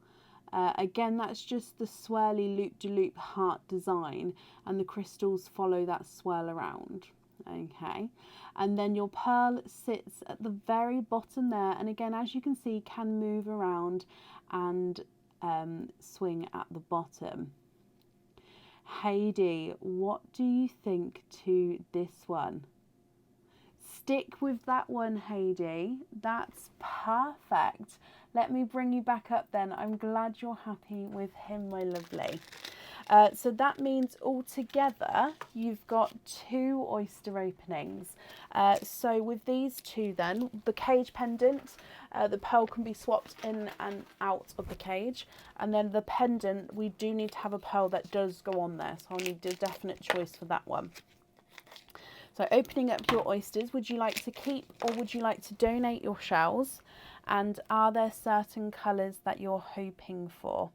Again, that's just the swirly loop-de-loop heart design, and the crystals follow that swirl around. Okay, and then your pearl sits at the very bottom there, and again, as you can see, can move around and swing at the bottom. Heidi, what do you think to this one? Stick with that one, Heidi. That's perfect. Let me bring you back up then. I'm glad you're happy with him, my lovely. So that means altogether you've got 2 oyster openings. So with these 2 then, the cage pendant, the pearl can be swapped in and out of the cage. And then the pendant, we do need to have a pearl that does go on there. So I'll need a definite choice for that one. So opening up your oysters, would you like to keep or would you like to donate your shells? And are there certain colours that you're hoping for?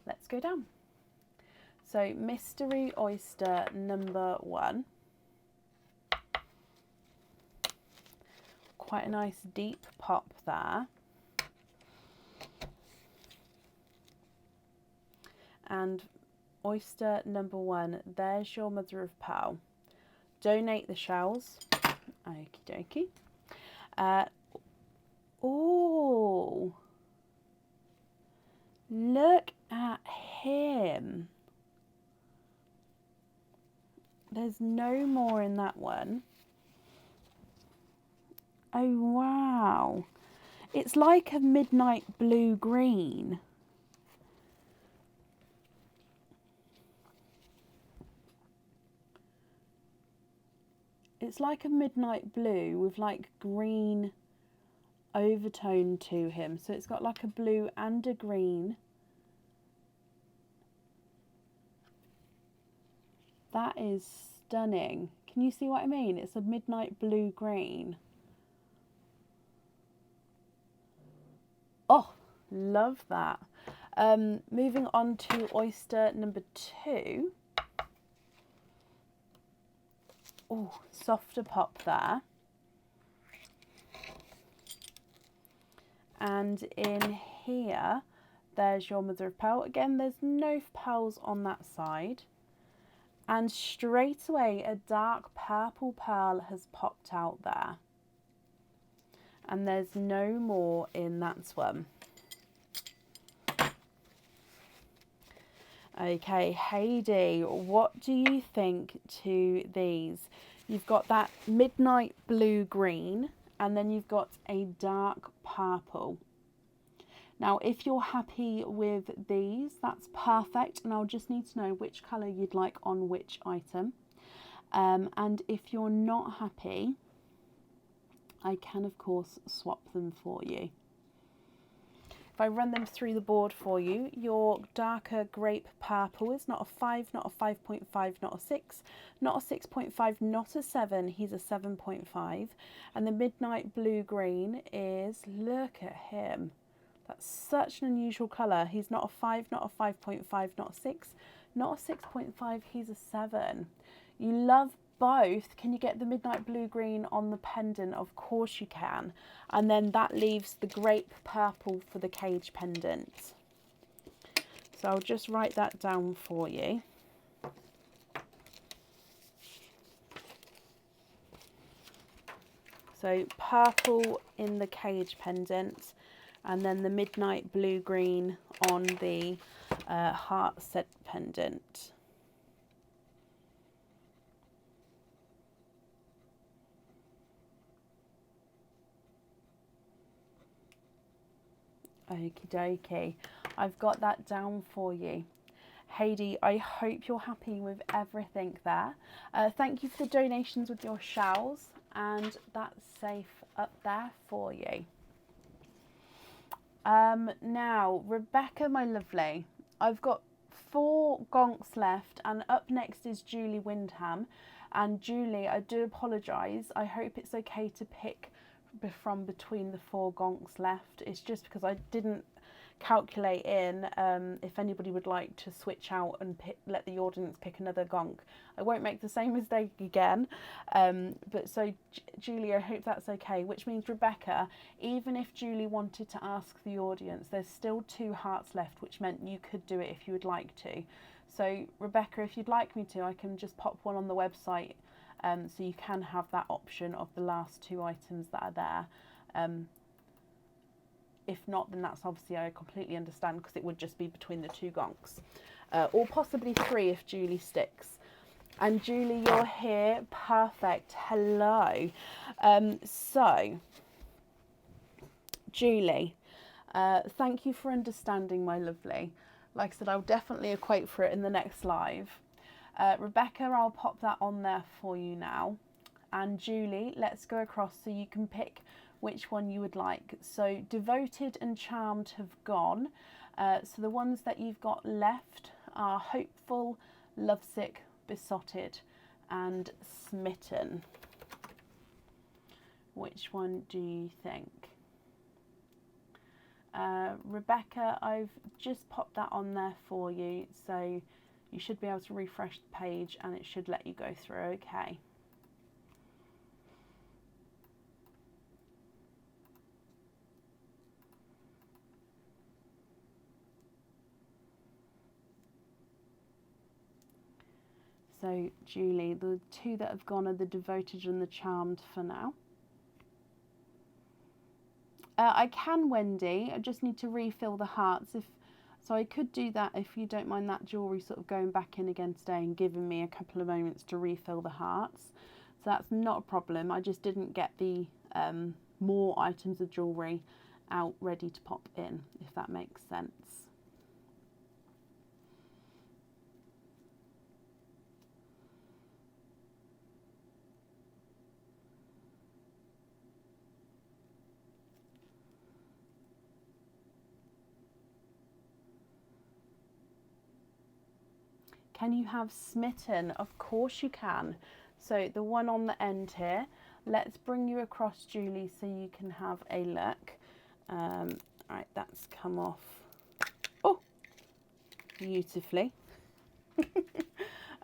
Let's go down. So mystery oyster number 1. Quite a nice deep pop there. And oyster number 1, there's your mother of pearl. Donate the shells. Okie dokie. Oh, look at him. There's no more in that one. Oh, wow. It's like a midnight blue green. It's like a midnight blue with like green overtone to him. So it's got like a blue and a green. That is stunning. Can you see what I mean? It's a midnight blue green. Oh, love that. Moving on to oyster number 2. Oh, softer pop there. And in here, there's your mother of pearl. Again, there's no pearls on that side. And straight away, a dark purple pearl has popped out there. And there's no more in that one. Okay, Heidi, what do you think to these? You've got that midnight blue green, and then you've got a dark purple. Now, if you're happy with these, that's perfect, and I'll just need to know which colour you'd like on which item. And if you're not happy, I can, of course, swap them for you. If I run them through the board for you, your darker grape purple is not a 5, not a 5.5, not a 6, not a 6.5, not a 7, he's a 7.5. And the midnight blue green is, look at him. That's such an unusual colour. He's not a 5, not a 5.5, not a 6, not a 6.5, he's a 7. You love both. Can you get the midnight blue green on the pendant? Of course you can. And then that leaves the grape purple for the cage pendant. So I'll just write that down for you. So purple in the cage pendant, and then the midnight blue green on the heart set pendant. Okie dokie, I've got that down for you. Heidi, I hope you're happy with everything there. Thank you for the donations with your shells, and that's safe up there for you. Now, Rebecca, my lovely, I've got 4 gonks left, and up next is Julie Windham. And Julie, I do apologise. I hope it's okay to pick from between the 4 gonks left. It's just because I didn't calculate in if anybody would like to switch out and let the audience pick another gonk. I won't make the same mistake again. But so Julie, I hope that's okay, which means Rebecca, even if Julie wanted to ask the audience, there's still 2 hearts left, which meant you could do it if you would like to. So Rebecca, if you'd like me to, I can just pop one on the website, so you can have that option of the last 2 items that are there. If not, then that's obviously, I completely understand, because it would just be between the 2 gonks. Or possibly 3 if Julie sticks. And Julie, you're here. Perfect. Hello. So, Julie, thank you for understanding, my lovely. Like I said, I'll definitely equate for it in the next live. Rebecca, I'll pop that on there for you now. And Julie, let's go across so you can pick which one you would like. So Devoted and Charmed have gone. So the ones that you've got left are Hopeful, Lovesick, Besotted and Smitten. Which one do you think? Rebecca, I've just popped that on there for you, so you should be able to refresh the page and it should let you go through, okay. So Julie, the 2 that have gone are the Devoted and the Charmed for now. I can, Wendy, I just need to refill the hearts. So I could do that if you don't mind that jewellery sort of going back in again today and giving me a couple of moments to refill the hearts. So that's not a problem. I just didn't get the more items of jewellery out ready to pop in, if that makes sense. Can you have Smitten? Of course you can. So the one on the end here, let's bring you across, Julie, so you can have a look. All right, that's come off. Oh, beautifully.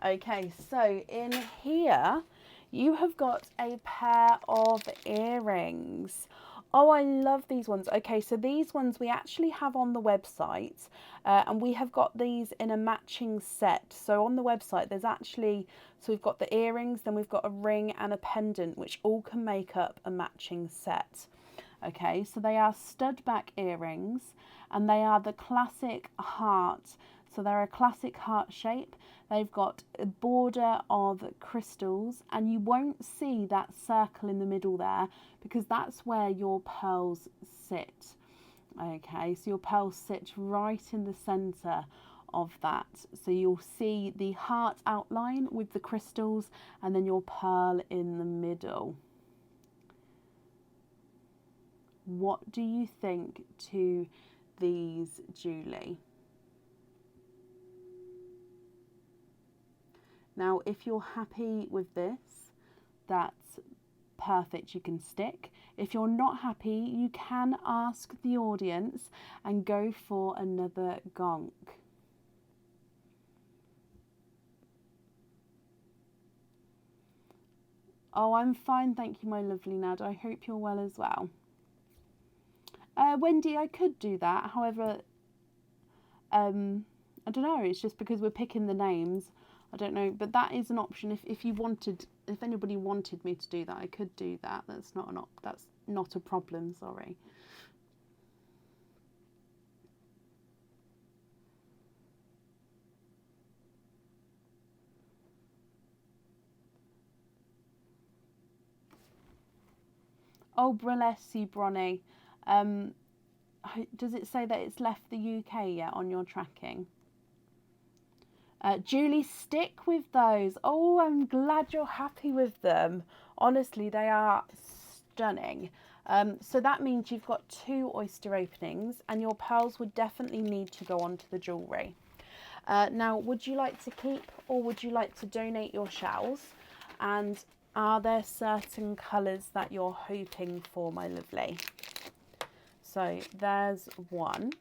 Okay, so in here you have got a pair of earrings. Oh, I love these ones. Okay, so these ones we actually have on the website, and we have got these in a matching set. So on the website there's actually, so we've got the earrings, then we've got a ring and a pendant, which all can make up a matching set. Okay, so they are stud back earrings, and they are the classic heart. So they're a classic heart shape. They've got a border of crystals, and you won't see that circle in the middle there because that's where your pearls sit. Okay, so your pearls sit right in the center of that. So you'll see the heart outline with the crystals and then your pearl in the middle. What do you think to these, Julie? Now, if you're happy with this, that's perfect, you can stick. If you're not happy, you can ask the audience and go for another gonk. Oh, I'm fine, thank you, my lovely Nad. I hope you're well as well. Wendy, I could do that. However, I don't know. It's just because we're picking the names. I don't know, but that is an option. If you wanted, if anybody wanted me to do that, I could do that. That's not a problem. Sorry. Oh, bless you, Bronnie. Does it say that it's left the UK yet on your tracking? Julie, stick with those. Oh, I'm glad you're happy with them. Honestly, they are stunning. So that means you've got 2 oyster openings, and your pearls would definitely need to go onto the jewellery. Now, would you like to keep or would you like to donate your shells? And are there certain colours that you're hoping for, my lovely? So there's 1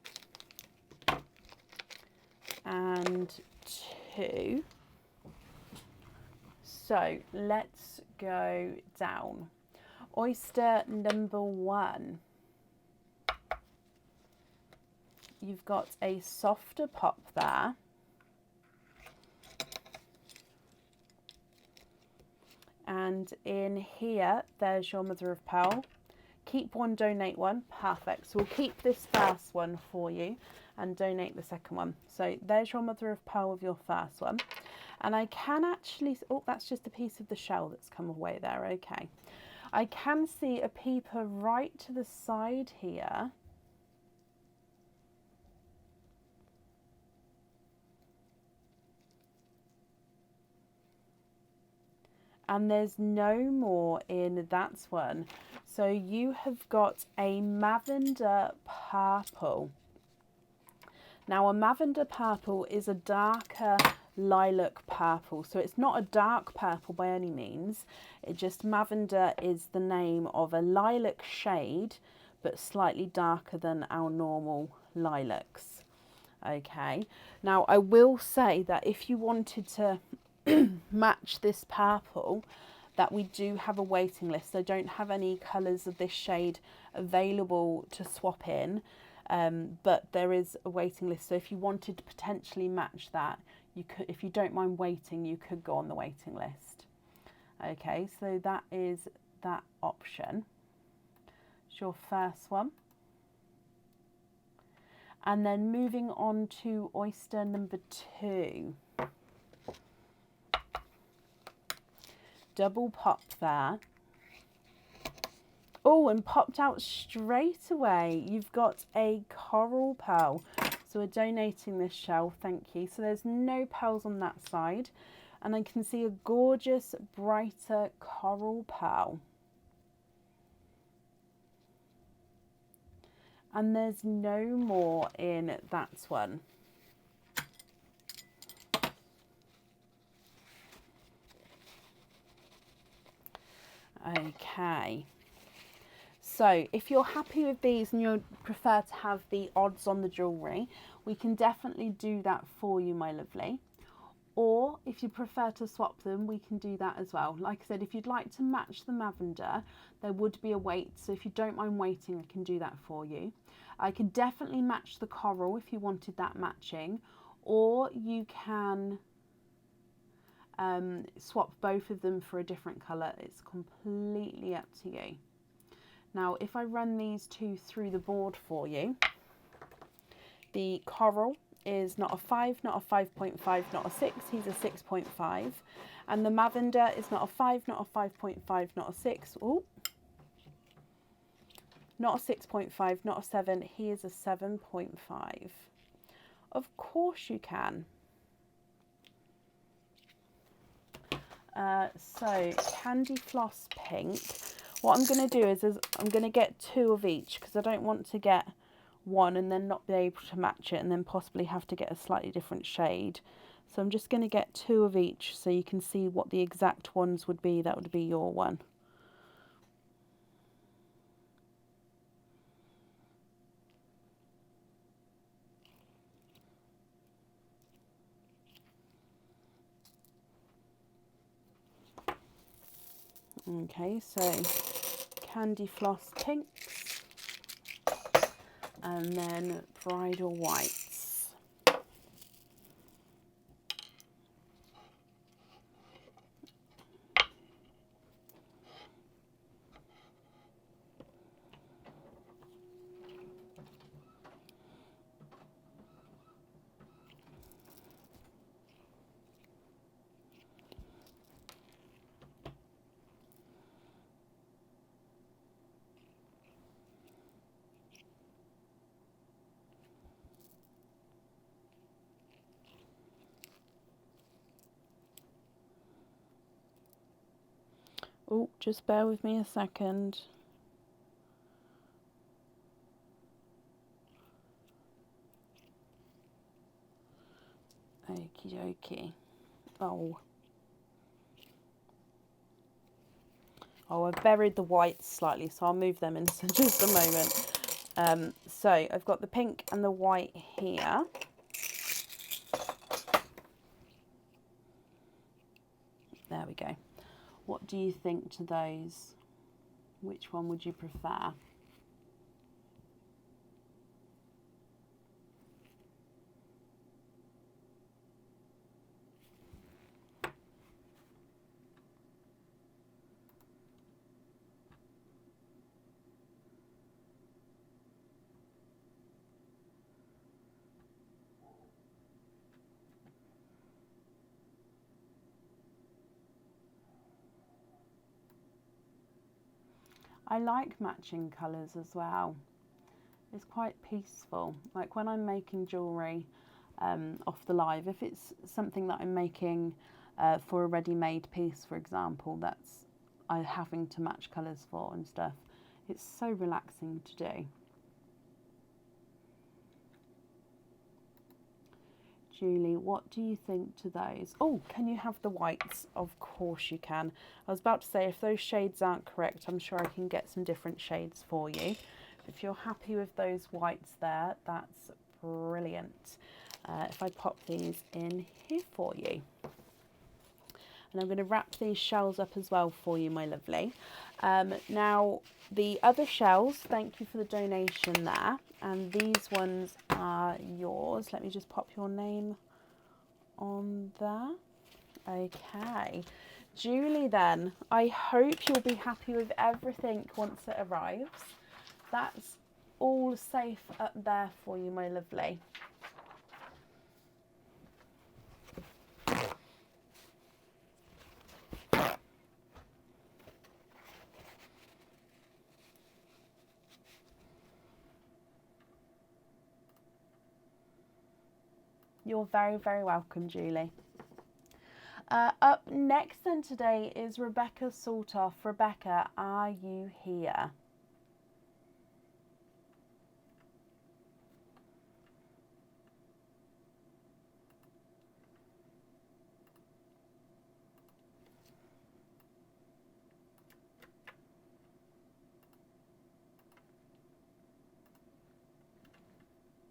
and 2. So let's go down. Oyster number 1. You've got a softer pop there. And in here, there's your mother of pearl. Keep 1, donate 1. Perfect. So we'll keep this first one for you and donate the second one. So there's your mother of pearl with your first one. And I can actually, oh, that's just a piece of the shell that's come away there. Okay. I can see a peeper right to the side here. And there's no more in that one. So you have got a lavender purple. Now a lavender purple is a darker lilac purple. So it's not a dark purple by any means. It just, lavender is the name of a lilac shade, but slightly darker than our normal lilacs. Okay. Now I will say that if you wanted to match this purple, that we do have a waiting list. I don't have any colours of this shade available to swap in, but there is a waiting list. So if you wanted to potentially match that, you could, if you don't mind waiting, you could go on the waiting list. Okay, so that is that option. It's your first one. And then moving on to oyster number 2. Double pop there. Oh, and popped out straight away. You've got a coral pearl. So we're donating this shell, thank you. So there's no pearls on that side. And I can see a gorgeous, brighter coral pearl. And there's no more in that one. Okay, So if you're happy with these and you prefer to have the odds on the jewellery, we can definitely do that for you, my lovely. Or if you prefer to swap them, we can do that as well. Like I said, if you'd like to match the lavender, there would be a wait. So if you don't mind waiting, I can do that for you. I could definitely match the coral if you wanted that matching, or you can swap both of them for a different colour. It's completely up to you. Now, if I run these two through the board for you, the coral is not a 5, not a 5.5, not a 6, he's a 6.5. And the lavender is not a 5, not a 5.5, not a 6, ooh, not a 6.5, not a 7, he is a 7.5. Of course you can. So Candy Floss Pink. What I'm going to do is I'm going to get 2 of each, because I don't want to get one and then not be able to match it and then possibly have to get a slightly different shade. So I'm just going to get 2 of each so you can see what the exact ones would be. That would be your one. Okay, so Candy Floss Pinks and then Bridal Whites. Oh, just bear with me a second. Okie dokie. Oh, I've buried the whites slightly, so I'll move them in just a moment. So I've got the pink and the white here. There we go. What do you think to those? Which one would you prefer? I like matching colours as well. It's quite peaceful. Like when I'm making jewellery off the live, if it's something that I'm making for a ready-made piece, for example, that's I'm having to match colours for and stuff, it's so relaxing to do. Julie, what do you think to those? Oh, can you have the whites? Of course you can. I was about to say, if those shades aren't correct, I'm sure I can get some different shades for you. If you're happy with those whites there, that's brilliant. If I pop these in here for you. And I'm going to wrap these shells up as well for you, my lovely. Now, the other shells, thank you for the donation there. And these ones are yours. Let me just pop your name on there. Okay. Julie then, I hope you'll be happy with everything once it arrives. That's all safe up there for you, my lovely. You're very, very welcome, Julie. Up next then today is Rebecca Saltoff. Rebecca, are you here?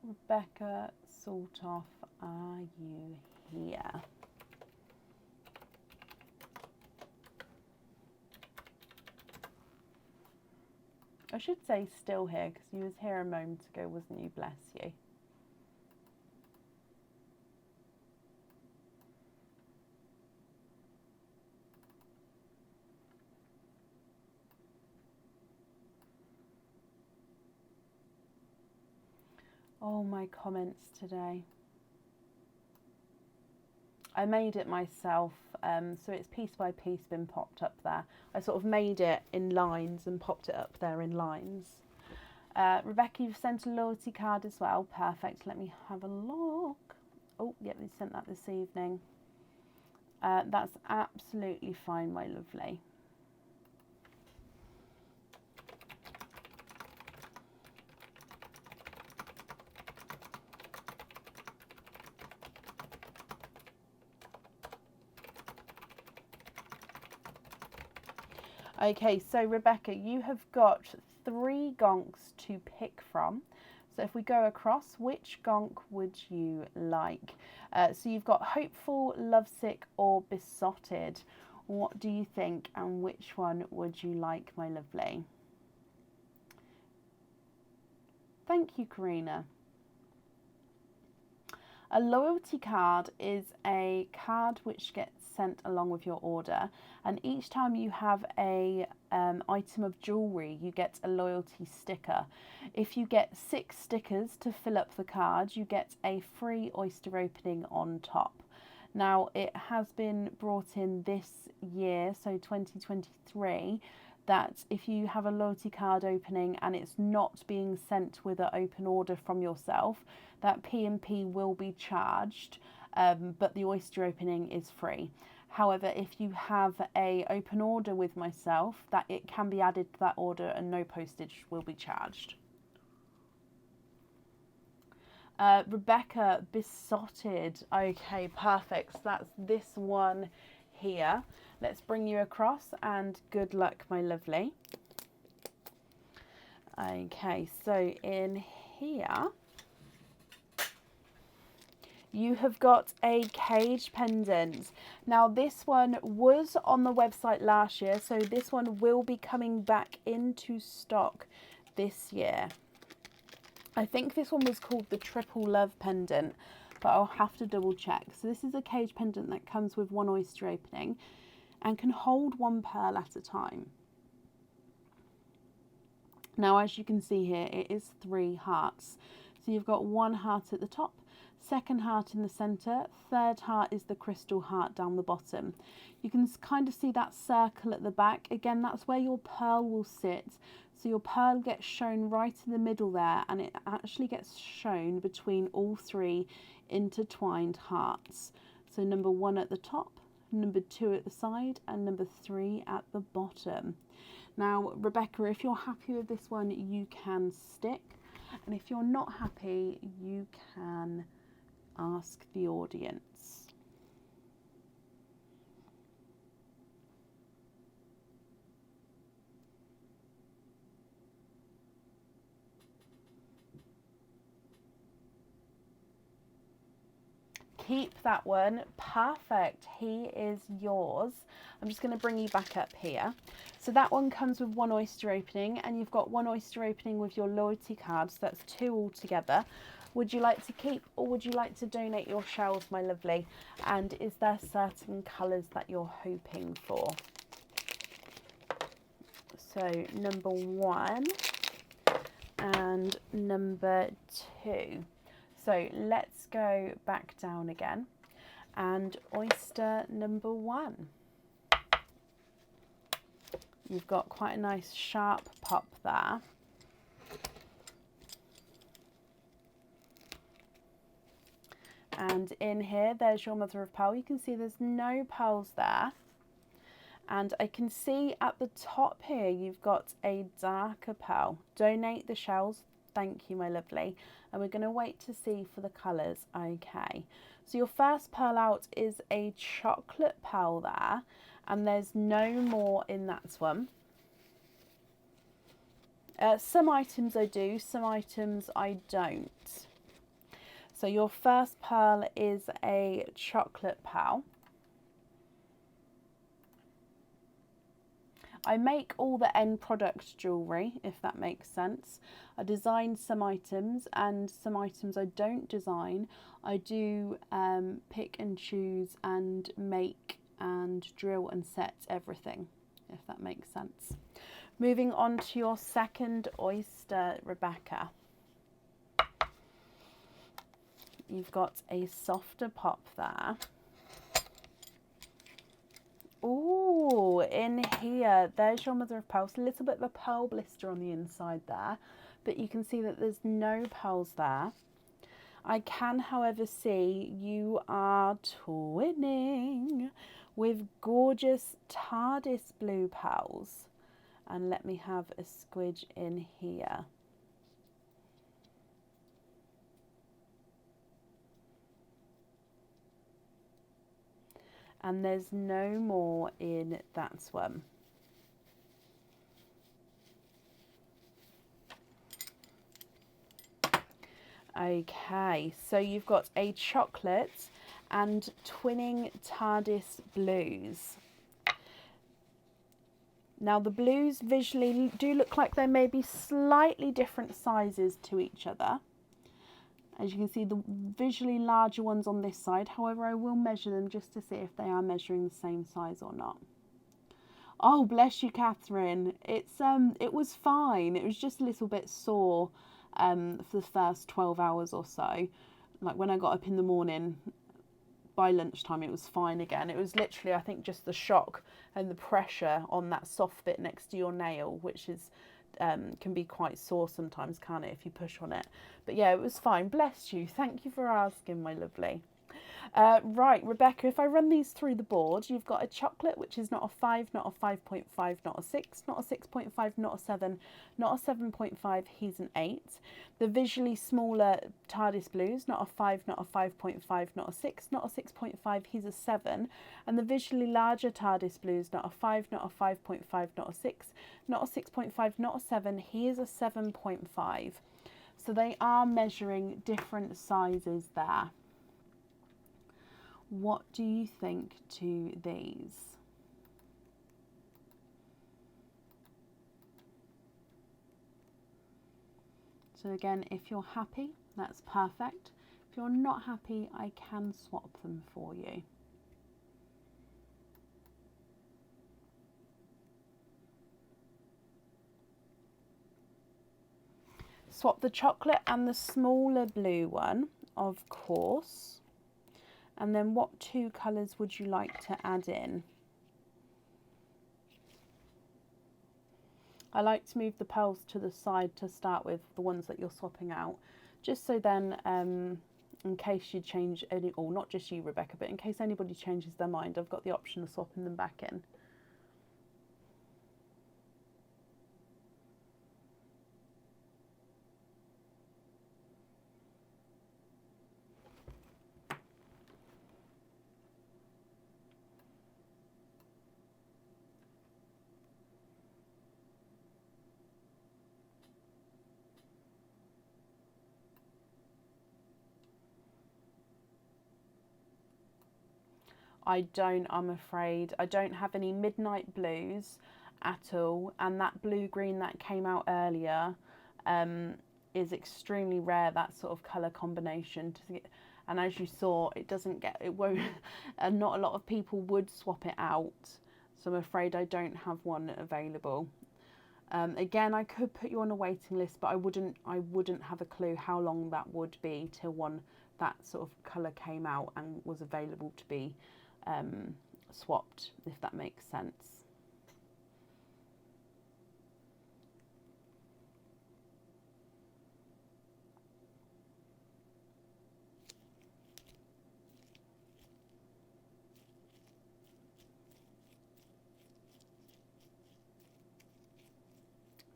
Rebecca, sort off, are you here? I should say still here because you was here a moment ago, wasn't you? Bless you. Oh, my comments today. I made it myself, so it's piece by piece been popped up there. I sort of made it in lines and popped it up there in lines. Rebecca, you've sent a loyalty card as well. Perfect. Let me have a look. Oh, yeah, they sent that this evening. That's absolutely fine, my lovely. Okay, so Rebecca, you have got 3 gonks to pick from. So if we go across, which gonk would you like? So you've got hopeful, lovesick or besotted. What do you think and which one would you like, my lovely? Thank you, Karina. A loyalty card is a card which gets sent along with your order, and each time you have a item of jewellery, you get a loyalty sticker. If you get 6 stickers to fill up the card, you get a free oyster opening on top. Now, it has been brought in this year, so 2023, that if you have a loyalty card opening and it's not being sent with an open order from yourself, that P&P will be charged, but the oyster opening is free. However, if you have a open order with myself, that it can be added to that order and no postage will be charged. Rebecca, besotted. Okay, perfect. So that's this one here. Let's bring you across and good luck, my lovely. Okay, so in here you have got a cage pendant. Now this one was on the website last year, so this one will be coming back into stock this year. I think this one was called the Triple Love pendant, but I'll have to double check. So this is a cage pendant that comes with 1 oyster opening and can hold 1 pearl at a time. Now, as you can see here, it is 3 hearts. So you've got 1 heart at the top, 2nd heart in the centre, 3rd heart is the crystal heart down the bottom. You can kind of see that circle at the back. Again, that's where your pearl will sit. So your pearl gets shown right in the middle there, and it actually gets shown between all 3 intertwined hearts. So number 1 at the top, number 2 at the side, and number 3 at the bottom. Now, Rebecca, if you're happy with this one, you can stick. And if you're not happy, you can ask the audience. Keep that one. Perfect. He is yours. I'm just going to bring you back up here. So that one comes with 1 oyster opening, and you've got 1 oyster opening with your loyalty card, so that's 2 altogether. Would you like to keep or would you like to donate your shells, my lovely? And is there certain colours that you're hoping for? So number 1 and number 2. So let's go back down again, and oyster number 1. You've got quite a nice sharp pop there. And in here, there's your mother of pearl. You can see there's no pearls there. And I can see at the top here, you've got a darker pearl. Donate the shells. Thank you, my lovely. And we're going to wait to see for the colours. Okay. So your first pearl out is a chocolate pearl there. And there's no more in that one. Some items I do, some items I don't. So your first pearl is a chocolate pearl. I make all the end product jewellery, if that makes sense. I design some items, and some items I don't design. I do pick and choose and make and drill and set everything, if that makes sense. Moving on to your second oyster, Rebecca. You've got a softer pop there. Oh, in here, there's your mother of pearls. A little bit of a pearl blister on the inside there, but you can see that there's no pearls there. I can, however, see you are twinning with gorgeous TARDIS blue pearls. And let me have a squidge in here. And there's no more in that one. Okay, so you've got a chocolate and twinning TARDIS blues. Now the blues visually do look like they may be slightly different sizes to each other. As you can see, the visually larger ones on this side. However, I will measure them just to see if they are measuring the same size or not. Oh, bless you, Catherine. It was fine. It was just a little bit sore for the first 12 hours or so. Like when I got up in the morning, by lunchtime it was fine again. It was literally, I think, just the shock and the pressure on that soft bit next to your nail, which is can be quite sore sometimes, can't it, if you push on it. But yeah, it was fine. Bless you. Thank you for asking, my lovely. Right, Rebecca, if I run these through the board, you've got a chocolate, which is not a 5, not a 5.5, not a 6, not a 6.5, not a 7, not a 7.5, he's an 8. The visually smaller TARDIS blues, not a 5, not a 5.5, not a 6, not a 6.5, he's a 7. And the visually larger TARDIS blues, not a 5, not a 5.5, not a 6, not a 6.5, not a 7, he is a 7.5. So they are measuring different sizes there. What do you think to these? So again, if you're happy, that's perfect. If you're not happy, I can swap them for you. Swap the chocolate and the smaller blue one, of course. And then what 2 colours would you like to add in? I like to move the pearls to the side to start with, the ones that you're swapping out, just so then in case you change any, or not just you, Rebecca, but in case anybody changes their mind, I've got the option of swapping them back in. I don't, I'm afraid. I don't have any midnight blues at all, and that blue-green that came out earlier is extremely rare, that sort of colour combination. And as you saw, it won't, and not a lot of people would swap it out, so I'm afraid I don't have one available. Again, I could put you on a waiting list, but I wouldn't have a clue how long that would be till that sort of colour came out and was available to be swapped, if that makes sense.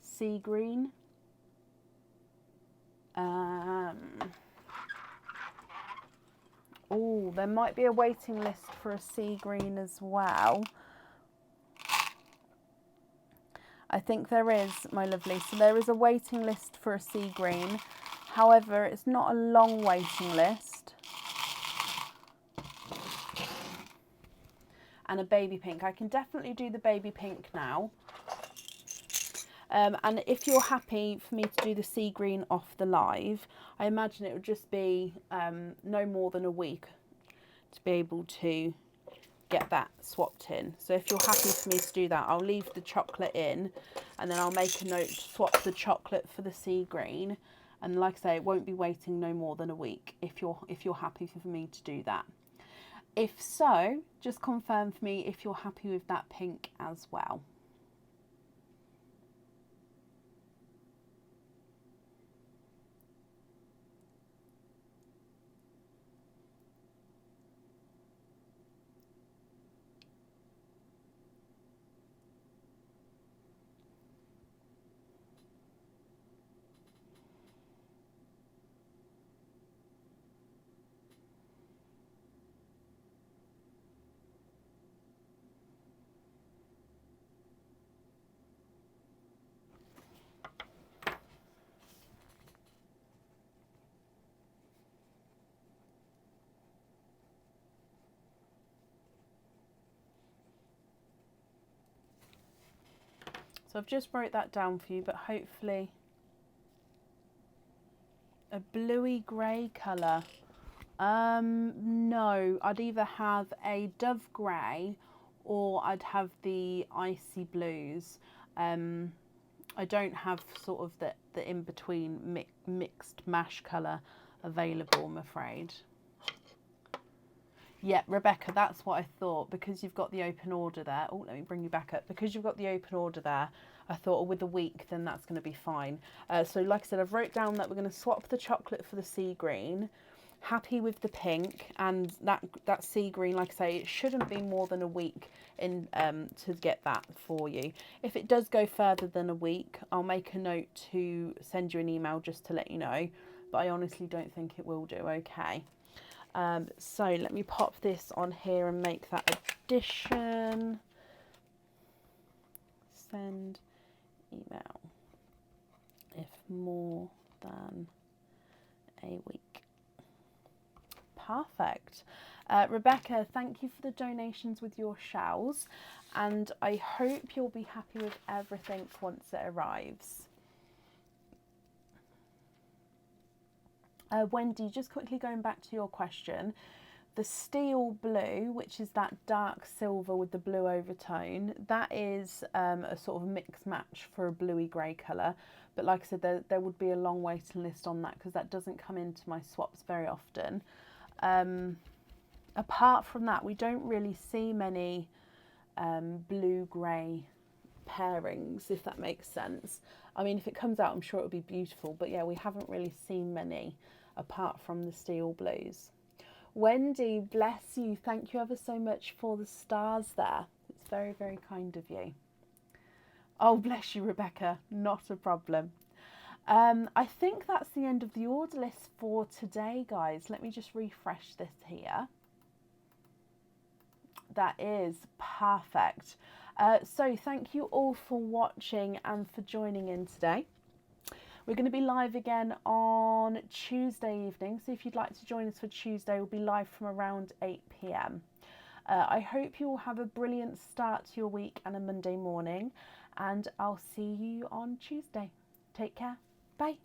Sea green. Oh, there might be a waiting list for a sea green as well. I think there is, my lovely. So there is a waiting list for a sea green. However, it's not a long waiting list. And a baby pink. I can definitely do the baby pink now. And if you're happy for me to do the sea green off the live, I imagine it would just be no more than a week to be able to get that swapped in. So if you're happy for me to do that, I'll leave the chocolate in, and then I'll make a note to swap the chocolate for the sea green. And like I say, it won't be waiting no more than a week if you're happy for me to do that. If so, just confirm for me if you're happy with that pink as well. So I've just wrote that down for you, but hopefully a bluey grey colour. No, I'd either have a dove grey or I'd have the icy blues. I don't have sort of the in-between mixed mash colour available, I'm afraid. Yeah, Rebecca, that's what I thought, because you've got the open order there. Oh, let me bring you back up. Because you've got the open order there, I thought, oh, with a week, then that's going to be fine. So like I said, I've wrote down that we're going to swap the chocolate for the sea green. Happy with the pink, and that sea green, like I say, it shouldn't be more than a week in to get that for you. If it does go further than a week, I'll make a note to send you an email just to let you know. But I honestly don't think it will do, okay? So let me pop this on here and make that addition. Send email if more than a week. Perfect. Rebecca, thank you for the donations with your shells, and I hope you'll be happy with everything once it arrives. Wendy, just quickly going back to your question, the steel blue, which is that dark silver with the blue overtone, that is a sort of mix match for a bluey grey colour. But like I said, there would be a long waiting list on that because that doesn't come into my swaps very often. Apart from that, we don't really see many blue-grey pairings, if that makes sense. I mean, if it comes out, I'm sure it'll be beautiful. But yeah, we haven't really seen many apart from the steel blues. Wendy, bless you. Thank you ever so much for the stars there. It's very, very kind of you. Oh, bless you, Rebecca. Not a problem. I think that's the end of the order list for today, guys. Let me just refresh this here. That is perfect. So thank you all for watching and for joining in today. We're going to be live again on Tuesday evening. So if you'd like to join us for Tuesday, we'll be live from around 8 p.m. I hope you all have a brilliant start to your week and a Monday morning. And I'll see you on Tuesday. Take care. Bye.